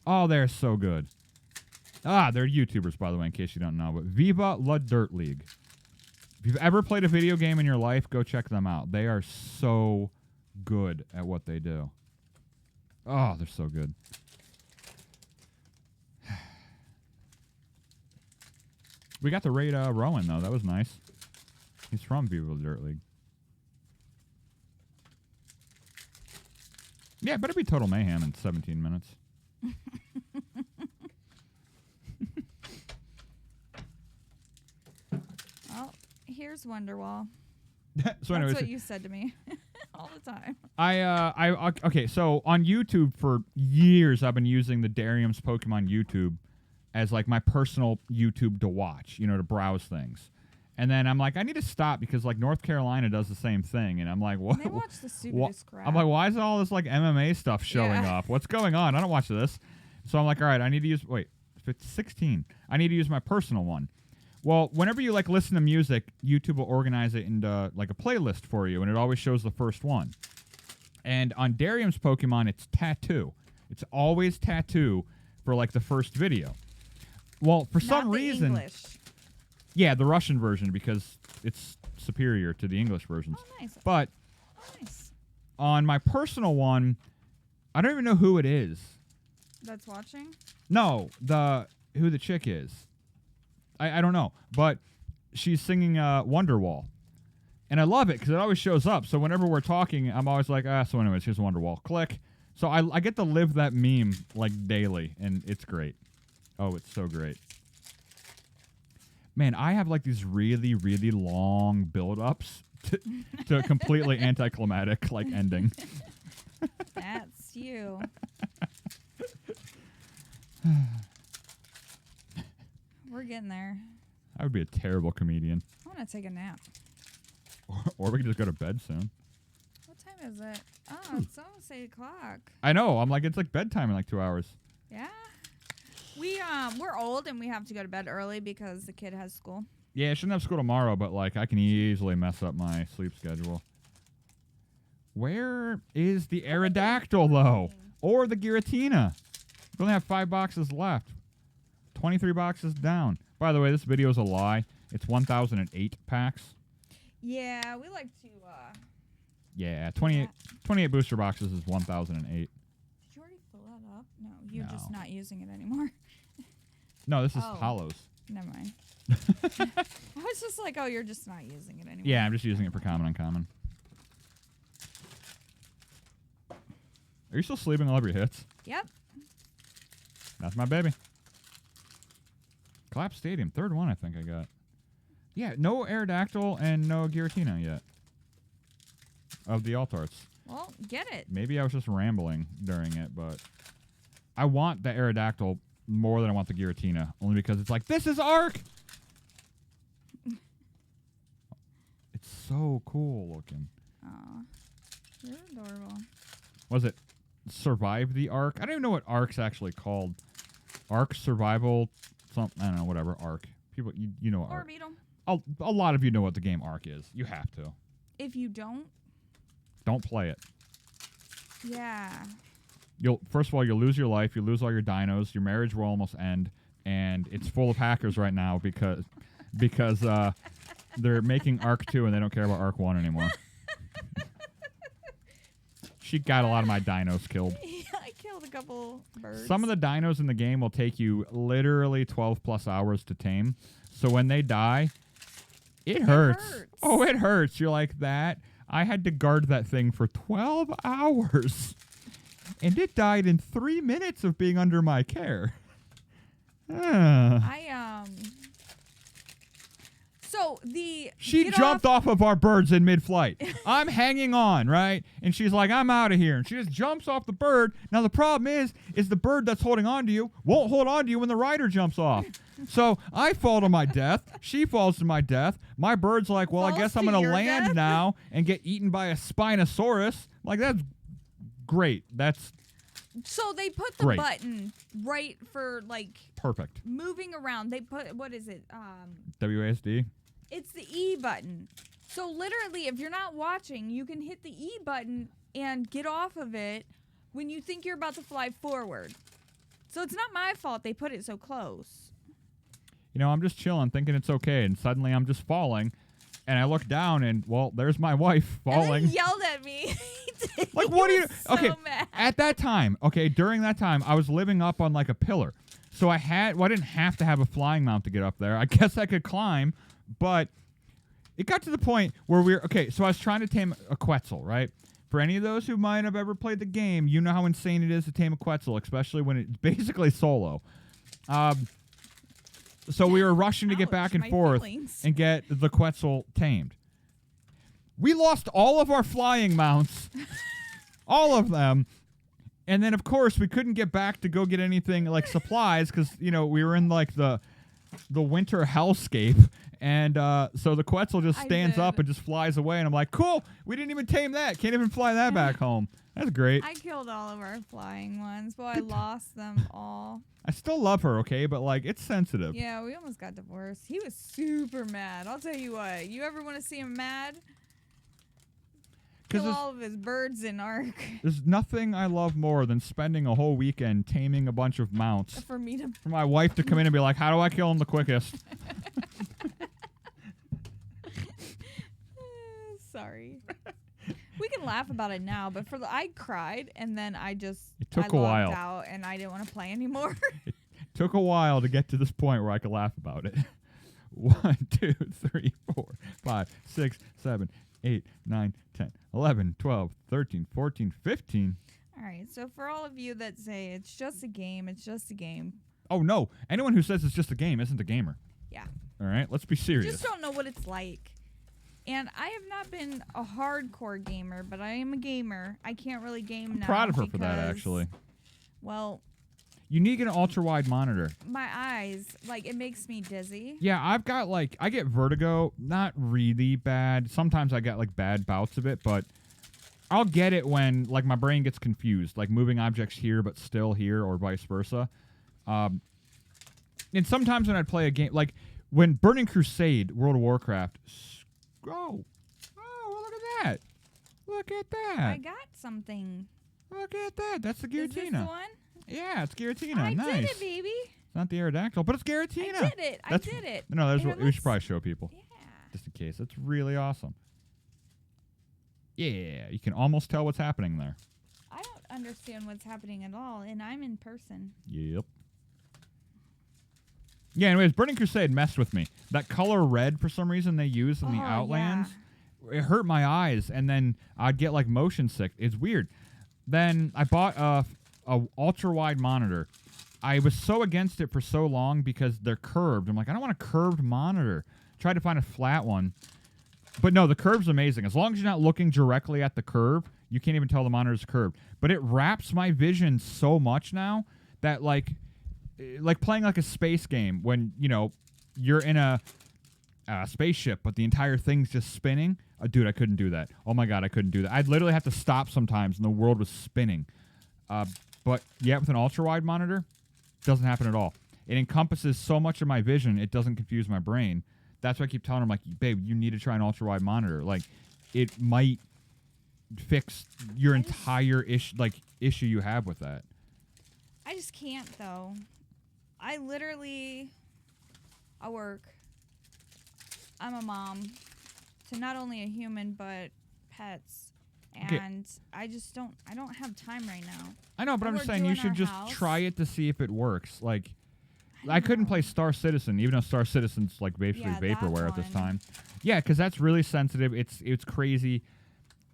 [SPEAKER 1] Oh, they're so good. They're YouTubers, by the way, in case you don't know. But Viva La Dirt League. If you've ever played a video game in your life, go check them out. They are so good at what they do. Oh, they're so good. We got to raid Rowan, though. That was nice. He's from Viva La Dirt League. Yeah, it better be total mayhem in 17 minutes.
[SPEAKER 2] Well, here's Wonderwall.
[SPEAKER 1] So anyways,
[SPEAKER 2] That's what you said to me all the time.
[SPEAKER 1] Okay, so on YouTube for years I've been using the Darium's Pokemon YouTube as like my personal YouTube to watch, to browse things. And then I'm like, I need to stop because like North Carolina does the same thing, and I'm like, what?
[SPEAKER 2] They watch the stupidest crap.
[SPEAKER 1] I'm like, why is all this like MMA stuff showing up? What's going on? I don't watch this. So I'm like, all right, I need to use 16. I need to use my personal one. Well, whenever you like listen to music, YouTube will organize it into like a playlist for you, and it always shows the first one. And on Darium's Pokemon, it's Tattoo. It's always Tattoo for like the first video. Well, for some reason,
[SPEAKER 2] English.
[SPEAKER 1] Yeah, the Russian version because it's superior to the English versions.
[SPEAKER 2] Oh, nice.
[SPEAKER 1] But
[SPEAKER 2] Nice.
[SPEAKER 1] on my personal one, I don't even know who it is.
[SPEAKER 2] That's watching?
[SPEAKER 1] No, who the chick is. I don't know, but she's singing Wonderwall. And I love it because it always shows up. So whenever we're talking, I'm always like, so anyways, here's Wonderwall. Click. So I get to live that meme like daily, and it's great. Oh, it's so great. Man, I have like these really, really long build-ups to a completely anticlimactic like ending.
[SPEAKER 2] That's you. We're getting there.
[SPEAKER 1] I would be a terrible comedian.
[SPEAKER 2] I want to take a nap.
[SPEAKER 1] Or we could just go to bed soon.
[SPEAKER 2] What time is it? Oh, it's almost 8 o'clock.
[SPEAKER 1] I know. I'm like, it's like bedtime in like 2 hours.
[SPEAKER 2] Yeah. we're old and we have to go to bed early because the kid has school.
[SPEAKER 1] Yeah, I shouldn't have school tomorrow, but like I can easily mess up my sleep schedule. Where is the Aerodactyl though, or the Giratina? We only have 5 boxes left. 23 boxes down. By the way, this video is a lie. It's 1,008 packs.
[SPEAKER 2] Yeah, we like to.
[SPEAKER 1] Yeah, 28 booster boxes is 1,008.
[SPEAKER 2] Did you already fill that up? No, you're just not using it anymore.
[SPEAKER 1] No, this is hollows.
[SPEAKER 2] Never mind. I was just like, oh, you're just not using it anymore.
[SPEAKER 1] Yeah, I'm just using it for common uncommon. Are you still sleeping all of your hits?
[SPEAKER 2] Yep.
[SPEAKER 1] That's my baby. Collapse Stadium, 3rd one I think I got. Yeah, no Aerodactyl and no Giratina yet. Of the Altarts.
[SPEAKER 2] Well, get it.
[SPEAKER 1] Maybe I was just rambling during it, but I want the Aerodactyl more than I want the Giratina, only because it's like, this is Arc! It's so cool looking.
[SPEAKER 2] Aw. You're adorable.
[SPEAKER 1] Was it Survive the Arc? I don't even know what Arc's actually called. Arc Survival, something, I don't know, whatever, Arc. People, you know what Arc. A lot of you know what the game Arc is. You have to.
[SPEAKER 2] If you don't
[SPEAKER 1] play it.
[SPEAKER 2] Yeah.
[SPEAKER 1] First of all, you'll lose your life, you lose all your dinos, your marriage will almost end, and it's full of hackers right now because they're making Arc 2 and they don't care about Arc 1 anymore. She got a lot of my dinos killed.
[SPEAKER 2] Yeah, I killed a couple birds.
[SPEAKER 1] Some of the dinos in the game will take you literally 12 plus hours to tame. So when they die, it hurts. Oh, it hurts. You're like that. I had to guard that thing for 12 hours. And it died in 3 minutes of being under my care.
[SPEAKER 2] So
[SPEAKER 1] she jumped off of our birds in mid-flight. I'm hanging on, right? And she's like, I'm out of here. And she just jumps off the bird. Now the problem is the bird that's holding on to you won't hold on to you when the rider jumps off. So I fall to my death. She falls to my death. My bird's like, well, I guess I'm going to land now and get eaten by a Spinosaurus. Like, that's great.
[SPEAKER 2] So they put the button right for, like...
[SPEAKER 1] Perfect.
[SPEAKER 2] Moving around. They put, what is it?
[SPEAKER 1] WASD?
[SPEAKER 2] It's the E button. So literally, if you're not watching, you can hit the E button and get off of it when you think you're about to fly forward. So it's not my fault they put it so close.
[SPEAKER 1] You know, I'm just chilling, thinking it's okay, and suddenly I'm just falling, and I look down, and, well, there's my wife falling.
[SPEAKER 2] And then he yelled at me.
[SPEAKER 1] Like, what are you...
[SPEAKER 2] So
[SPEAKER 1] okay,
[SPEAKER 2] mad.
[SPEAKER 1] at that time, during that time, I was living up on, like, a pillar. So I didn't have to have a flying mount to get up there. I guess I could climb, but it got to the point where so I was trying to tame a Quetzal, right? For any of those who might have ever played the game, you know how insane it is to tame a Quetzal, especially when it's basically solo. So we were rushing to get back and forth and get the Quetzal tamed. We lost all of our flying mounts, all of them. And then, of course, we couldn't get back to go get anything like supplies because, we were in like the winter hellscape. And so the Quetzal just stands up and just flies away. And I'm like, cool, we didn't even tame that. Can't even fly that back home. That's great.
[SPEAKER 2] I killed all of our flying ones, but I lost them all.
[SPEAKER 1] I still love her, okay? But, like, it's sensitive.
[SPEAKER 2] Yeah, we almost got divorced. He was super mad. I'll tell you what. You ever want to see him mad? Kill all of his birds in Ark.
[SPEAKER 1] There's nothing I love more than spending a whole weekend taming a bunch of mounts.
[SPEAKER 2] For
[SPEAKER 1] my wife to come in and be like, how do I kill them the quickest?
[SPEAKER 2] Sorry. We can laugh about it now, but I cried and then I
[SPEAKER 1] took a while
[SPEAKER 2] out and I didn't want to play anymore.
[SPEAKER 1] It took a while to get to this point where I could laugh about it. 1, 2, 3, 4, 5, 6, 7, 8, 9, 10, 11, 12, 13, 14, 15.
[SPEAKER 2] All right, so for all of you that say it's just a game, it's just a game.
[SPEAKER 1] Oh, no. Anyone who says it's just a game isn't a gamer.
[SPEAKER 2] Yeah.
[SPEAKER 1] All right, let's be serious.
[SPEAKER 2] You just don't know what it's like. And I have not been a hardcore gamer, but I am a gamer. I can't really game now.
[SPEAKER 1] I'm proud of her for that, actually.
[SPEAKER 2] Well...
[SPEAKER 1] You need an ultra-wide monitor.
[SPEAKER 2] My eyes, like, it makes me dizzy.
[SPEAKER 1] Yeah, I've got, like, I get vertigo. Not really bad. Sometimes I get, like, bad bouts of it, but I'll get it when, like, my brain gets confused. Like, moving objects here but still here or vice versa. And sometimes when I'd play a game, like when Burning Crusade, World of Warcraft, oh, look at that. Look at that.
[SPEAKER 2] I got something.
[SPEAKER 1] Look at that. That's the
[SPEAKER 2] Is
[SPEAKER 1] Giratina.
[SPEAKER 2] this the one?
[SPEAKER 1] Yeah, it's Giratina.
[SPEAKER 2] I
[SPEAKER 1] Nice.
[SPEAKER 2] did it, baby.
[SPEAKER 1] It's not the Aerodactyl, but it's Giratina.
[SPEAKER 2] I did it. I did it.
[SPEAKER 1] No,
[SPEAKER 2] Here,
[SPEAKER 1] we should probably show people.
[SPEAKER 2] Yeah.
[SPEAKER 1] Just in case. That's really awesome. Yeah, you can almost tell what's happening there.
[SPEAKER 2] I don't understand what's happening at all, and I'm in person.
[SPEAKER 1] Yep. Yeah, anyways, Burning Crusade messed with me. That color red, for some reason, they use in the Outlands, it hurt my eyes, and then I'd get, like, motion sick. It's weird. Then I bought a ultra-wide monitor. I was so against it for so long because they're curved. I'm like, I don't want a curved monitor. Tried to find a flat one. But no, the curve's amazing. As long as you're not looking directly at the curve, you can't even tell the monitor's curved. But it wraps my vision so much now that, like playing like a space game when, you know, you're in a spaceship, but the entire thing's just spinning. Dude, I couldn't do that. Oh my God, I couldn't do that. I'd literally have to stop sometimes and the world was spinning. But yeah, with an ultra-wide monitor, doesn't happen at all. It encompasses so much of my vision, it doesn't confuse my brain. That's why I keep telling her, like, babe, you need to try an ultra-wide monitor. Like, it might fix your entire issue you have with that.
[SPEAKER 2] I just can't, though. I work. I'm a mom to not only a human, but pets. And I don't have time right now.
[SPEAKER 1] I know, but I'm just saying you should just try it to see if it works. Like, I couldn't play Star Citizen, even though Star Citizen's like basically vaporware at this time. Yeah, because that's really sensitive. It's crazy.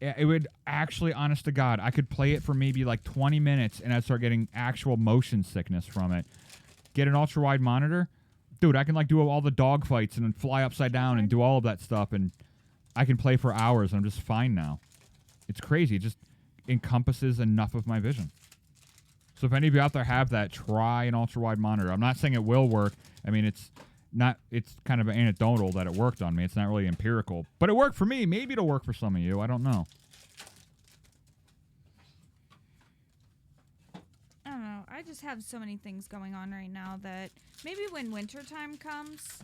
[SPEAKER 1] It would actually, honest to God, I could play it for maybe like 20 minutes and I'd start getting actual motion sickness from it. Get an ultra-wide monitor. Dude, I can like do all the dog fights and then fly upside down and do all of that stuff, and I can play for hours. I'm just fine now. It's crazy. It just encompasses enough of my vision. So if any of you out there have that, try an ultra-wide monitor. I'm not saying it will work. I mean, it's kind of anecdotal that it worked on me. It's not really empirical. But it worked for me. Maybe it'll work for some of you. I don't know.
[SPEAKER 2] I don't know. I just have so many things going on right now that maybe when wintertime comes,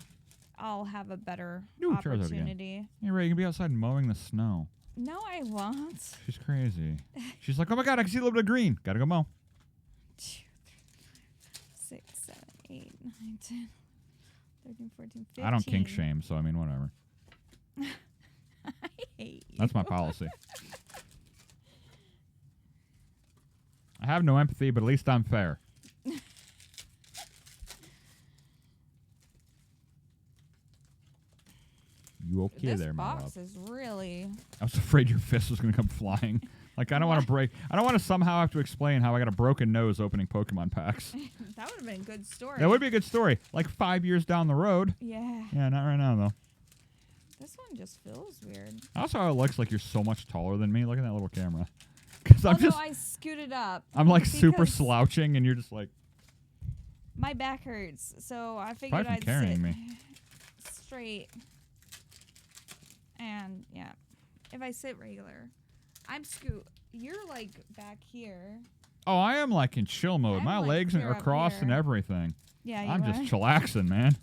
[SPEAKER 2] I'll have a better opportunity.
[SPEAKER 1] You're right. You can be outside mowing the snow.
[SPEAKER 2] No, I won't.
[SPEAKER 1] She's crazy. She's like, oh my God, I can see a little bit of green. Gotta go mow.
[SPEAKER 2] 2, 3, 6, 7, 8, 9, 10, 13, 14, 15.
[SPEAKER 1] I don't kink shame, so I mean, whatever.
[SPEAKER 2] I hate you.
[SPEAKER 1] That's my policy. I have no empathy, but at least I'm fair. You okay there, my love?
[SPEAKER 2] This box is really...
[SPEAKER 1] I was afraid your fist was going to come flying. Like, I don't want to break... I don't want to somehow have to explain how I got a broken nose opening Pokemon packs.
[SPEAKER 2] That would have been a good story.
[SPEAKER 1] That would be a good story. Like 5 years down the road.
[SPEAKER 2] Yeah.
[SPEAKER 1] Yeah, not right now, though.
[SPEAKER 2] This one just feels weird.
[SPEAKER 1] Also, how it looks like you're so much taller than me. Look at that little camera.
[SPEAKER 2] Although I scooted up.
[SPEAKER 1] I'm like super slouching, and you're just like...
[SPEAKER 2] My back hurts, so I figured I'd
[SPEAKER 1] carrying
[SPEAKER 2] sit
[SPEAKER 1] me.
[SPEAKER 2] straight. And, yeah. If I sit regular, you're like back here.
[SPEAKER 1] Oh, I am like in chill mode. My
[SPEAKER 2] like
[SPEAKER 1] legs are crossed and everything.
[SPEAKER 2] Yeah, you
[SPEAKER 1] I'm
[SPEAKER 2] are.
[SPEAKER 1] just chillaxing, man.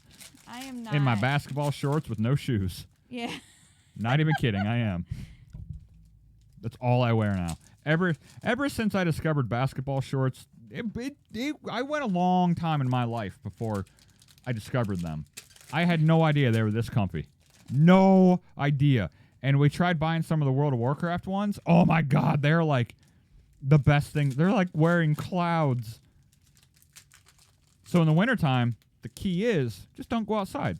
[SPEAKER 2] I am not.
[SPEAKER 1] In my basketball shorts with no shoes.
[SPEAKER 2] Yeah.
[SPEAKER 1] Not even kidding, I am. That's all I wear now. Ever since I discovered basketball shorts, I went a long time in my life before I discovered them. I had no idea they were this comfy. No idea. And we tried buying some of the World of Warcraft ones. Oh my God, they're like the best thing. They're like wearing clouds. So in the wintertime, the key is just don't go outside.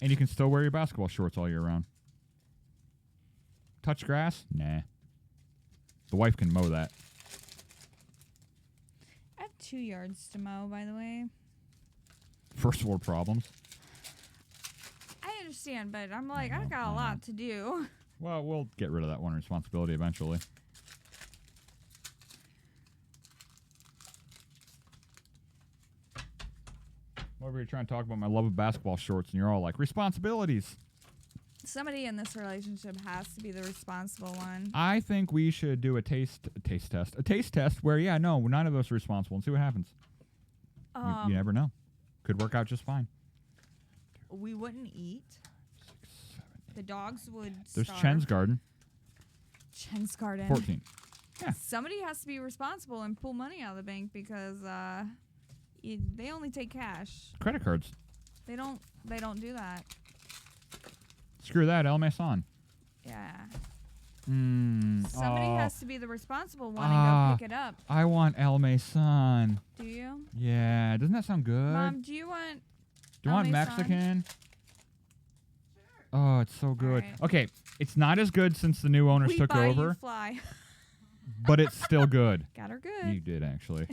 [SPEAKER 1] And you can still wear your basketball shorts all year round. Touch grass? Nah. The wife can mow that.
[SPEAKER 2] I have 2 yards to mow, by the way.
[SPEAKER 1] First world problems.
[SPEAKER 2] I understand, but I'm like, I got a lot to do.
[SPEAKER 1] Well, we'll get rid of that one responsibility eventually. Over here trying to talk about my love of basketball shorts, and you're all like, responsibilities.
[SPEAKER 2] Somebody in this relationship has to be the responsible one.
[SPEAKER 1] I think we should do a taste test where, yeah, no, none of us are responsible, and see what happens. You never know. Could work out just fine.
[SPEAKER 2] We wouldn't eat.
[SPEAKER 1] 6, 7, 8.
[SPEAKER 2] The dogs would
[SPEAKER 1] There's
[SPEAKER 2] starve.
[SPEAKER 1] Chen's garden.
[SPEAKER 2] Chen's garden.
[SPEAKER 1] 14. Yeah.
[SPEAKER 2] Somebody has to be responsible and pull money out of the bank because they only take cash.
[SPEAKER 1] Credit cards.
[SPEAKER 2] They don't do that.
[SPEAKER 1] Screw that. El Mason.
[SPEAKER 2] Yeah.
[SPEAKER 1] Somebody
[SPEAKER 2] has to be the responsible one and go pick it up.
[SPEAKER 1] I want El Mason.
[SPEAKER 2] Do you?
[SPEAKER 1] Yeah. Doesn't that sound good?
[SPEAKER 2] Mom, do you want
[SPEAKER 1] Do you want Mexican? Oh, it's so good.
[SPEAKER 2] Right.
[SPEAKER 1] Okay, it's not as good since the new owners took
[SPEAKER 2] buy
[SPEAKER 1] over,
[SPEAKER 2] you fly.
[SPEAKER 1] but it's still good.
[SPEAKER 2] Got her good.
[SPEAKER 1] You did, actually.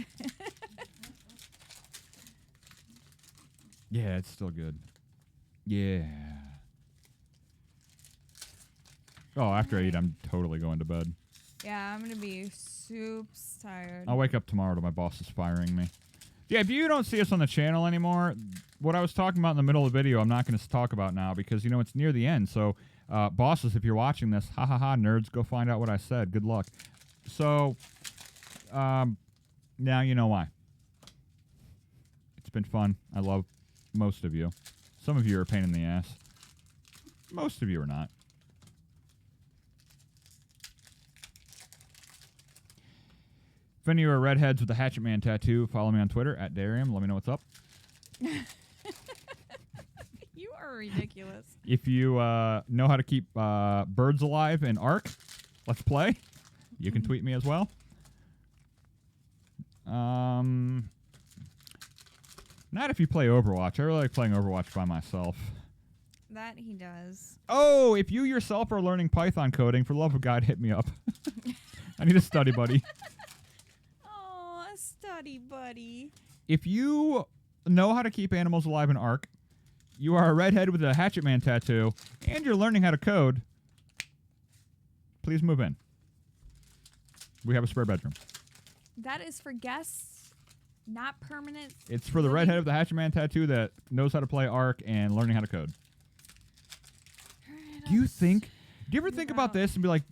[SPEAKER 1] Yeah, it's still good. Yeah. Oh, after I eat, I'm totally going to bed.
[SPEAKER 2] Yeah, I'm going to be soups tired.
[SPEAKER 1] I'll wake up tomorrow to my boss is firing me. Yeah, if you don't see us on the channel anymore, what I was talking about in the middle of the video, I'm not going to talk about now because, you know, it's near the end. So, bosses, if you're watching this, ha ha ha, nerds, go find out what I said. Good luck. So, now you know why. It's been fun. I love most of you. Some of you are a pain in the ass. Most of you are not. If any of you are redheads with a Hatchet Man tattoo, follow me on Twitter at Darium. Let me know what's up.
[SPEAKER 2] You are ridiculous.
[SPEAKER 1] If you know how to keep birds alive in Ark, let's play. You can tweet me as well. Not if you play Overwatch. I really like playing Overwatch by myself.
[SPEAKER 2] That he does.
[SPEAKER 1] Oh, if you yourself are learning Python coding, for the love of God, hit me up. I need a study buddy.
[SPEAKER 2] Oh, a study buddy.
[SPEAKER 1] If you know how to keep animals alive in Ark, you are a redhead with a Hatchet Man tattoo, and you're learning how to code, please move in. We have a spare bedroom.
[SPEAKER 2] That is for guests, not permanent.
[SPEAKER 1] It's for the redhead with the Hatchet Man tattoo that knows how to play Ark and learning how to code. Do you ever think about this and be like,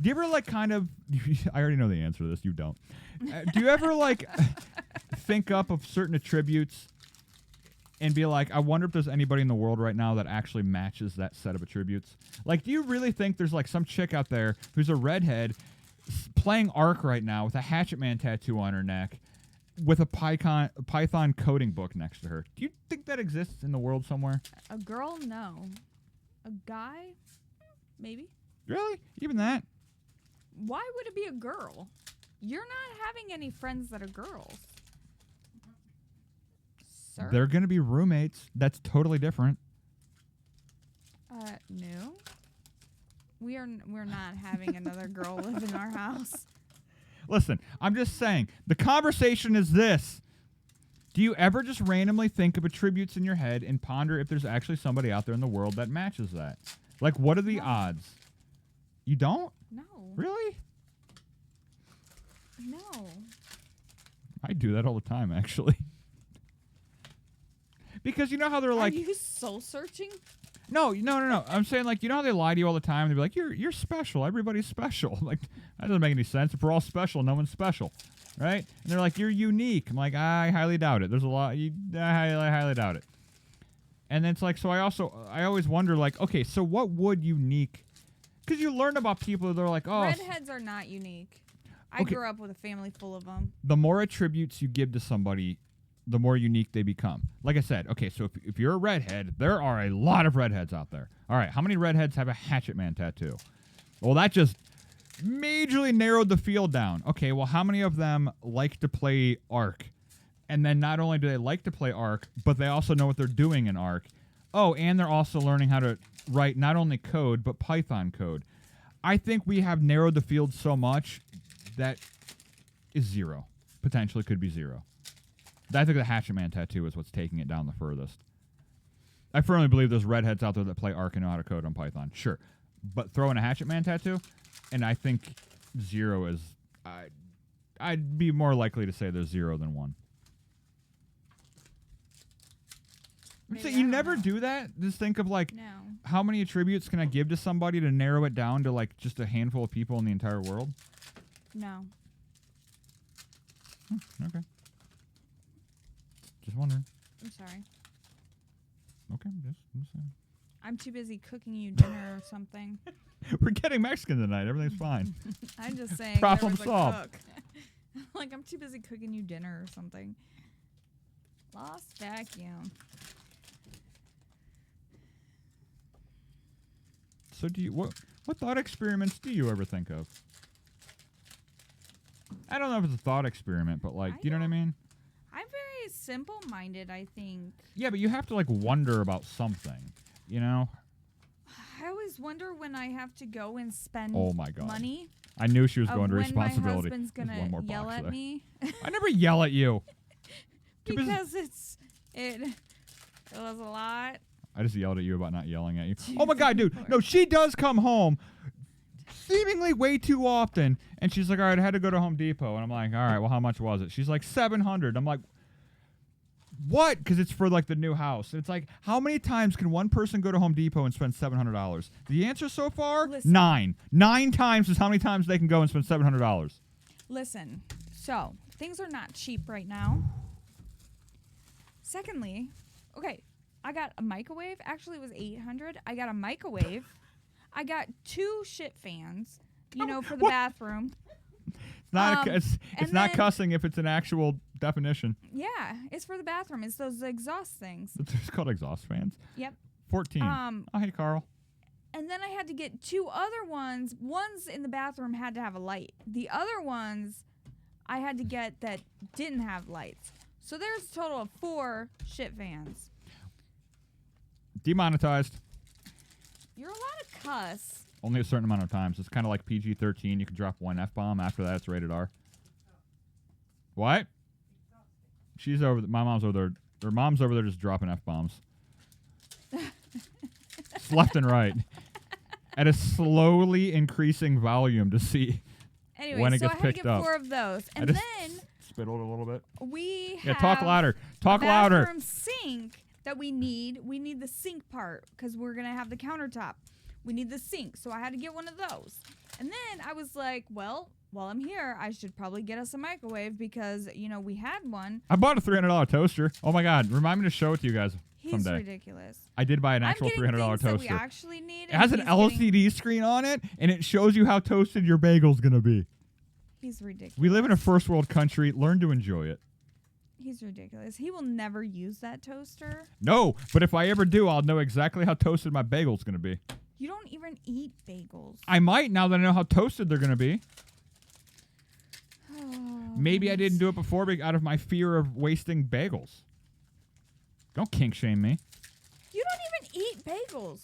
[SPEAKER 1] do you ever like kind of, I already know the answer to this, you don't. Do you ever like think up of certain attributes and be like, I wonder if there's anybody in the world right now that actually matches that set of attributes? Like, do you really think there's like some chick out there who's a redhead playing Ark right now with a Hatchet Man tattoo on her neck with a Python coding book next to her? Do you think that exists in the world somewhere?
[SPEAKER 2] A girl? No. A guy? Maybe.
[SPEAKER 1] Really? Even that?
[SPEAKER 2] Why would it be a girl? You're not having any friends that are girls. Sir?
[SPEAKER 1] They're going to be roommates. That's totally different.
[SPEAKER 2] No. We're not having another girl live in our house.
[SPEAKER 1] Listen, I'm just saying, the conversation is this. Do you ever just randomly think of attributes in your head and ponder if there's actually somebody out there in the world that matches that? Like, what are the odds? You don't?
[SPEAKER 2] No.
[SPEAKER 1] Really?
[SPEAKER 2] No.
[SPEAKER 1] I do that all the time, actually. Because you know how they're like...
[SPEAKER 2] Are you soul searching?
[SPEAKER 1] No. I'm saying, like, you know how they lie to you all the time? They'll be like, you're special. Everybody's special. Like, that doesn't make any sense. If we're all special, no one's special. Right? And they're like, you're unique. I'm like, I highly doubt it. There's a lot... I highly doubt it. And then it's like, so I always wonder, like, okay, so what would unique... Because you learn about people that are like, oh...
[SPEAKER 2] Redheads are not unique. I grew up with a family full of them.
[SPEAKER 1] The more attributes you give to somebody, the more unique they become. Like I said, okay, so if you're a redhead, there are a lot of redheads out there. All right, how many redheads have a Hatchet Man tattoo? Well, that just majorly narrowed the field down. Okay, well, how many of them like to play Ark? And then not only do they like to play Ark, but they also know what they're doing in Ark. Oh, and they're also learning how to write not only code, but Python code. I think we have narrowed the field so much that is zero. Potentially could be zero. I think the Hatchet Man tattoo is what's taking it down the furthest. I firmly believe there's redheads out there that play Ark and know how to code on Python. Sure. But throw in a Hatchet Man tattoo, and I think zero is... I'd be more likely to say there's 0 than 1. So you never do that? Just think of, like,
[SPEAKER 2] No.
[SPEAKER 1] how many attributes can I give to somebody to narrow it down to, like, just a handful of people in the entire world?
[SPEAKER 2] No.
[SPEAKER 1] Okay. Just wondering.
[SPEAKER 2] I'm sorry.
[SPEAKER 1] Okay, just saying.
[SPEAKER 2] I'm too busy cooking you dinner or something.
[SPEAKER 1] We're getting Mexican tonight. Everything's fine.
[SPEAKER 2] I'm just saying.
[SPEAKER 1] Problem
[SPEAKER 2] there was a
[SPEAKER 1] solved.
[SPEAKER 2] cook. Like, I'm too busy cooking you dinner or something. Lost vacuum.
[SPEAKER 1] So do you what thought experiments do you ever think of? I don't know if it's a thought experiment, but like, do you know what I mean?
[SPEAKER 2] I'm very simple-minded, I think.
[SPEAKER 1] Yeah, but you have to like wonder about something, you know?
[SPEAKER 2] I always wonder when I have to go and spend
[SPEAKER 1] Oh my God.
[SPEAKER 2] money.
[SPEAKER 1] I knew she was
[SPEAKER 2] of
[SPEAKER 1] going to
[SPEAKER 2] when
[SPEAKER 1] responsibility.
[SPEAKER 2] my husband's
[SPEAKER 1] There's
[SPEAKER 2] gonna
[SPEAKER 1] one more
[SPEAKER 2] yell
[SPEAKER 1] box
[SPEAKER 2] at
[SPEAKER 1] there.
[SPEAKER 2] me.
[SPEAKER 1] I never yell at you.
[SPEAKER 2] Because it was a lot.
[SPEAKER 1] I just yelled at you about not yelling at you. Oh my God, dude. No, she does come home seemingly way too often. And she's like, all right, I had to go to Home Depot. And I'm like, all right, well, how much was it? She's like, $700. I'm like, what? Because it's for like the new house. It's like, how many times can one person go to Home Depot and spend $700? The answer so far,
[SPEAKER 2] Listen.
[SPEAKER 1] 9. 9 times is how many times they can go and spend $700.
[SPEAKER 2] Listen, so things are not cheap right now. Secondly, okay, I got a microwave. Actually, it was $800. I got a microwave. I got 2 shit fans, you know, for the
[SPEAKER 1] What?
[SPEAKER 2] bathroom.
[SPEAKER 1] It's not, it's
[SPEAKER 2] and
[SPEAKER 1] not
[SPEAKER 2] then-
[SPEAKER 1] cussing if it's an actual definition.
[SPEAKER 2] Yeah, it's for the bathroom. It's those exhaust things.
[SPEAKER 1] It's called exhaust fans.
[SPEAKER 2] Yep.
[SPEAKER 1] 14. Oh, hey, Carl.
[SPEAKER 2] And then I had to get 2 other ones. One's in the bathroom had to have a light. The other ones I had to get that didn't have lights. So there's a total of 4 shit fans.
[SPEAKER 1] Demonetized.
[SPEAKER 2] You're allowed to cuss.
[SPEAKER 1] Only a certain amount of times. It's kind of like PG-13. You can drop 1 F-bomb. After that, it's rated R. What? She's over. My mom's over there. Her mom's over there just dropping F-bombs. It's left and right. At a slowly increasing volume to see
[SPEAKER 2] Anyway,
[SPEAKER 1] when it
[SPEAKER 2] so
[SPEAKER 1] gets
[SPEAKER 2] I had to
[SPEAKER 1] picked
[SPEAKER 2] get
[SPEAKER 1] up.
[SPEAKER 2] 4 of those.
[SPEAKER 1] I
[SPEAKER 2] And
[SPEAKER 1] just
[SPEAKER 2] then
[SPEAKER 1] spittled a little bit.
[SPEAKER 2] we
[SPEAKER 1] Yeah,
[SPEAKER 2] have
[SPEAKER 1] talk louder. Talk
[SPEAKER 2] a
[SPEAKER 1] louder.
[SPEAKER 2] bathroom sink that we need. We need the sink part because we're going to have the countertop. We need the sink. So I had to get one of those. And then I was like, well, while I'm here, I should probably get us a microwave because, you know, we had one.
[SPEAKER 1] I bought a $300 toaster. Oh my God! Remind me to show it to you guys
[SPEAKER 2] He's
[SPEAKER 1] someday.
[SPEAKER 2] ridiculous.
[SPEAKER 1] I did buy an actual
[SPEAKER 2] I'm getting
[SPEAKER 1] $300
[SPEAKER 2] things that
[SPEAKER 1] toaster.
[SPEAKER 2] we actually need.
[SPEAKER 1] It has an
[SPEAKER 2] and
[SPEAKER 1] LCD screen on it, and it shows you how toasted your bagel's gonna be.
[SPEAKER 2] He's ridiculous.
[SPEAKER 1] We live in a first world country. Learn to enjoy it.
[SPEAKER 2] He's ridiculous. He will never use that toaster.
[SPEAKER 1] No, but if I ever do, I'll know exactly how toasted my bagel's gonna be.
[SPEAKER 2] You don't even eat bagels.
[SPEAKER 1] I might now that I know how toasted they're gonna be. Maybe I didn't do it before out of my fear of wasting bagels. Don't kink shame me.
[SPEAKER 2] You don't even eat bagels.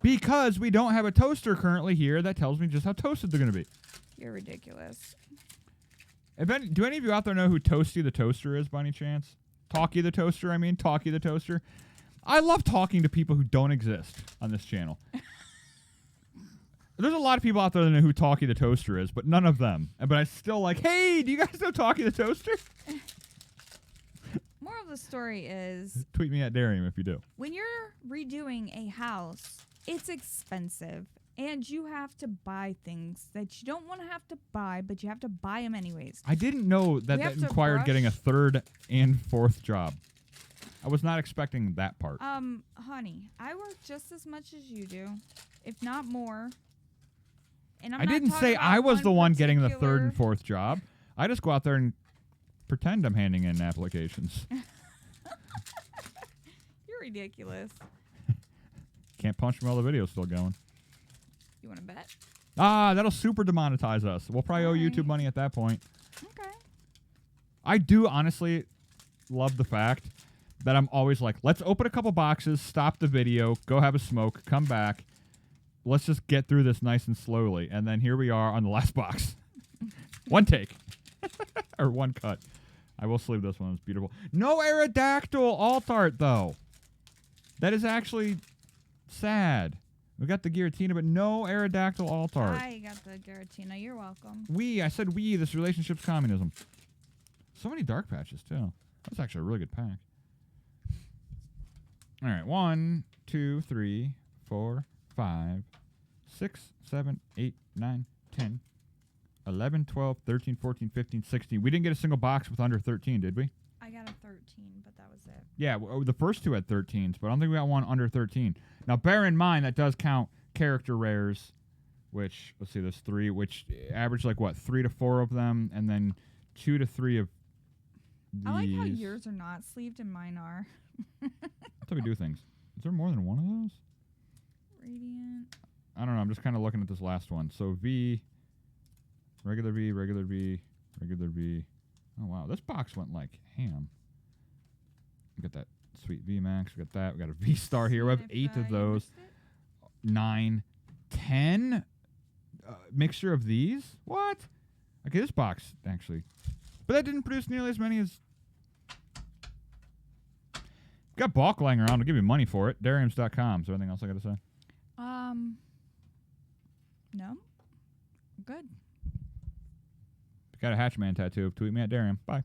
[SPEAKER 1] Because we don't have a toaster currently here that tells me just how toasted they're gonna be.
[SPEAKER 2] You're ridiculous.
[SPEAKER 1] Do any of you out there know who Toasty the Toaster is by any chance? Talkie the Toaster, I mean. Talkie the Toaster. I love talking to people who don't exist on this channel. There's a lot of people out there that know who Talkie the Toaster is, but none of them. But I still like, hey, do you guys know Talkie the Toaster?
[SPEAKER 2] Moral of the story is
[SPEAKER 1] Tweet me at Darium if you do.
[SPEAKER 2] when you're redoing a house, it's expensive. And you have to buy things that you don't want to have to buy, but you have to buy them anyways.
[SPEAKER 1] I didn't know that
[SPEAKER 2] We
[SPEAKER 1] that
[SPEAKER 2] have to
[SPEAKER 1] required getting a
[SPEAKER 2] brush.
[SPEAKER 1] 3rd and 4th job. I was not expecting that part.
[SPEAKER 2] Honey, I work just as much as you do, if not more. And I'm
[SPEAKER 1] I
[SPEAKER 2] not
[SPEAKER 1] didn't
[SPEAKER 2] talking
[SPEAKER 1] say
[SPEAKER 2] about
[SPEAKER 1] I was the one getting the 3rd
[SPEAKER 2] particular-
[SPEAKER 1] and 4th job. I just go out there and pretend I'm handing in applications.
[SPEAKER 2] You're ridiculous.
[SPEAKER 1] Can't punch me while the video's still going.
[SPEAKER 2] You want to bet?
[SPEAKER 1] Ah, that'll super demonetize us. We'll probably owe YouTube
[SPEAKER 2] Alright.
[SPEAKER 1] money at that point.
[SPEAKER 2] Okay.
[SPEAKER 1] I do honestly love the fact that I'm always like, let's open a couple boxes, stop the video, go have a smoke, come back. Let's just get through this nice and slowly. And then here we are on the last box. One take. Or one cut. I will sleeve this one. It's beautiful. No Aerodactyl alt art, though. That is actually sad. We got the Giratina, but no Aerodactyl alt art.
[SPEAKER 2] I got the Giratina. You're welcome.
[SPEAKER 1] I said we. This relationship's communism. So many dark patches, too. That's actually a really good pack. All right. 1, 2, 3, 4, 5, 6, 7, 8, 9, 10, 11, 12, 13, 14, 15, 16. We didn't get a single box with under 13, did we?
[SPEAKER 2] I I got a 13, but that was it.
[SPEAKER 1] Yeah, the first two had 13s, but I don't think we got one under 13. Now, bear in mind that does count character rares, which, let's see, there's 3, which average like what, 3 to 4 of them, and then 2 to 3 of these.
[SPEAKER 2] I like how yours are not sleeved and mine are.
[SPEAKER 1] That's how we do things. Is there more than one of those?
[SPEAKER 2] Radiant.
[SPEAKER 1] I don't know. I'm just kind of looking at this last one. So V, regular V, regular V, regular V. Oh, wow. This box went like ham. We got that sweet V Max. We got that. We got a V Star here. We have 8 of those. 9, 10. Mixture of these? What? Okay, this box, actually. But that didn't produce nearly as many as... Got bulk lying around. I'll give you money for it. Dariums.com. Is there anything else I got to say?
[SPEAKER 2] No. Good.
[SPEAKER 1] If you got a Hatchman tattoo, tweet me at Darium. Bye.